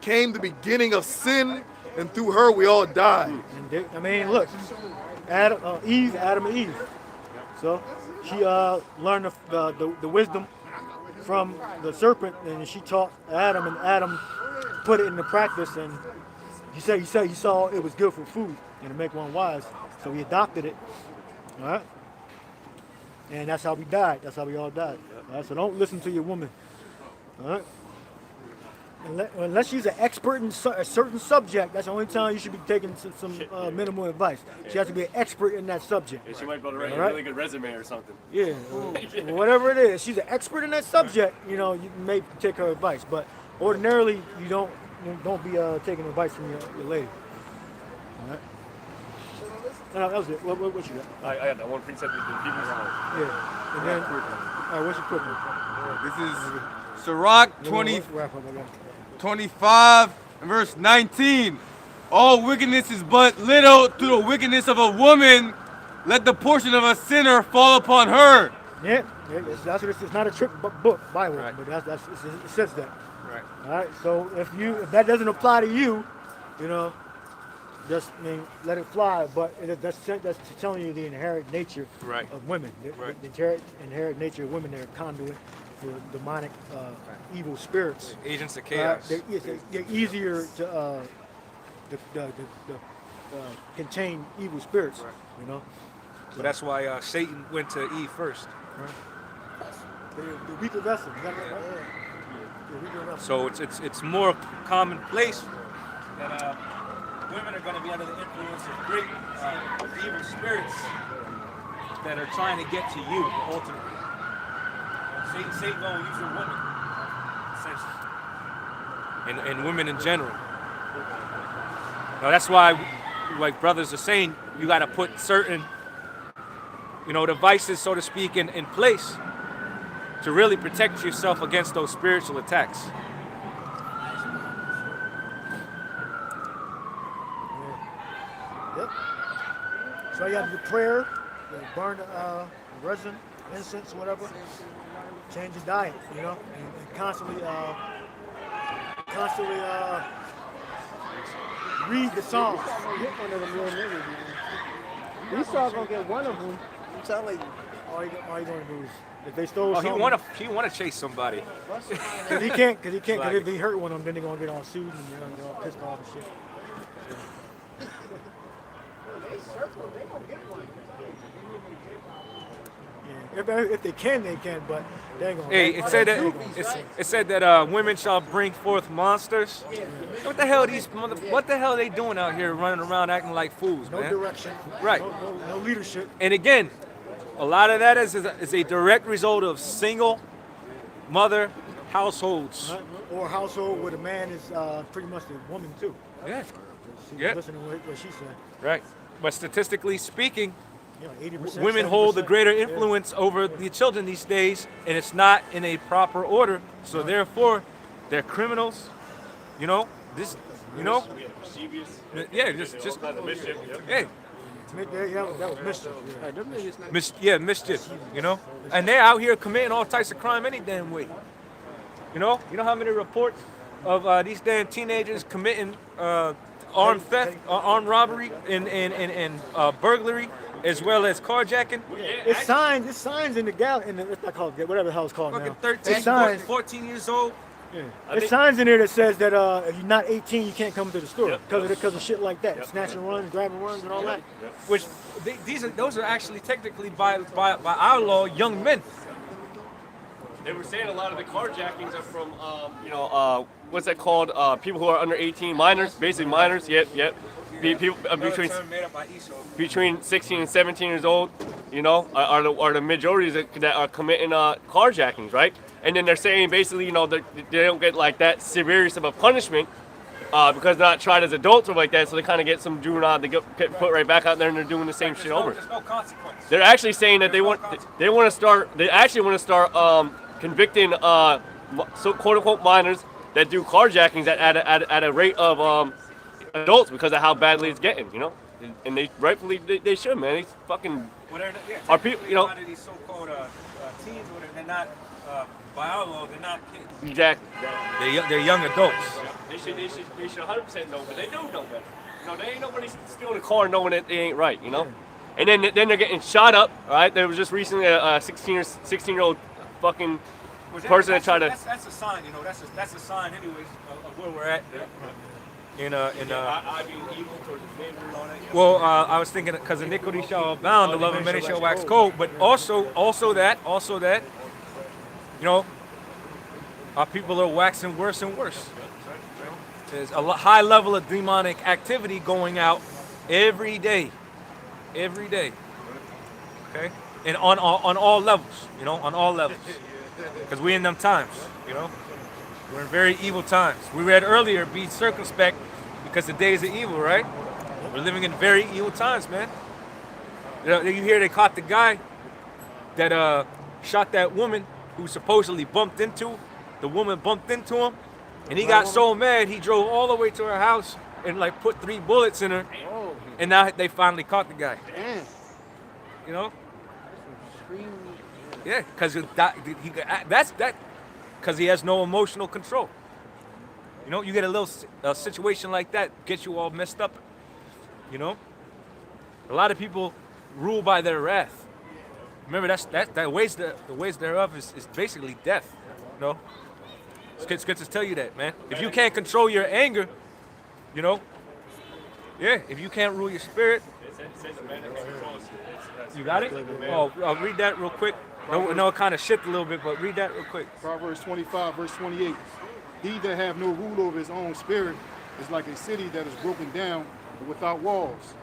B: came the beginning of sin, and through her we all died.
A: And look, Adam and Eve. So she learned the wisdom from the serpent, and she taught Adam, and Adam put it into practice. And he said he saw it was good for food and to make one wise. So he adopted it. All right. And that's how we died. That's how we all died. All right? So don't listen to your woman. All right? Unless she's an expert in a certain subject, that's the only time you should be taking some minimal advice. She has to be an expert in that subject.
D: Yeah, she might be able to write a really good resume or something.
A: Yeah, whatever it is. She's an expert in that subject, you know, you may take her advice. But ordinarily, you don't be taking advice from your lady. All right? No, that was it. What you got?
D: I got that one precept with the people.
A: Yeah. And then, all right, what's your quick one?
C: This is Sirach 25 and verse 19. All wickedness is but little through the wickedness of a woman. Let the portion of a sinner fall upon her.
A: Yeah, that's what it is. It's not a trick book, Bible, right. But it says that.
F: Right.
A: All right. So if that doesn't apply to you, you know, just let it fly. But that's telling you the inherent nature of women. The inherent nature of women. They're conduit for demonic, evil spirits.
F: Agents of chaos.
A: They're easier to contain evil spirits.
F: Right.
A: You know.
F: So that's why Satan went to Eve first.
A: Right. The weaker vessel. Is that right? The weaker vessel.
F: So it's more commonplace that women are going to be under the influence of great evil spirits that are trying to get to you ultimately. Satan going to use a woman, essentially, and women in general. Now that's why, like brothers are saying, you got to put certain, devices, so to speak, in place to really protect yourself against those spiritual attacks.
A: Yep. So you have your prayer, you burn resin, incense, whatever. Change your diet, and constantly read the Psalms.
E: Get one of them little niggas, man. Esau gonna get one of them. I'm telling you.
A: All you gonna do is if they stole
F: Oh,
A: something.
F: he wanna chase somebody.
A: Cause he can't. Cause if he hurt one of them, then they're gonna get all sued and they're gonna get all pissed off and shit. Yeah, if they can, they can. But they ain't gonna.
F: Hey, it said that women shall bring forth monsters. What the hell what the hell are they doing out here running around acting like fools,
A: No
F: man?
A: direction.
F: Right.
A: No leadership.
F: And again, a lot of that is a direct result of single mother households.
A: Or a household where the man is pretty much the woman too.
F: Yeah.
A: She's
F: Yeah.
A: listening to what she said.
F: Right. But statistically speaking,
A: You know, 80%,
F: women hold the
A: 70%.
F: greater
A: Yeah.
F: influence over the children these days, and it's not in a proper order. So therefore, they're criminals. You know, this. You know. Yeah. Just. Hey.
A: That was mischief. Yeah.
F: Mischief. You know, and they're out here committing all types of crime any damn way. You know how many reports of these damn teenagers committing armed theft, armed robbery, and burglary, as well as carjacking.
A: It's signs in the it's not called, whatever the hell it's called
F: Fucking
A: now.
F: 13,
A: It's signs.
F: 14 years old.
A: Yeah. There's signs in there that says that if you're not 18, you can't come to the store because of shit like that, snatch and runs, grab and runs, and all that.
F: Which those are actually technically by our law young men.
D: They were saying a lot of the carjackings are from, what's that called? People who are under 18, minors, basically minors. Yep. People between 16 and 17 years old, are the majorities that are committing carjackings, right? And then they're saying basically, they don't get like that serious of a punishment because they're not tried as adults or like that. So they kind of get some juvenile, they get put right back out there and they're doing the same shit over.
F: There's no consequence.
D: They're actually saying that they actually want to start convicting so quote unquote minors that do carjackings at a rate of adults because of how badly it's getting, and they rightfully they should, man. These fucking are people,
F: A lot of these so-called teens, they're not by our law, they're not kids.
D: Exactly.
F: They're young adults.
D: They should 100% know, but they do know better. They ain't nobody stealing a car knowing that they ain't right, And then they're getting shot up. All right, there was just recently a 16-year-old fucking person that tried to.
F: That's a sign, That's a sign, anyways, of where we're at.
D: I being evil towards his neighbor and all that.
F: Well, I was thinking because iniquity shall abound, the love of many shall wax cold. But also that, our people are waxing worse and worse. There's a high level of demonic activity going out every day. Okay, and on all levels, on all levels, because we're in them times, we're in very evil times. We read earlier, be circumspect, because the days are evil, right? We're living in very evil times, man. You hear they caught the guy that shot that woman who supposedly bumped into. The woman bumped into him, and he got so mad he drove all the way to her house and put 3 bullets in her. And now they finally caught the guy. Yeah, because because he has no emotional control. You get a little situation like that, gets you all messed up. A lot of people rule by their wrath. Remember, the ways thereof is basically death. Scriptures tell you that, man. If you can't control your anger, if you can't rule your spirit, you got it? Oh, I'll read that real quick. No, it kind of shifted a little bit, but read that real quick.
E: Proverbs 25, verse 28. He that have no rule over his own spirit is like a city that is broken down and without walls.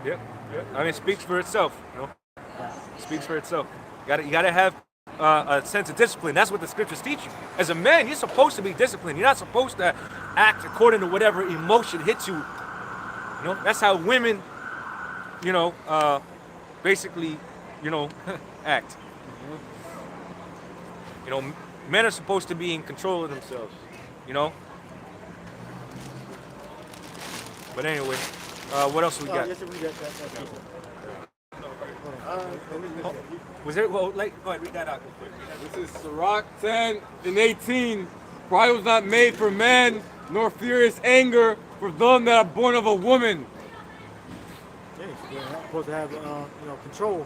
F: Yep. I mean, it speaks for itself. It speaks for itself. You gotta have a sense of discipline. That's what the scriptures teach you. As a man, you're supposed to be disciplined. You're not supposed to act according to whatever emotion hits you. That's how women, basically, act. Men are supposed to be in control of themselves. But anyway, what else we got?
A: You have to read that.
F: Was there? Well, like, go ahead, read that out real quick.
C: This is Sirach 10 and 18. Pride was not made for man, nor furious anger for them that are born of a woman.
A: Yeah, you're supposed to have, control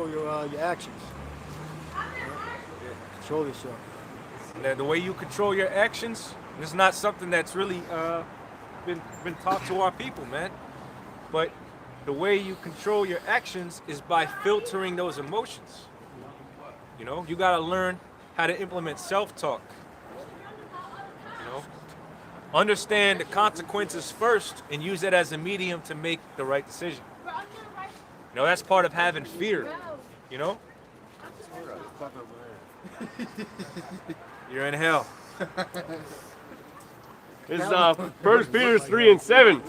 A: your actions. Control yourself.
F: Now, the way you control your actions is not something that's really been taught to our people, man. But the way you control your actions is by filtering those emotions. You know, you gotta learn how to implement self-talk. You know, understand the consequences first and use it as a medium to make the right decision. You know, that's part of having fear. You know, you're in hell.
D: This is 1 Peter 3 and 7.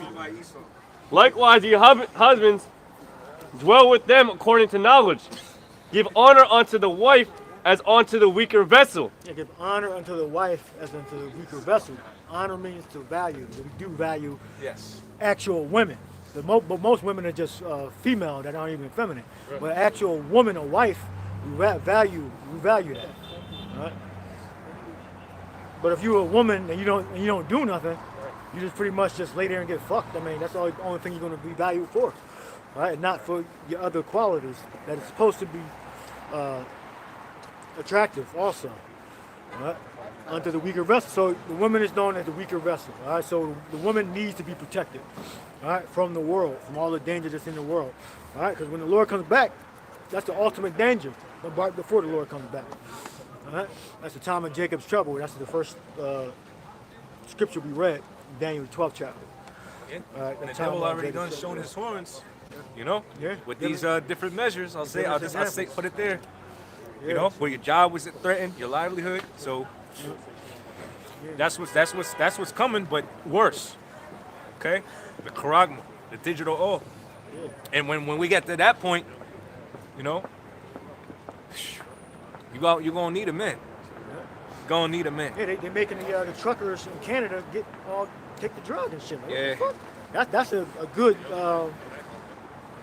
D: Likewise, ye husbands, dwell with them according to knowledge. Give honor unto the wife as unto the weaker vessel.
A: Yeah, give honor unto the wife as unto the weaker vessel. Honor means to value. We do value actual women. But most women are just female that aren't even feminine. Right. But actual woman or wife, we value that. Right? But if you're a woman and you don't do nothing, you just pretty much just lay there and get fucked. I mean, that's the only thing you're going to be valued for, right? And not for your other qualities that is supposed to be attractive also, right? Unto the weaker vessel. So the woman is known as the weaker vessel, all right? So the woman needs to be protected, all right, from the world, from all the danger that's in the world, all right? Because when the Lord comes back, that's the ultimate danger, but before the Lord comes back, all right? That's the time of Jacob's trouble. That's the first scripture we read, Daniel 12th chapter.
F: Yeah.
A: Right,
F: And the devil already done shown his horns, you know, with these different measures. I'll say, put it there. You know, where your job was threatened, your livelihood. So that's what's coming, but worse. Okay, the charagma, the digital oil. And when we get to that point, you know, you're gonna need a man. You're gonna need a man.
A: Yeah, they're making the truckers in Canada take the drug and shit. Like,
F: Yeah.
A: what the fuck? That's a good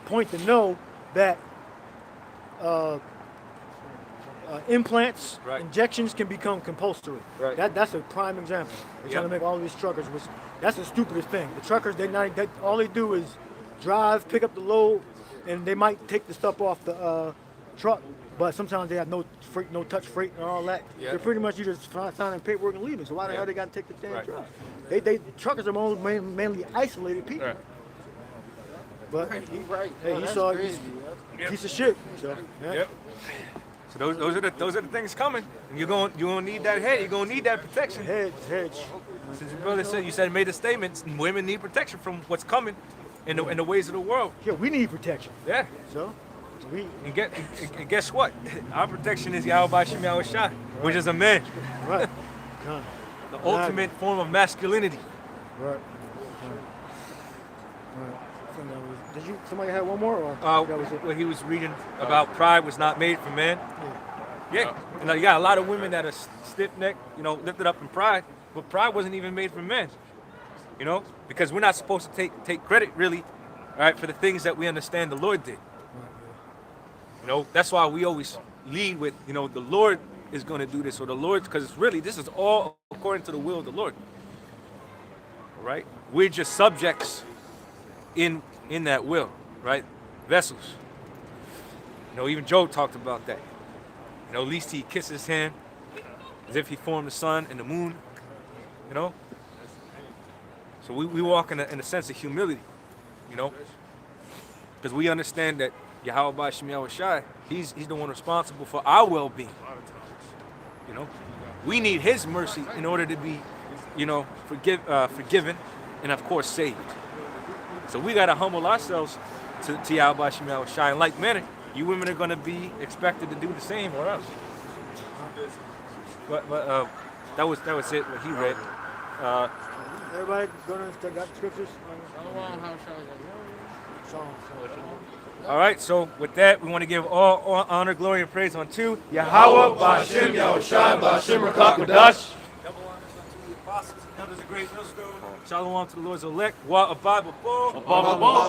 A: point to know that implants, injections can become compulsory.
F: Right.
A: That's a prime example. They're trying to make all these truckers. That's the stupidest thing. The truckers, all they do is drive, pick up the load, and they might take the stuff off the truck. But sometimes they have no freight, no touch freight and all that.
F: Yeah.
A: They're pretty much you just signing paperwork and leaving. So why the hell they got to take the damn truck? Truckers are mainly isolated people. Right. But he saw he's a piece of shit. So, yeah.
F: Yep. So those are the things coming. And you're gonna need that head. You're gonna need that protection.
A: Hedge.
F: Since your brother made a statement, women need protection from what's coming in the ways of the world.
A: Yeah, we need protection.
F: Yeah.
A: So
F: and guess what? Our protection is Yakalba Page, which is a man.
A: Right.
F: The ultimate form of masculinity.
A: Right. Did somebody have one more? Or that was it?
F: What he was reading about pride was not made for man. Yeah. You got a lot of women that are stiff-necked, lifted up in pride, but pride wasn't even made for men. Because we're not supposed to take credit really, all right, for the things that we understand the Lord did. That's why we always lead with, the Lord is going to do this, or the Lord, because really this is all according to the will of the Lord. All right? We're just subjects in that will, right? Vessels. Even Job talked about that. At least he kissed his hand as if he formed the sun and the moon. So we walk in a sense of humility, because we understand that Yakalba Page, he's the one responsible for our well-being. We need his mercy in order to be, forgiven and of course saved. So we gotta humble ourselves to Yakalba Page. In like manner, you women are gonna be expected to do the same or else. But that was it. What he read.
A: Everybody got scriptures.
F: All right, so with that, we want to give all honor, glory, and praise unto Yahweh, Ba'Shem, Yahushua, Ba'Shem, Rakakadash. Double honor unto the apostles and elders of great millstone. Shalom to the Lord's elect. Wa abide before.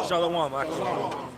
F: Shalom.